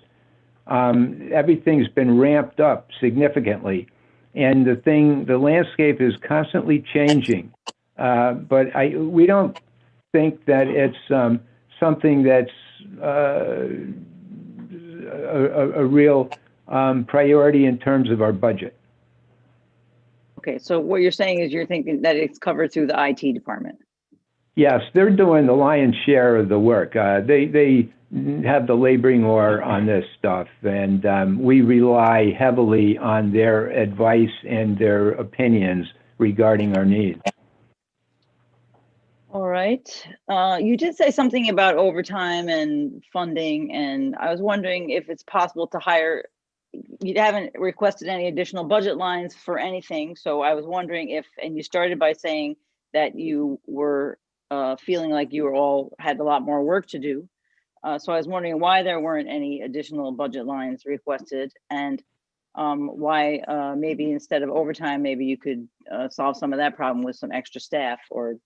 Everything's been ramped up significantly, and the landscape is constantly changing. But we don't think that it's something that's a real priority in terms of our budget. Okay, so what you're saying is you're thinking that it's covered through the IT department? Yes, they're doing the lion's share of the work. They have the laboring oar on this stuff, and we rely heavily on their advice and their opinions regarding our needs. All right. You did say something about overtime and funding, and I was wondering if it's possible to hire. You haven't requested any additional budget lines for anything, so I was wondering if, and you started by saying that you were feeling like you all had a lot more work to do. So I was wondering why there weren't any additional budget lines requested, and why maybe instead of overtime, maybe you could solve some of that problem with some extra staff or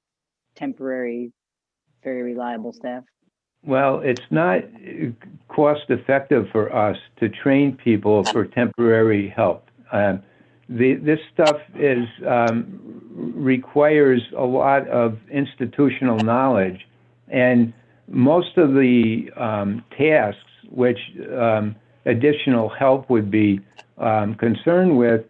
temporary, very reliable staff. Well, it's not cost effective for us to train people for temporary help. This stuff requires a lot of institutional knowledge, and most of the tasks which additional help would be concerned with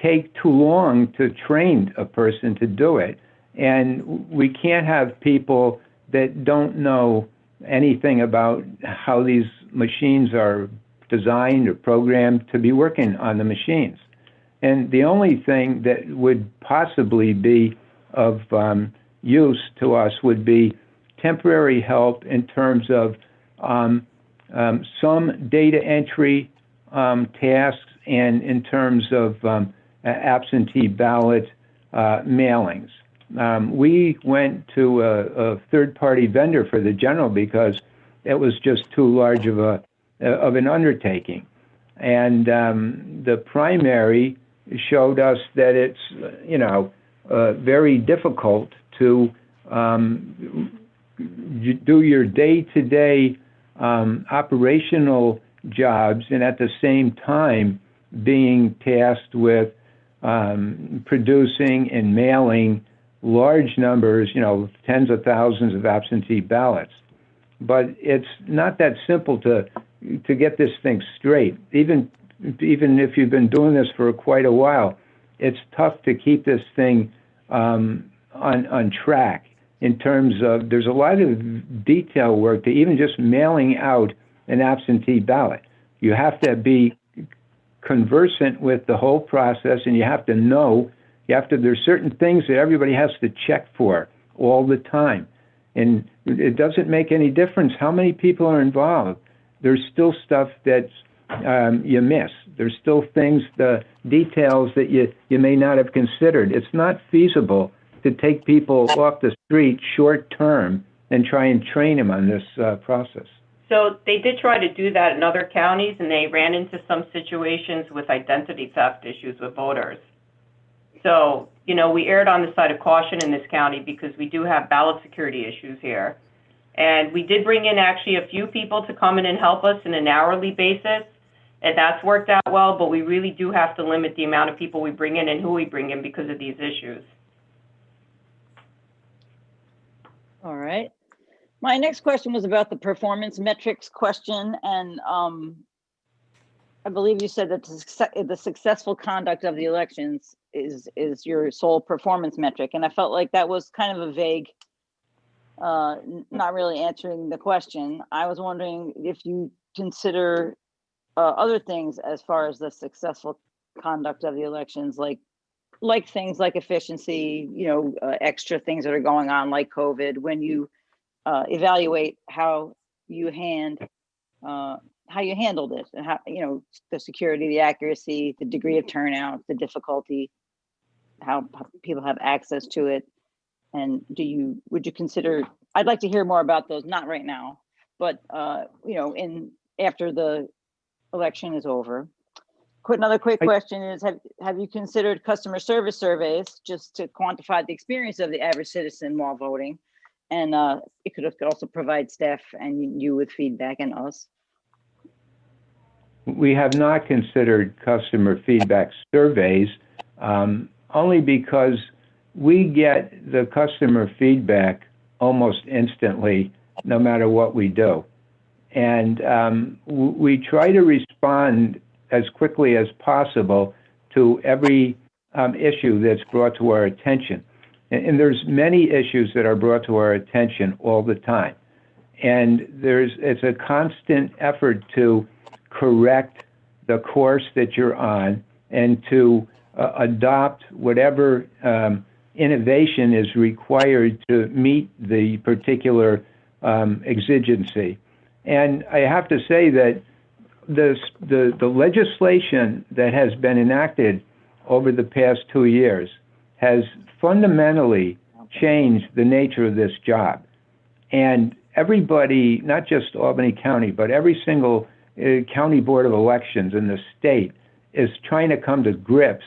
take too long to train a person to do it. And we can't have people that don't know anything about how these machines are designed or programmed to be working on the machines. And the only thing that would possibly be of use to us would be temporary help in terms of some data entry tasks and in terms of absentee ballot mailings. We went to a third-party vendor for the general because it was just too large of an undertaking. And the primary showed us that it's, very difficult to do your day-to-day operational jobs and at the same time being tasked with producing and mailing large numbers, tens of thousands of absentee ballots. But it's not that simple to get this thing straight. Even if you've been doing this for quite a while, it's tough to keep this thing on track in terms of there's a lot of detail work to even just mailing out an absentee ballot. You have to be conversant with the whole process, and you have to know, there's certain things that everybody has to check for all the time. And it doesn't make any difference how many people are involved. There's still stuff that you miss. There's still things, the details that you may not have considered. It's not feasible to take people off the street short term and try and train them on this process. So they did try to do that in other counties, and they ran into some situations with identity theft issues with voters. So, we erred on the side of caution in this county because we do have ballot security issues here. And we did bring in actually a few people to come in and help us on an hourly basis, and that's worked out well, but we really do have to limit the amount of people we bring in and who we bring in because of these issues. All right. My next question was about the performance metrics question, and I believe you said that the successful conduct of the elections is your sole performance metric, and I felt like that was kind of a vague, not really answering the question. I was wondering if you consider other things as far as the successful conduct of the elections, like things like efficiency, extra things that are going on like COVID, when you evaluate how you handled it, and how, the security, the accuracy, the degree of turnout, the difficulty, how people have access to it. And would you consider, I'd like to hear more about those, not right now, but after the election is over. Another quick question is, have you considered customer service surveys just to quantify the experience of the average citizen while voting? And it could also provide staff and you with feedback, and us. We have not considered customer feedback surveys, only because we get the customer feedback almost instantly, no matter what we do. And we try to respond as quickly as possible to every issue that's brought to our attention. And there's many issues that are brought to our attention all the time. And it's a constant effort to correct the course that you're on and to adopt whatever innovation is required to meet the particular exigency. And I have to say that the legislation that has been enacted over the past 2 years has fundamentally changed the nature of this job. And everybody, not just Albany County, but every single county board of elections in the state is trying to come to grips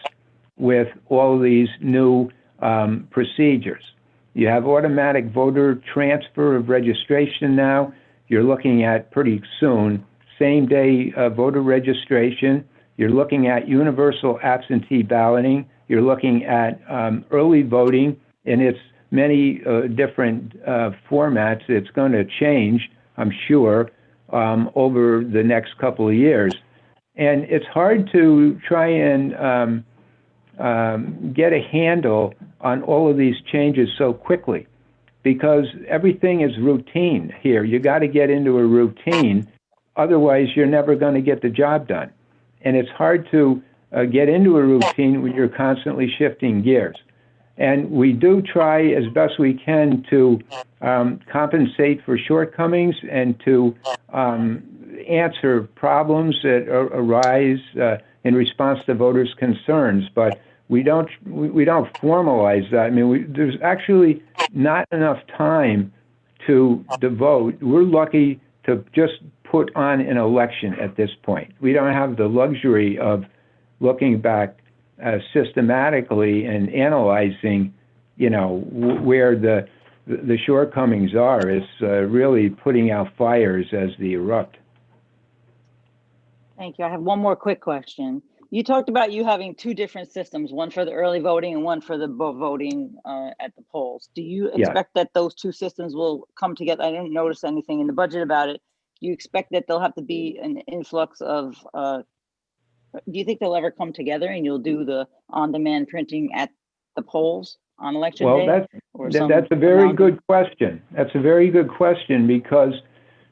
with all of these new procedures. You have automatic voter transfer of registration now. You're looking at pretty soon same-day voter registration. You're looking at universal absentee balloting. You're looking at early voting in its many different formats. It's going to change, I'm sure, over the next couple of years. And it's hard to try and get a handle on all of these changes so quickly because everything is routine here. You got to get into a routine. Otherwise, you're never going to get the job done. And it's hard to get into a routine when you're constantly shifting gears. And we do try as best we can to compensate for shortcomings and to answer problems that arise in response to voters' concerns. But we don't formalize that. I mean, there's actually not enough time to devote. We're lucky to just put on an election at this point. We don't have the luxury of looking back systematically and analyzing, where the the shortcomings are. It's really putting out fires as they erupt. Thank you. I have one more quick question. You talked about you having two different systems, one for the early voting and one for the voting at the polls. Do you Yeah. expect that those two systems will come together? I didn't notice anything in the budget about it. Do you expect that there'll have to be an influx of, do you think they'll ever come together and you'll do the on-demand printing at the polls on election Well, day? that's a very good question. That's a very good question, because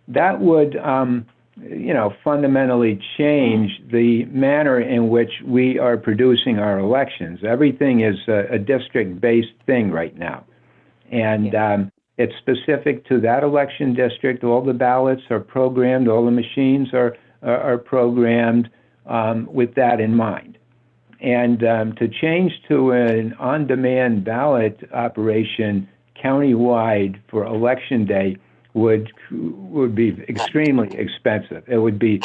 that would, fundamentally change the manner in which we are producing our elections. Everything is a district-based thing right now. And it's specific to that election district. All the ballots are programmed, all the machines are programmed with that in mind. And to change to an on-demand ballot operation countywide for election day would be extremely expensive. It would be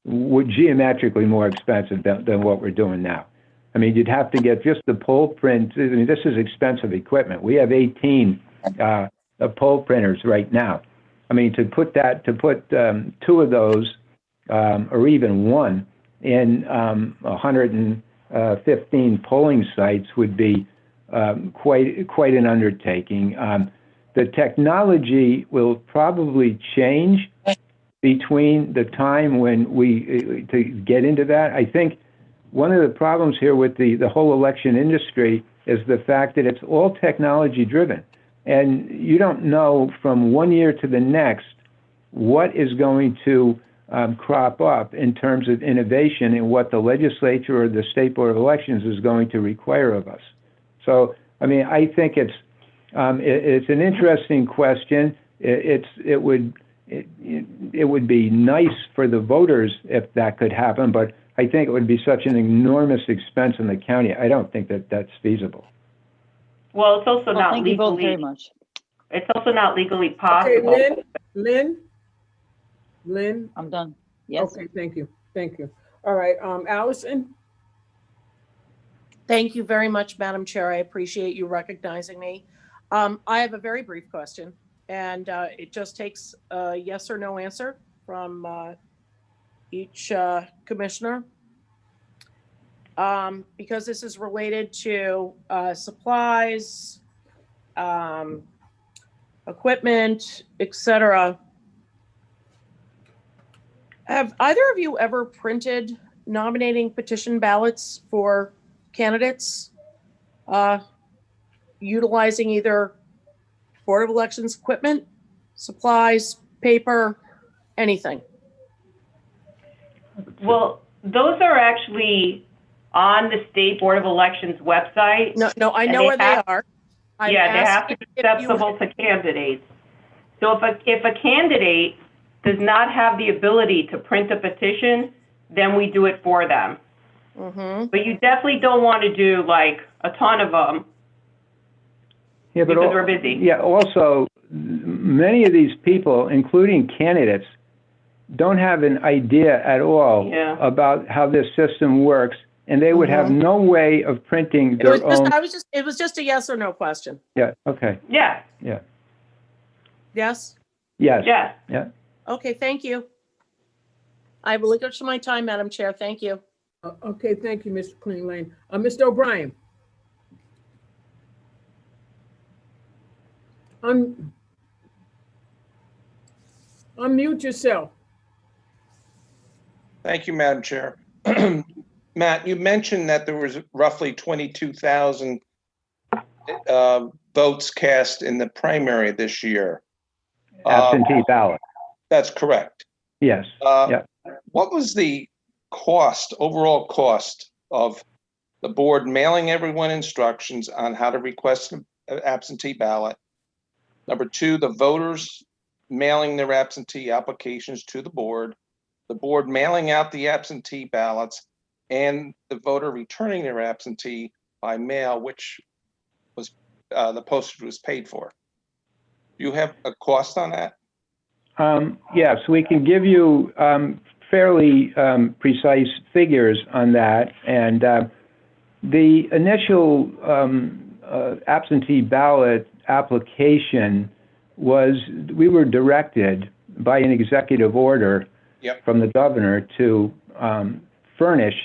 geometrically more expensive than what we're doing now. I mean, you'd have to get just the poll print. I mean, this is expensive equipment. We have 18 poll printers right now. I mean, to put two of those, or even one, in 115 polling sites would be quite an undertaking. The technology will probably change between the time when to get into that. I think one of the problems here with the whole election industry is the fact that it's all technology driven. And you don't know from one year to the next what is going to crop up in terms of innovation and what the legislature or the State Board of Elections is going to require of us. So, I mean, I think it's an interesting question. It would be nice for the voters if that could happen, but I think it would be such an enormous expense in the county. I don't think that that's feasible. Well, it's also not thank you both legally. very much. It's also not legally possible. Okay, Lynn? I'm done. Yes. Okay, thank you. All right, Allison? Thank you very much, Madam Chair. I appreciate you recognizing me. I have a very brief question, and it just takes a yes or no answer from each commissioner. Because this is related to supplies, equipment, etc. Have either of you ever printed nominating petition ballots for candidates utilizing either Board of Elections equipment, supplies, paper, anything? Well, those are actually on the State Board of Elections website. No, I know where they are. They have to be acceptable to candidates. So if a candidate does not have the ability to print a petition, then we do it for them. Mm-hmm. But you definitely don't want to do like a ton of them. Yeah, but because we're busy. Yeah, also, many of these people, including candidates, don't have an idea at all about how this system works, and they would have no way of printing their own. It was just a yes or no question. Yeah, okay. Yeah. Yeah. Yes? Yes. Yeah. Yeah. Okay, thank you. I will look to my time, Madam Chair. Thank you. Okay, thank you, Mr. Clean Lane. Mr. O'Brien. Unmute yourself. Thank you, Madam Chair. Matt, you mentioned that there was roughly 22,000 votes cast in the primary this year. Absentee ballot. That's correct. Yes. Yeah. What was the overall cost of the board mailing everyone instructions on how to request an absentee ballot? Number two, the voters mailing their absentee applications to the board mailing out the absentee ballots, and the voter returning their absentee by mail, which was the postage was paid for. Do you have a cost on that? Yes, we can give you fairly precise figures on that. And the initial absentee ballot application was, we were directed by an executive order from the governor to furnish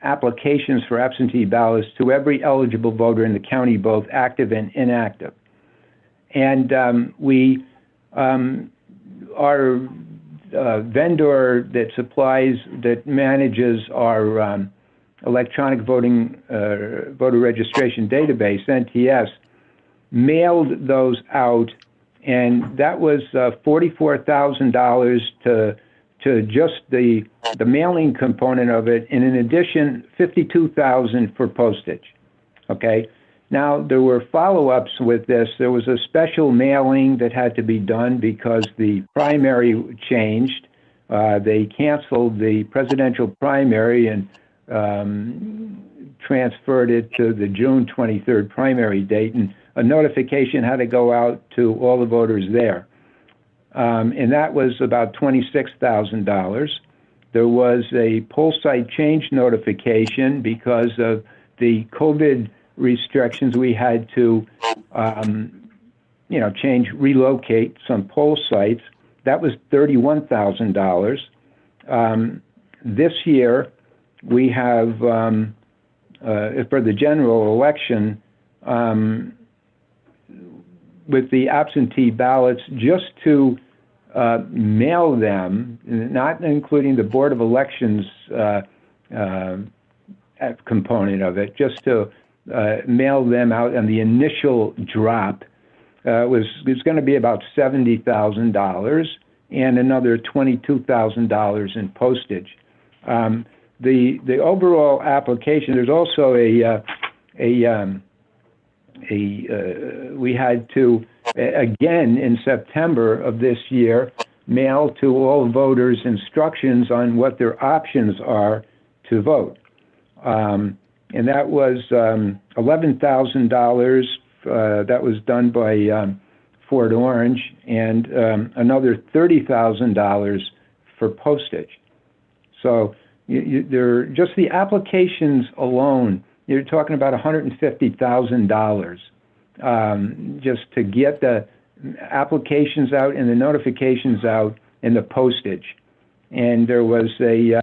applications for absentee ballots to every eligible voter in the county, both active and inactive. And our vendor that manages our electronic voter registration database, NTS, mailed those out, and that was $44,000 to just the mailing component of it, and in addition, $52,000 for postage. Okay. Now there were follow-ups with this. There was a special mailing that had to be done because the primary changed. They canceled the presidential primary and transferred it to the June 23rd primary date, and a notification had to go out to all the voters there. And that was about $26,000. There was a poll site change notification because of the COVID restrictions. We had to, relocate some poll sites. That was $31,000. This year, we have, for the general election, with the absentee ballots, just to mail them, not including the Board of Elections component of it, just to mail them out, and the initial drop was going to be about $70,000 and another $22,000 in postage. The overall application, there's also we had to, again, in September of this year, mail to all voters instructions on what their options are to vote. And that was $11,000. That was done by Fort Orange, and another $30,000 for postage. So just the applications alone, you're talking about $150,000 just to get the applications out and the notifications out and the postage. And there was we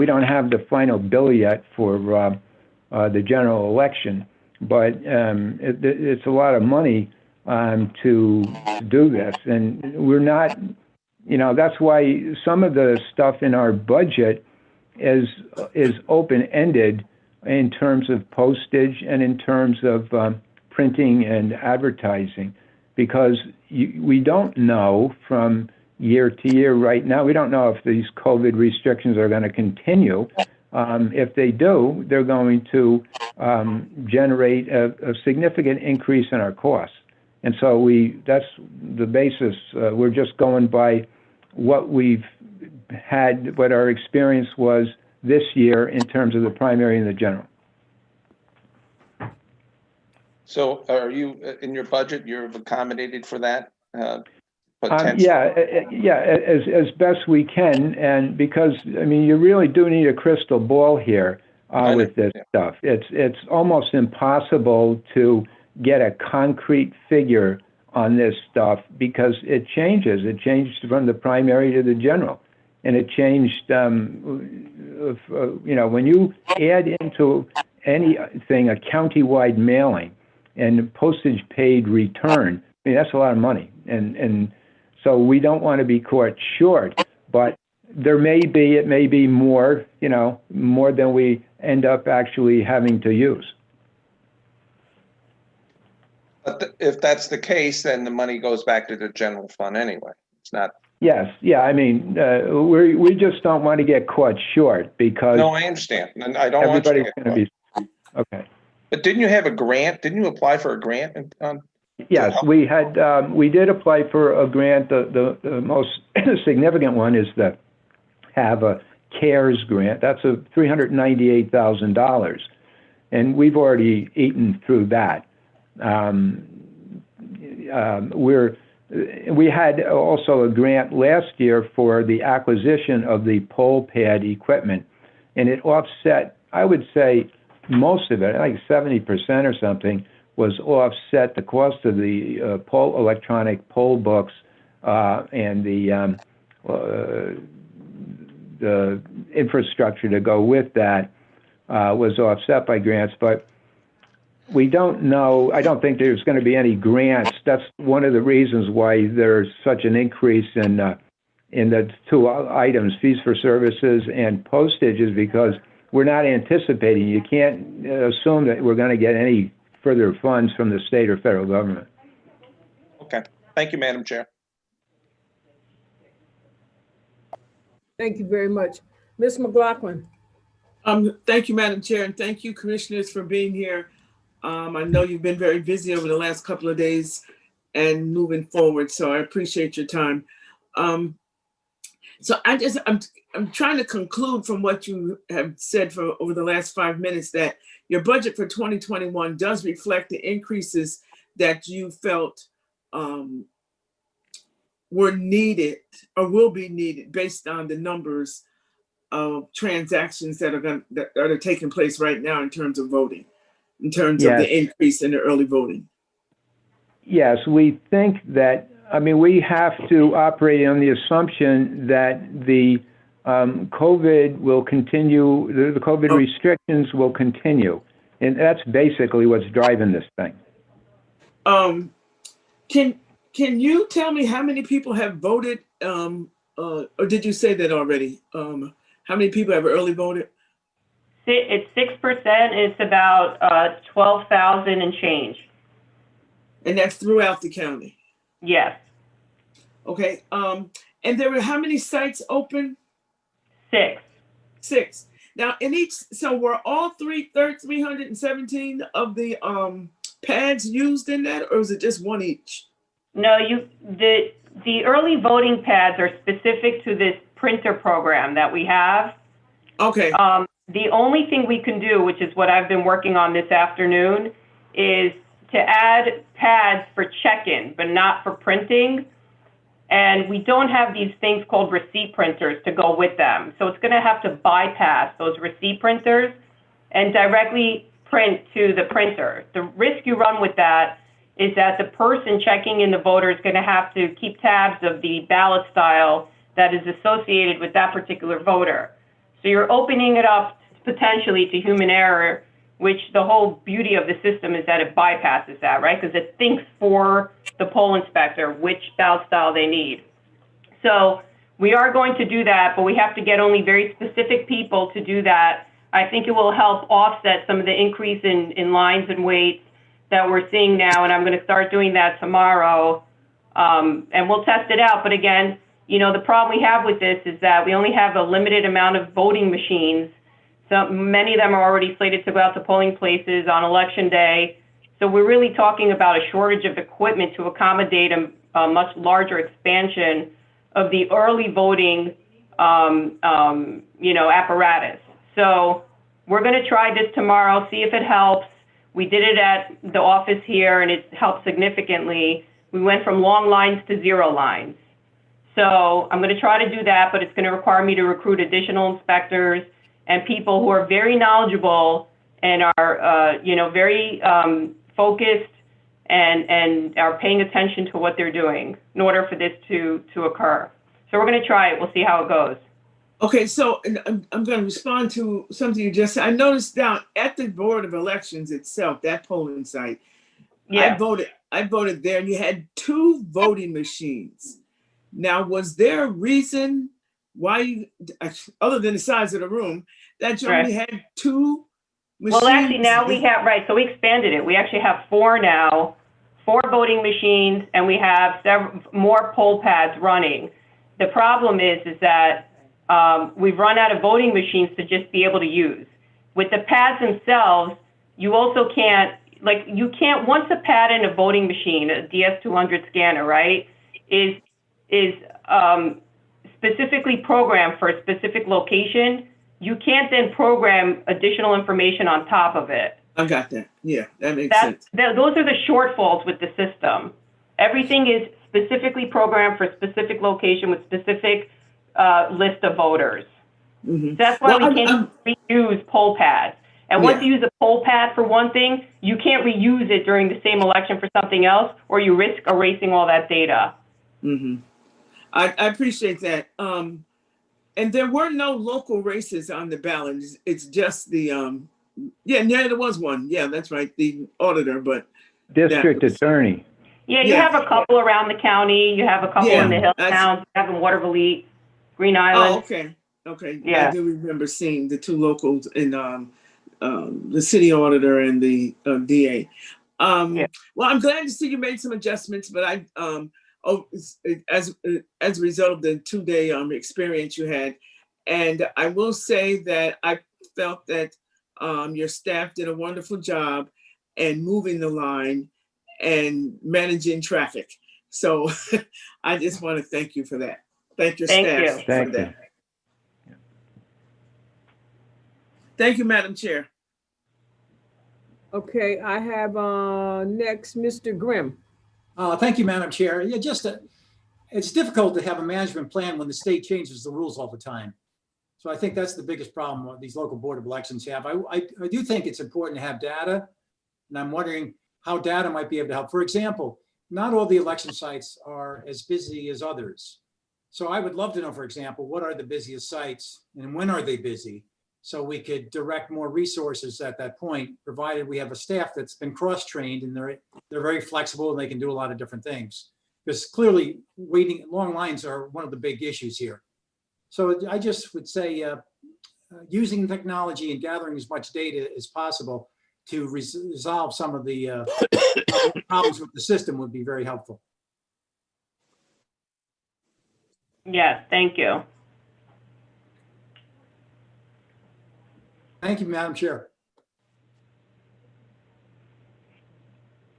don't have the final bill yet for the general election, but it's a lot of money to do this. And we're not, that's why some of the stuff in our budget is open-ended in terms of postage and in terms of printing and advertising, because we don't know from year to year right now. We don't know if these COVID restrictions are going to continue. If they do, they're going to generate a significant increase in our costs. And so that's the basis. We're just going by what we've had, what our experience was this year in terms of the primary and the general. So are you, in your budget, you've accommodated for that? Yeah, as best we can. And because, you really do need a crystal ball here with this stuff. It's almost impossible to get a concrete figure on this stuff because it changes. It changed from the primary to the general. And it changed, when you add into anything a countywide mailing and postage paid return, that's a lot of money. And so we don't want to be caught short, but it may be more, more than we end up actually having to use. But if that's the case, then the money goes back to the general fund anyway. It's not. Yes. Yeah. We just don't want to get caught short because. No, I understand. And I don't want you to get caught. Okay. But didn't you have a grant? Didn't you apply for a grant? Yes, we did apply for a grant. The most significant one is the have a CARES grant. That's a $398,000, and we've already eaten through that. We had also a grant last year for the acquisition of the poll pad equipment, and it offset, I would say, most of it, like 70% or something, was offset the cost of the electronic poll books and the infrastructure to go with that was offset by grants, but we don't know. I don't think there's going to be any grants. That's one of the reasons why there's such an increase in the two items, fees for services and postage, is because we're not anticipating. You can't assume that we're going to get any further funds from the state or federal government. Okay. Thank you, Madam Chair. Thank you very much. Ms. McLaughlin. Thank you, Madam Chair, and thank you, commissioners, for being here. I know you've been very busy over the last couple of days and moving forward, so I appreciate your time. So I'm trying to conclude from what you have said for over the last 5 minutes that your budget for 2021 does reflect the increases that you felt were needed or will be needed based on the numbers of transactions that are taking place right now in terms of voting, in terms of the increase in the early voting. Yes, we think that, I mean, we have to operate on the assumption that the COVID will continue, the COVID restrictions will continue. And that's basically what's driving this thing. Can you tell me how many people have voted, or did you say that already? How many people have early voted? It's 6%. It's about 12,000 and change. And that's throughout the county? Yes. Okay. And there were how many sites open? 6. 6. Now, in each, so were all 317 of the pads used in that, or was it just one each? No, the early voting pads are specific to this printer program that we have. Okay. The only thing we can do, which is what I've been working on this afternoon, is to add pads for check-in, but not for printing. And we don't have these things called receipt printers to go with them. So it's going to have to bypass those receipt printers and directly print to the printer. The risk you run with that is that the person checking in the voter is going to have to keep tabs of the ballot style that is associated with that particular voter. So you're opening it up potentially to human error, which the whole beauty of the system is that it bypasses that, right? Because it thinks for the poll inspector which ballot style they need. So we are going to do that, but we have to get only very specific people to do that. I think it will help offset some of the increase in lines and waits that we're seeing now, and I'm going to start doing that tomorrow, and we'll test it out. But again, you know, the problem we have with this is that we only have a limited amount of voting machines. So many of them are already slated to go out to polling places on election day. So we're really talking about a shortage of equipment to accommodate a much larger expansion of the early voting, apparatus. So we're going to try this tomorrow, see if it helps. We did it at the office here, and it helped significantly. We went from long lines to 0 lines. So I'm going to try to do that, but it's going to require me to recruit additional inspectors and people who are very knowledgeable and are, very focused and are paying attention to what they're doing in order for this to occur. So we're going to try it. We'll see how it goes. Okay, so I'm going to respond to something you just said. I noticed down at the Board of Elections itself, that polling site, yeah. I voted there, and you had 2 voting machines. Now, was there a reason why you, other than the size of the room, that you only had 2 machines? Well, actually, now we have, so we expanded it. We actually have 4 now, 4 voting machines, and we have several more poll pads running. The problem is that we've run out of voting machines to just be able to use. With the pads themselves, you also can't, once a pad in a voting machine, a DS200 scanner, right, is specifically programmed for a specific location, you can't then program additional information on top of it. I got that. Yeah, that makes sense. Those are the shortfalls with the system. Everything is specifically programmed for a specific location with specific list of voters. Mm-hmm. That's why we can't reuse poll pads. And once Yeah. you use a poll pad for one thing, you can't reuse it during the same election for something else, or you risk erasing all that data. Mm-hmm. I appreciate that. And there were no local races on the ballot. It's just the yeah, there was one. Yeah, that's right. The auditor, but District attorney. Yeah, you have a couple around the county. You have a couple in the hill towns. You have in Waterville, Green Island. Oh, okay. Okay. Yeah. I do remember seeing the two locals in the city auditor and the DA. Well, I'm glad to see you made some adjustments, but as a result of the 2-day experience you had, and I will say that I felt that your staff did a wonderful job in moving the line and managing traffic. So I just want to thank you for that. Thank your staff for that. Thank you, Madam Chair. Okay, I have next Mr. Grimm. Thank you, Madam Chair. Yeah, it's difficult to have a management plan when the state changes the rules all the time. So I think that's the biggest problem these local board of elections have. I do think it's important to have data, and I'm wondering how data might be able to help. For example, not all the election sites are as busy as others. So I would love to know, for example, what are the busiest sites and when are they busy? So we could direct more resources at that point, provided we have a staff that's been cross-trained and they're very flexible and they can do a lot of different things. Because clearly long lines are one of the big issues here. So I just would say using technology and gathering as much data as possible to resolve some of the problems with the system would be very helpful. Yes, thank you. Thank you, Madam Chair.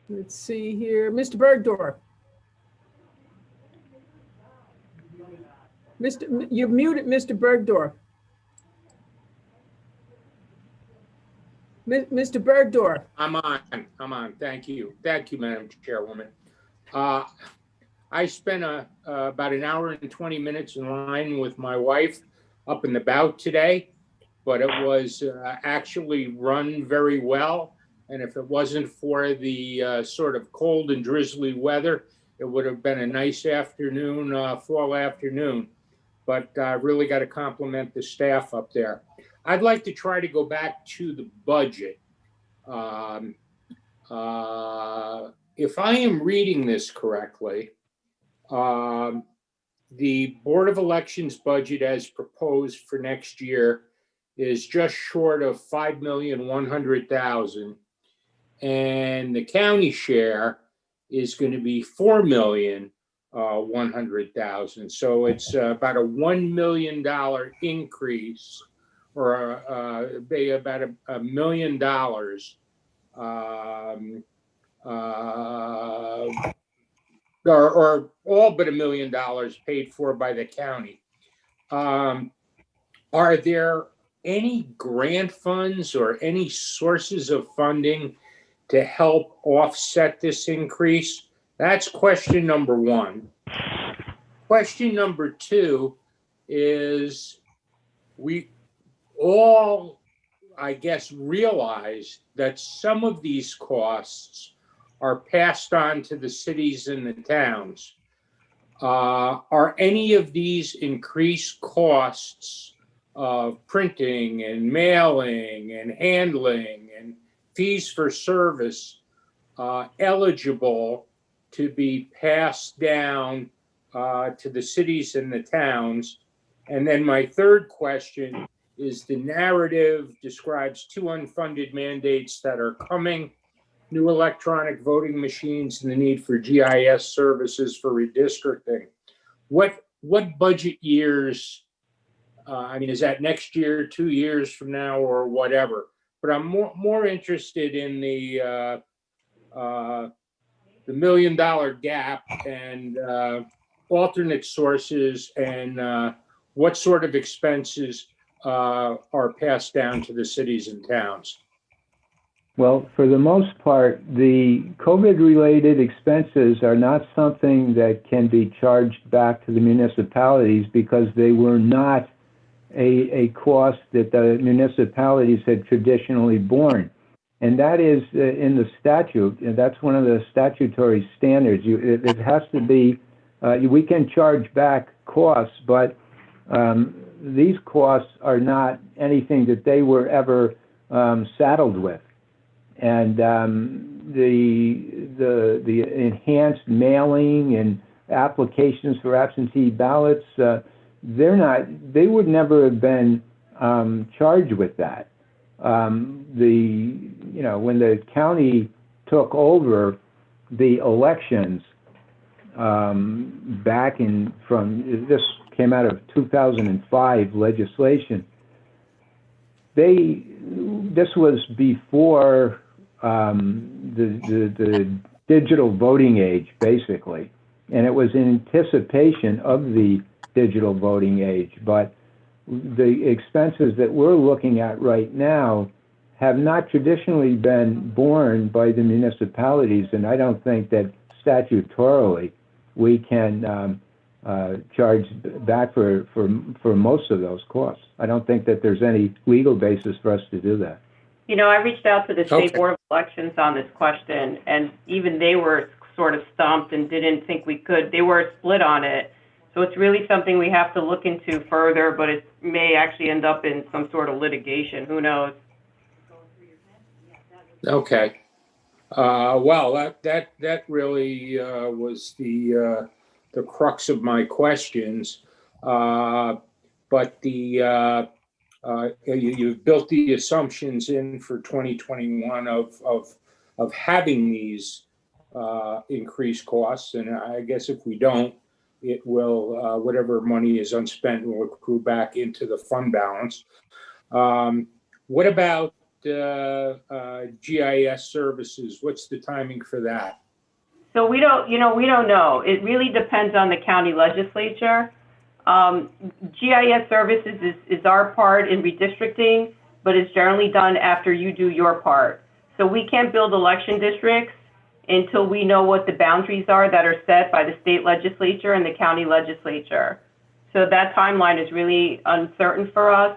Let's see here, Mr. Bergdorf. You're muted, Mr. Bergdorf. Mr. Bergdorf. I'm on. Thank you, Madam Chairwoman. I spent about an hour and 20 minutes in line with my wife up and about today, but it was actually run very well. And if it wasn't for the sort of cold and drizzly weather, it would have been a nice afternoon, fall afternoon. But I really got to compliment the staff up there. I'd like to try to go back to the budget. If I am reading this correctly, the Board of Elections budget as proposed for next year is just short of $5,100,000, and the county share is going to be $4,100,000. So it's about a $1 million increase, or about $1 million, or all but $1 million paid for by the county. Are there any grant funds or any sources of funding to help offset this increase? That's question number one. Question number two is, we all, I guess, realize that some of these costs are passed on to the cities and the towns. Are any of these increased costs of printing and mailing and handling and fees for service eligible to be passed down to the cities and the towns? And then my third question is, the narrative describes 2 unfunded mandates that are coming: new electronic voting machines and the need for GIS services for redistricting. What budget years, is that next year, 2 years from now, or whatever? But I'm more interested in the $1 million gap and alternate sources, and what sort of expenses are passed down to the cities and towns. Well, for the most part, the COVID-related expenses are not something that can be charged back to the municipalities because they were not a cost that the municipalities had traditionally borne. And that is in the statute, and that's one of the statutory standards. It has to be, we can charge back costs, but these costs are not anything that they were ever saddled with. And the enhanced mailing and applications for absentee ballots, they would never have been charged with that. When the county took over the elections this came out of 2005 legislation. This was before the digital voting age, basically, and it was in anticipation of the digital voting age. But the expenses that we're looking at right now have not traditionally been borne by the municipalities, and I don't think that statutorily we can charge back for most of those costs. I don't think that there's any legal basis for us to do that. You know, I reached out to the State Board of Elections on this question, and even they were sort of stumped and didn't think we could. They were split on it. So it's really something we have to look into further, but it may actually end up in some sort of litigation. Who knows? Okay. Well, that really was the crux of my questions. But you've built the assumptions in for 2021 of having these increased costs, and I guess if we don't, it will whatever money is unspent will accrue back into the fund balance. What about GIS services? What's the timing for that? So we don't know. It really depends on the county legislature. GIS services is our part in redistricting, but it's generally done after you do your part. So we can't build election districts until we know what the boundaries are that are set by the state legislature and the county legislature. So that timeline is really uncertain for us.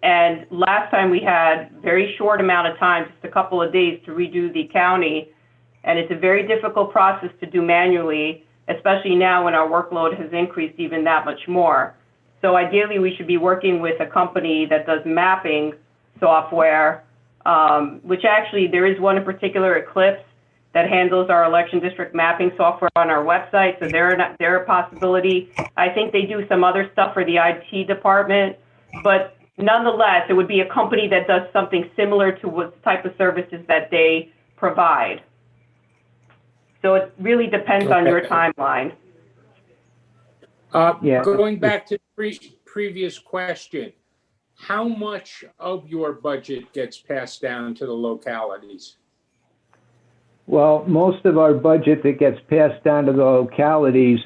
And last time we had very short amount of time, just a couple of days to redo the county. And it's a very difficult process to do manually, especially now when our workload has increased even that much more. So ideally, we should be working with a company that does mapping software, which actually there is one in particular, Eclipse, that handles our election district mapping software on our website. So they're a possibility. I think they do some other stuff for the IT department, but nonetheless, it would be a company that does something similar to what type of services that they provide. So it really depends on your timeline. Going back to the previous question, how much of your budget gets passed down to the localities? Well, most of our budget that gets passed down to the localities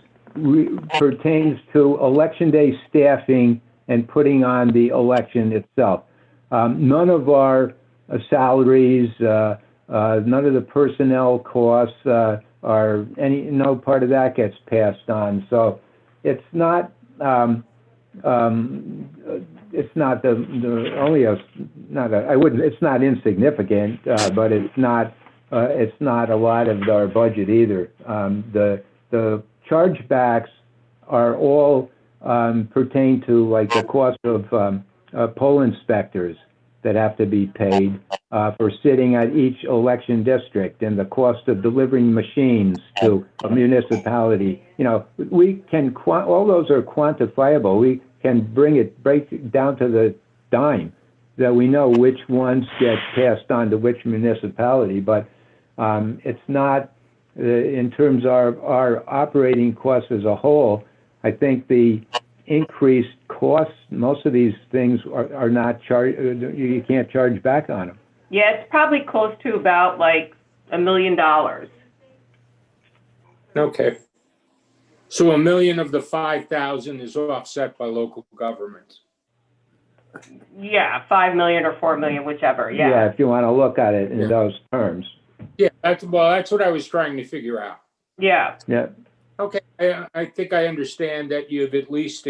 pertains to election day staffing and putting on the election itself. None of our salaries, none of the personnel costs no part of that gets passed on. So it's not it's not insignificant, but it's not a lot of our budget either. The chargebacks are all pertain to like the cost of poll inspectors that have to be paid for sitting at each election district, and the cost of delivering machines to a municipality. You know, we can all those are quantifiable. We can break it down to the dime that we know which ones get passed on to which municipality, but it's not in terms of our operating costs as a whole. I think the increased costs, most of these things are not charged, you can't charge back on them. Yeah, it's probably close to about like $1 million. Okay. So $1 million of the 5,000 is offset by local government. Yeah, 5 million or 4 million, whichever. Yeah. If you want to look at it in those terms. Yeah, that's what I was trying to figure out. Yeah. Yeah. Okay, I think I understand that you've at least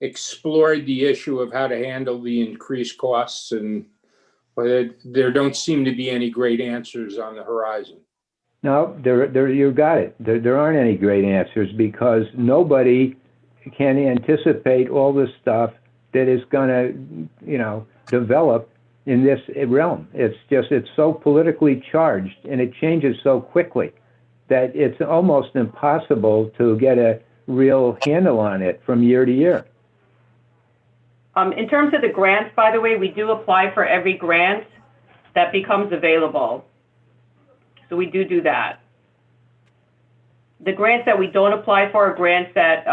explored the issue of how to handle the increased costs, but there don't seem to be any great answers on the horizon. No, you got it. There aren't any great answers because nobody can anticipate all the stuff that is going to, develop in this realm. It's so politically charged and it changes so quickly that it's almost impossible to get a real handle on it from year to year. In terms of the grants, by the way, we do apply for every grant that becomes available. So we do that. The grants that we don't apply for are grants that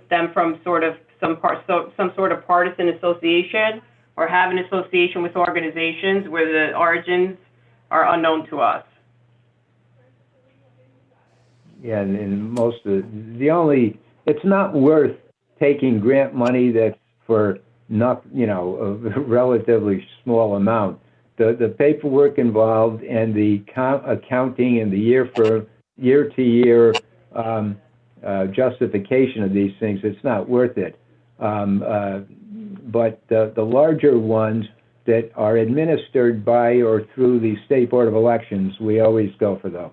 stem from some sort of partisan association or have an association with organizations where the origins are unknown to us. Yeah, and most of it's not worth taking grant money that's for not, a relatively small amount. The paperwork involved and the accounting and the year-to-year justification of these things, it's not worth it. But the larger ones that are administered by or through the State Board of Elections, we always go for those.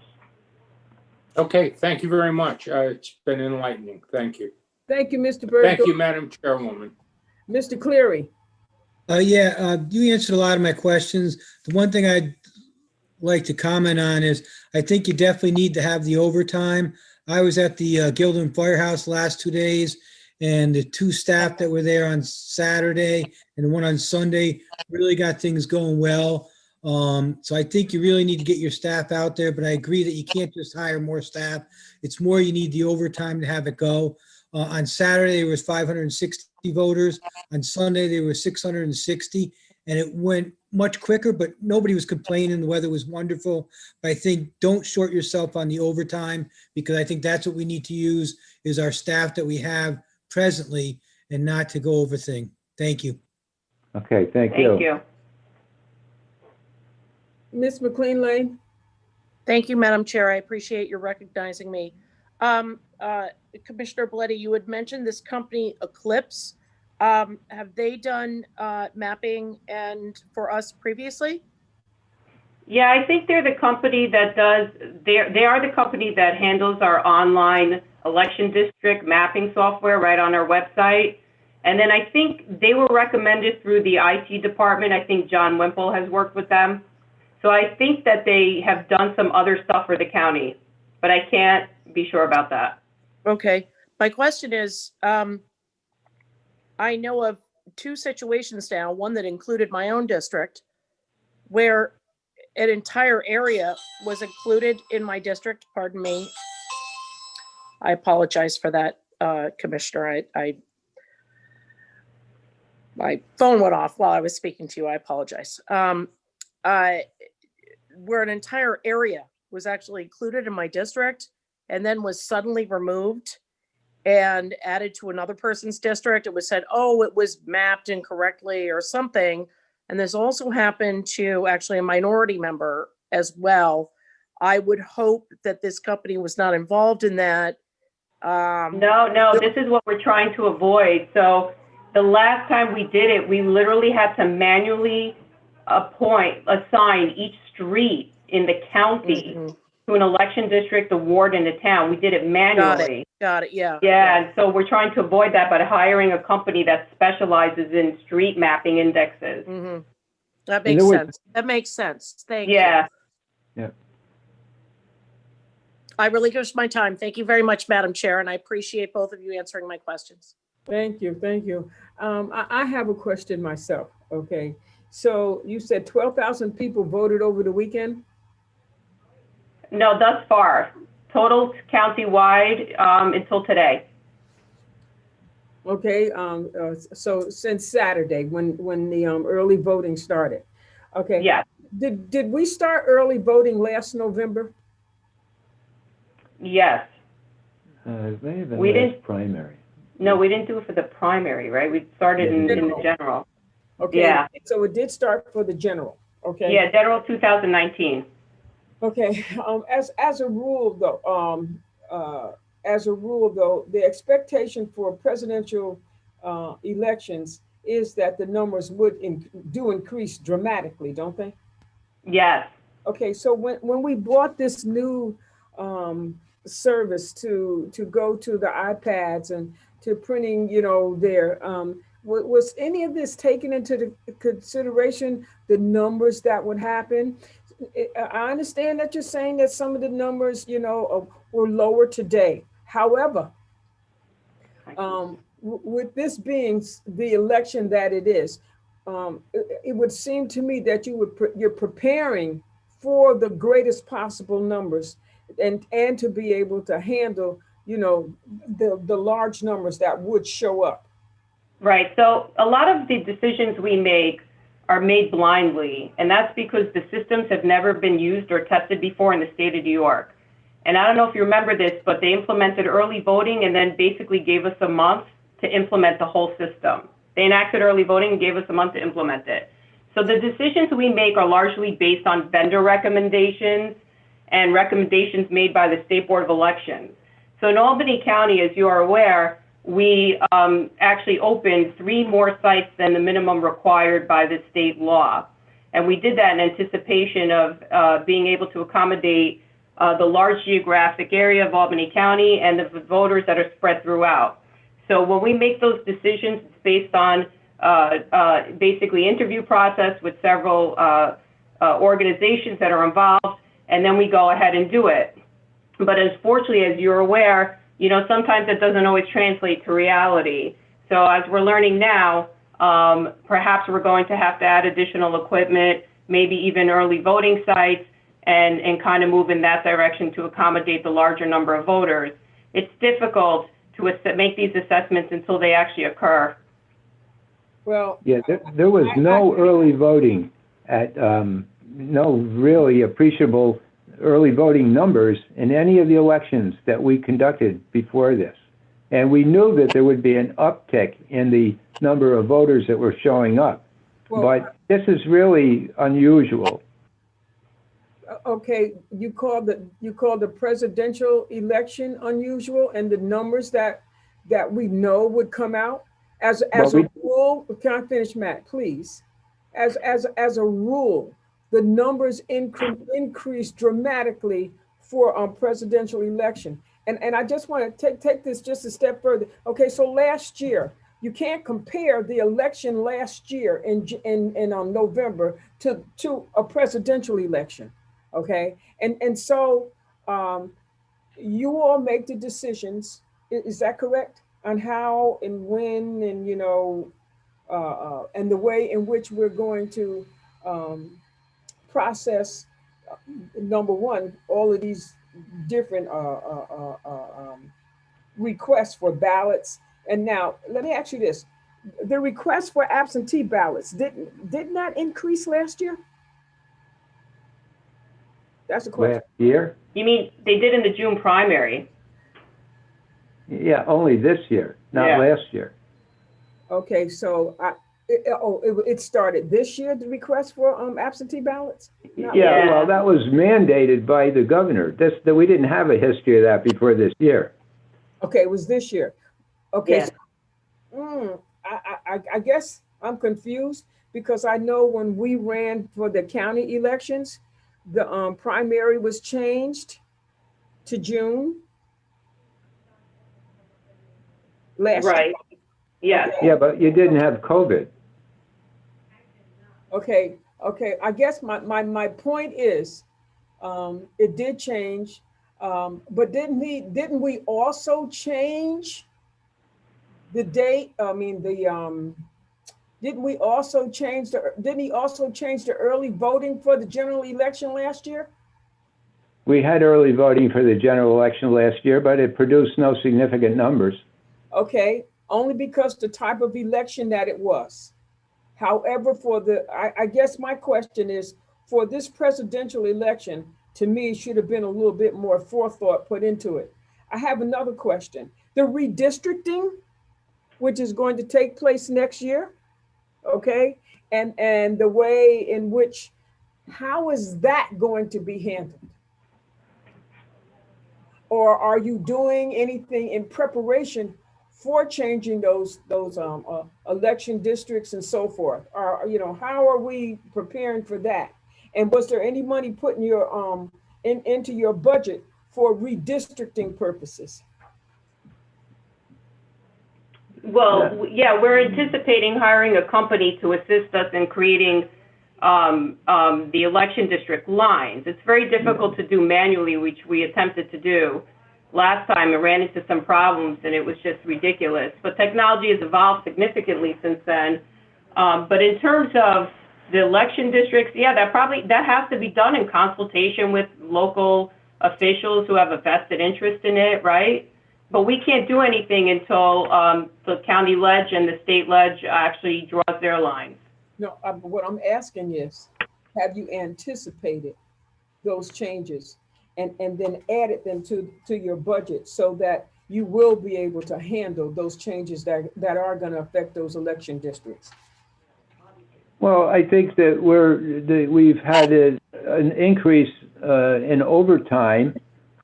Okay, thank you very much. It's been enlightening. Thank you. Thank you, Mr. Bird. Thank you, Madam Chairwoman. Mr. Cleary. You answered a lot of my questions. The one thing I'd like to comment on is I think you definitely need to have the overtime. I was at the Gildan Firehouse last 2 days, and the 2 staff that were there on Saturday and the one on Sunday really got things going well. So I think you really need to get your staff out there, but I agree that you can't just hire more staff. It's more you need the overtime to have it go. On Saturday, there was 560 voters. On Sunday, there were 660, and it went much quicker, but nobody was complaining. The weather was wonderful. But I think don't short yourself on the overtime, because I think that's what we need to use is our staff that we have presently and not to go over things. Thank you. Okay, thank you. Thank you. Ms. McLean Lane. Thank you, Madam Chair. I appreciate you recognizing me. Commissioner Belletti, you had mentioned this company Eclipse. Have they done mapping for us previously? Yeah, I think they're the company that they are the company that handles our online election district mapping software right on our website. And then I think they were recommended through the IT department. I think John Wimple has worked with them. So I think that they have done some other stuff for the county, but I can't be sure about that. Okay. My question is, I know of 2 situations now, one that included my own district, where an entire area was included in my district. Pardon me. I apologize for that, Commissioner. My phone went off while I was speaking to you. I apologize. Where an entire area was actually included in my district and then was suddenly removed and added to another person's district. It was said, oh, it was mapped incorrectly or something. And this also happened to actually a minority member as well. I would hope that this company was not involved in that. No, this is what we're trying to avoid. So the last time we did it, we literally had to manually assign each street in the county to an election district, a ward, and a town. We did it manually. Got it. Yeah. Yeah, and so we're trying to avoid that by hiring a company that specializes in street mapping indexes. That makes sense. That makes sense. Thank you. Yeah. I relinquish my time. Thank you very much, Madam Chair, and I appreciate both of you answering my questions. Thank you. Thank you. I have a question myself. Okay. So you said 12,000 people voted over the weekend? No, thus far. Total countywide until today. Okay. So since Saturday, when the early voting started. Okay. Yeah. Did we start early voting last November? Yes. We didn't primary. No, we didn't do it for the primary, right? We started in the general. Okay. Yeah. So it did start for the general. Okay. Yeah, general 2019. Okay. As a rule, though, the expectation for presidential elections is that the numbers would do increase dramatically, don't they? Yes. Okay, so when we bought this new service to go to the iPads and to printing, there, was any of this taken into the consideration, the numbers that would happen? I understand that you're saying that some of the numbers, were lower today. However, with this being the election that it is, it would seem to me that you're preparing for the greatest possible numbers and to be able to handle, the large numbers that would show up. Right. So a lot of the decisions we make are made blindly, and that's because the systems have never been used or tested before in the state of New York. And I don't know if you remember this, but they implemented early voting and then basically gave us a month to implement the whole system. They enacted early voting and gave us a month to implement it. So the decisions we make are largely based on vendor recommendations and recommendations made by the State Board of Elections. So in Albany County, as you are aware, we actually opened 3 more sites than the minimum required by the state law. And we did that in anticipation of being able to accommodate the large geographic area of Albany County and the voters that are spread throughout. So when we make those decisions, it's based on basically interview process with several organizations that are involved, and then we go ahead and do it. But unfortunately, as you're aware, sometimes it doesn't always translate to reality. So as we're learning now, perhaps we're going to have to add additional equipment, maybe even early voting sites, and kind of move in that direction to accommodate the larger number of voters. It's difficult to make these assessments until they actually occur. Well, yeah, there was no early voting at no really appreciable early voting numbers in any of the elections that we conducted before this. And we knew that there would be an uptick in the number of voters that were showing up. But this is really unusual. Okay, you called the presidential election unusual, and the numbers that we know would come out as a rule. Can I finish, Matt, please? As a rule, the numbers increase dramatically for presidential election. And I just want to take this just a step further. Okay, so last year, you can't compare the election last year in November to a presidential election. Okay, and so you all make the decisions. Is that correct? On how and when and and the way in which we're going to process, number one, all of these different requests for ballots. And now, let me ask you this. The request for absentee ballots, didn't that increase last year? That's the question. Last year? You mean they did in the June primary? Yeah, only this year, not last year. Okay, so it started this year, the request for absentee ballots? Yeah, well, that was mandated by the governor. That we didn't have a history of that before this year. Okay, it was this year. Okay, yeah. So, I guess I'm confused because I know when we ran for the county elections, the primary was changed to June last year. Right. Yeah. Okay. Yeah, but you didn't have COVID. Okay. I guess my point is, it did change, but didn't we also change the date? I mean, didn't he also change the early voting for the general election last year? We had early voting for the general election last year, but it produced no significant numbers. Okay, only because the type of election that it was. However, I guess my question is, for this presidential election, to me, should have been a little bit more forethought put into it. I have another question. The redistricting, which is going to take place next year, okay? And the way in which, how is that going to be handled? Or are you doing anything in preparation for changing those election districts and so forth? How are we preparing for that? And was there any money put in your into your budget for redistricting purposes? Well, yeah, we're anticipating hiring a company to assist us in creating the election district lines. It's very difficult to do manually, which we attempted to do last time and ran into some problems, and it was just ridiculous. But technology has evolved significantly since then. But in terms of the election districts, yeah, that has to be done in consultation with local officials who have a vested interest in it, right? But we can't do anything until the county ledge and the state ledge actually draws their lines. No, what I'm asking is, have you anticipated those changes and then added them to your budget so that you will be able to handle those changes that are going to affect those election districts? Well, I think that we've had an increase in overtime,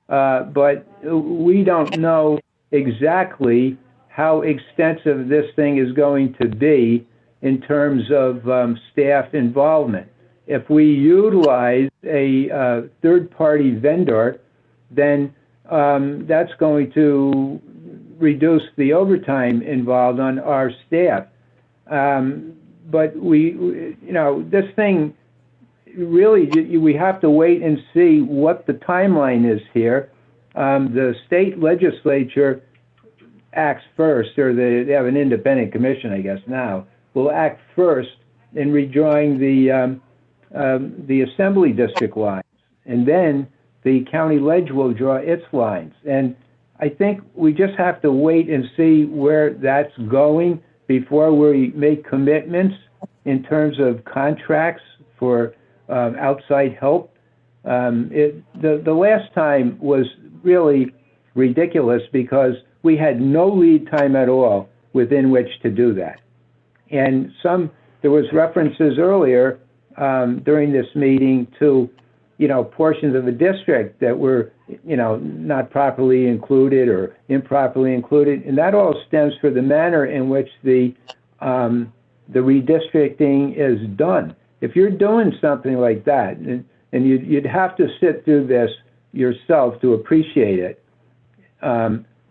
but we don't know exactly how extensive this thing is going to be in terms of staff involvement. If we utilize a third-party vendor, then that's going to reduce the overtime involved on our staff. But this thing, really, we have to wait and see what the timeline is here. The state legislature acts first, or they have an independent commission, I guess now, will act first in redrawing the assembly district lines. And then the county ledge will draw its lines. And I think we just have to wait and see where that's going before we make commitments in terms of contracts for outside help. The last time was really ridiculous because we had no lead time at all within which to do that. And there was references earlier during this meeting to, portions of the district that were, not properly included or improperly included. And that all stems from the manner in which the redistricting is done. If you're doing something like that, and you'd have to sit through this yourself to appreciate it,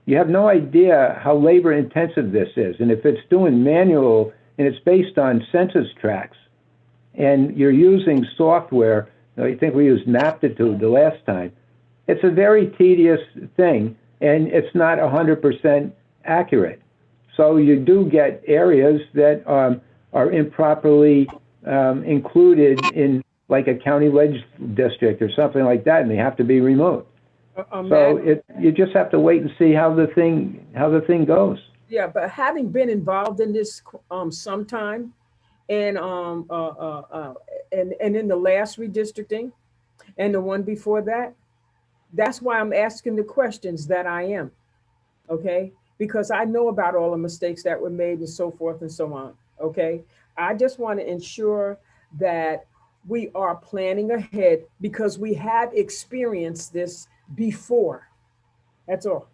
you have no idea how labor intensive this is. And if it's doing manual and it's based on census tracts and you're using software, I think we used Maptitude the last time, it's a very tedious thing and it's not 100% accurate. So you do get areas that are improperly included in like a county ledge district or something like that, and they have to be removed. So you just have to wait and see how the thing goes. Yeah, but having been involved in this sometime, and in the last redistricting, and the one before that, that's why I'm asking the questions that I am. Okay, because I know about all the mistakes that were made and so forth and so on. Okay, I just want to ensure that we are planning ahead because we have experienced this before. That's all.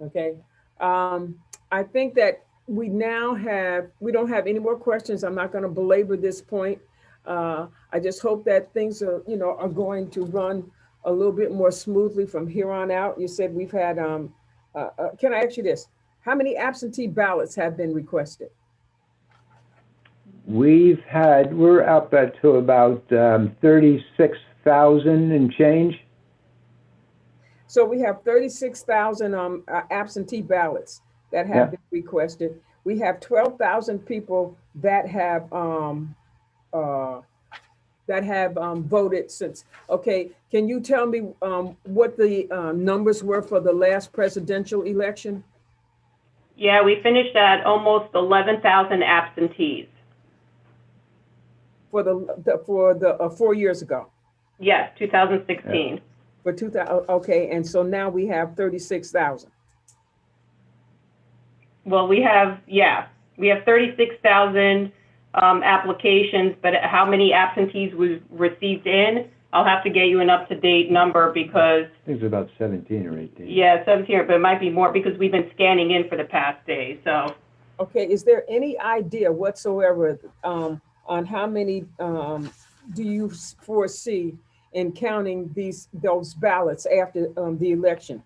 Okay. I think that we don't have any more questions. I'm not going to belabor this point. I just hope that things are going to run a little bit more smoothly from here on out. You said we've had, can I ask you this? How many absentee ballots have been requested? We're up to about 36,000 and change. So we have 36,000 absentee ballots that have been requested. We have 12,000 people that have voted since. Okay, can you tell me what the numbers were for the last presidential election? Yeah, we finished at almost 11,000 absentees. For the 4 years ago. Yes, 2016. For 2000, okay, and so now we have 36,000. Well, we have 36,000 applications, but how many absentees was received in? I'll have to get you an up-to-date number because, I think it's about 17 or 18. yeah, 17, but it might be more because we've been scanning in for the past days, so. Okay, is there any idea whatsoever on how many do you foresee in counting those ballots after the election?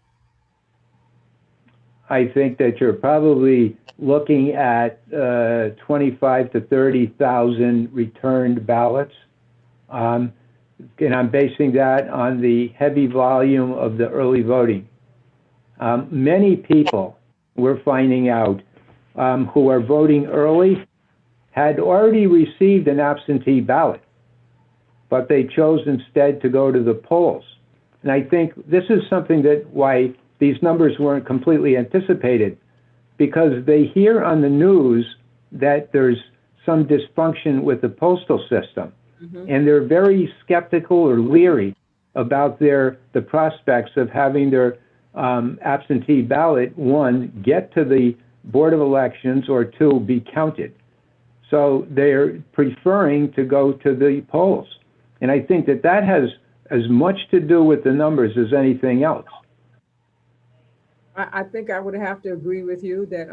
I think that you're probably looking at 25 to 30,000 returned ballots. And I'm basing that on the heavy volume of the early voting. Many people, we're finding out, who are voting early had already received an absentee ballot, but they chose instead to go to the polls. And I think this is something that why these numbers weren't completely anticipated, because they hear on the news that there's some dysfunction with the postal system. And they're very skeptical or leery about the prospects of having their absentee ballot, one, get to the Board of Elections, or two, be counted. So they're preferring to go to the polls. And I think that that has as much to do with the numbers as anything else. I think I would have to agree with you that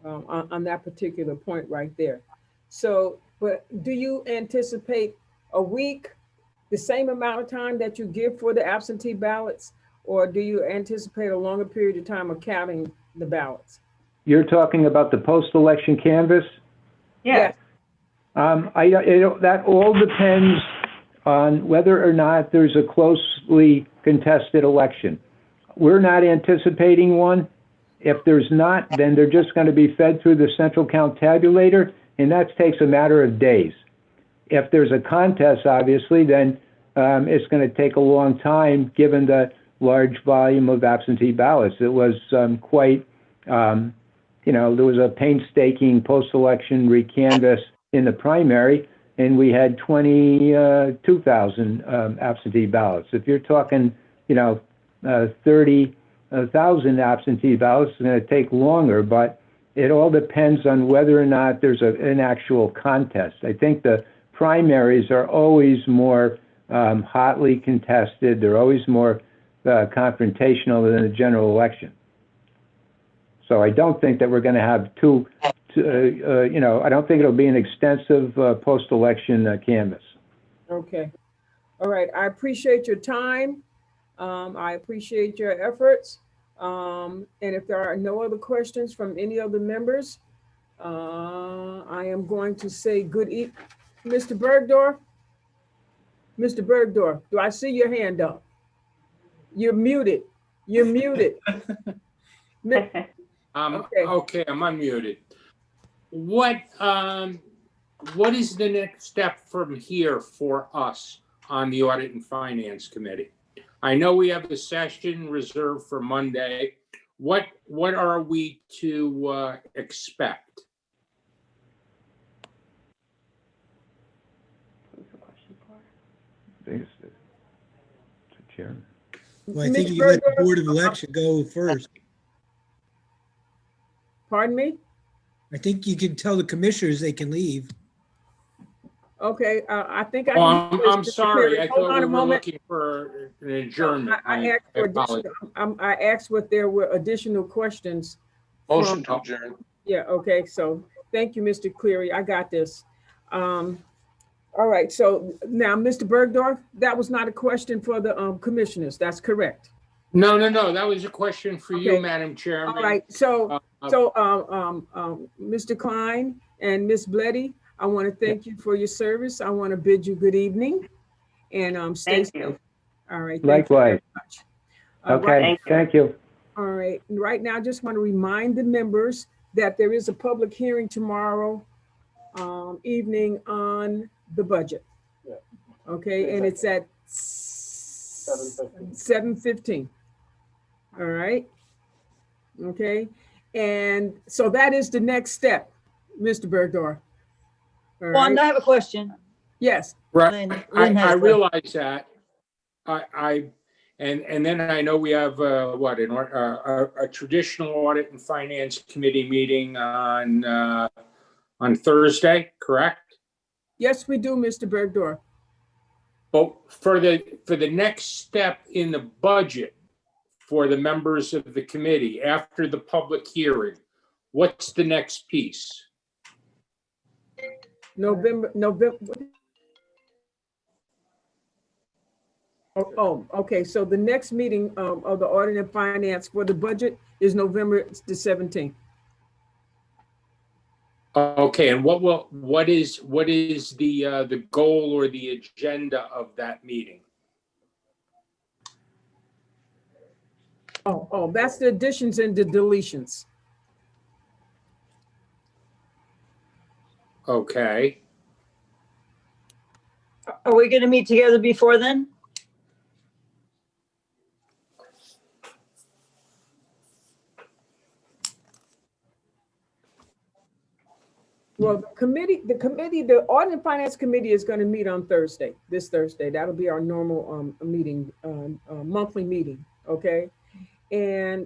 on that particular point right there. So, but do you anticipate a week, the same amount of time that you give for the absentee ballots, or do you anticipate a longer period of time of counting the ballots? You're talking about the post-election canvass? Yeah. That all depends on whether or not there's a closely contested election. We're not anticipating one. If there's not, then they're just going to be fed through the central count tabulator, and that takes a matter of days. If there's a contest, obviously, then it's going to take a long time given the large volume of absentee ballots. It was quite, there was a painstaking post-election recanvass in the primary, and we had 22,000 absentee ballots. If you're talking, 30,000 absentee ballots, it's going to take longer, but it all depends on whether or not there's an actual contest. I think the primaries are always more hotly contested. They're always more confrontational than the general election. So I don't think that we're going to have I don't think it'll be an extensive post-election canvass. Okay. All right. I appreciate your time. I appreciate your efforts. And if there are no other questions from any of the members, I am going to say good evening. Mr. Bergdorf? Mr. Bergdorf, do I see your hand up? You're muted. You're muted. Okay, I'm unmuted. What is the next step from here for us on the Audit and Finance Committee? I know we have a session reserved for Monday. What are we to expect? Chairman. Well, I think you let the Board of Election go first. Pardon me? I think you can tell the commissioners they can leave. Okay, I think I can. Oh, I'm sorry. I thought we were looking for an adjournment. I asked what there were additional questions. Motion to adjourn. Yeah, okay, so thank you, Mr. Cleary. I got this. All right, so now, Mr. Bergdorf, that was not a question for the commissioners. That's correct. No. That was a question for you, Madam Chairman. All right, so Mr. Klein and Ms. Bleddy, I want to thank you for your service. I want to bid you good evening and stay safe. All right. Likewise. Okay, thank you. All right, right now, I just want to remind the members that there is a public hearing tomorrow evening on the budget. Okay, and it's at 7:15. All right. Okay, and so that is the next step, Mr. Bergdorf. Wanda, I have a question. Yes. Right. Lynn I has realize that. And then I know we have a traditional Audit and Finance Committee meeting on Thursday, correct? Yes, we do, Mr. Bergdorf. But for the next step in the budget for the members of the committee after the public hearing, what's the next piece? November. Okay, so the next meeting of the Audit and Finance for the budget is November the 17th. Okay, and what is the goal or the agenda of that meeting? That's the additions and the deletions. Okay. Are we going to meet together before then? Well, the Audit and Finance Committee is going to meet on Thursday, this Thursday. That'll be our normal meeting, monthly meeting, okay? And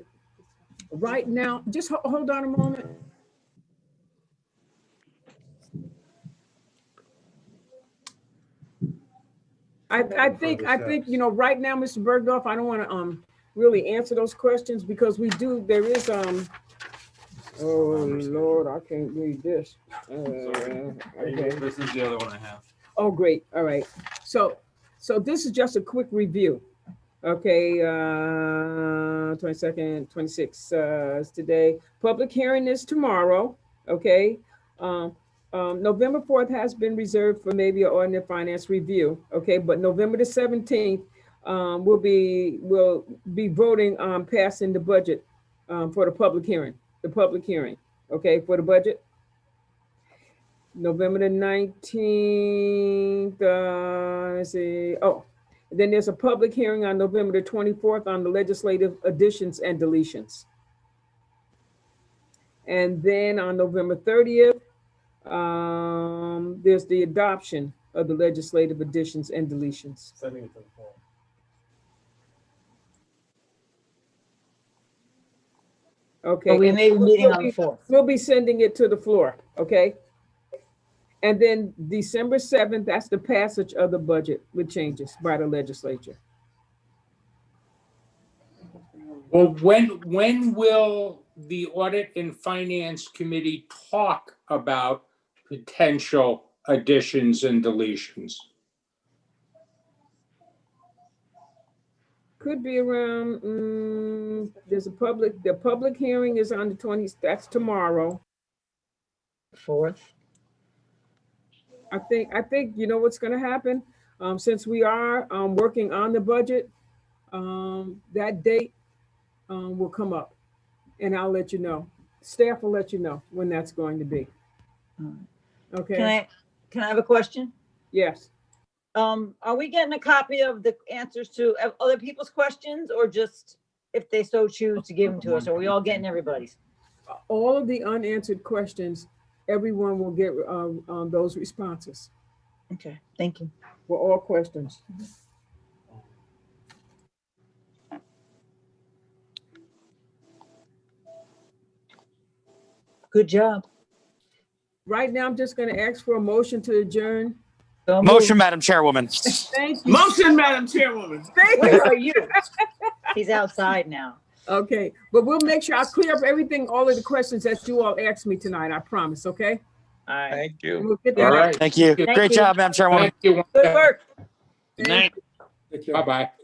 right now, just hold on a moment. I think, right now, Mr. Bergdorf, I don't want to really answer those questions because there is oh Lord, I can't read this. Okay. This is the other one I have. Oh, great. All right. So this is just a quick review. Okay, 22nd, 26th is today. Public hearing is tomorrow. Okay. November 4th has been reserved for maybe an Audit and Finance review. Okay, but November the 17th, we'll be voting on passing the budget for the public hearing. Okay, for the budget. November the 19th, let's see. Oh, then there's a public hearing on November the 24th on the legislative additions and deletions. And then on November 30th, there's the adoption of the legislative additions and deletions. Sending it to the floor. Okay. But we may be meeting on the 4th. We'll be sending it to the floor, okay? And then December 7th, that's the passage of the budget with changes by the legislature. Well, when will the Audit and Finance Committee talk about potential additions and deletions? Could be around, the public hearing is on the 20th, that's tomorrow. 4th. I think you know what's gonna happen, since we are working on the budget, that date will come up and I'll let you know. Staff will let you know when that's going to be. Okay. Can I have a question? Yes. Are we getting a copy of the answers to other people's questions or just if they so choose to give them to us? Are we all getting everybody's? All of the unanswered questions, everyone will get those responses. Okay, thank you. For all questions. Good job. Right now, I'm just going to ask for a motion to adjourn. Motion, Madam Chairwoman. Thank you. Motion, Madam Chairwoman. Where are you? He's outside now. Okay, but we'll make sure I clear up everything, all of the questions that you all asked me tonight, I promise, okay? All right. Thank you. We'll get that All out. right. Thank you. Thank Great you. job, Madam Chairwoman. Thank you. Good work. Good night. Bye-bye.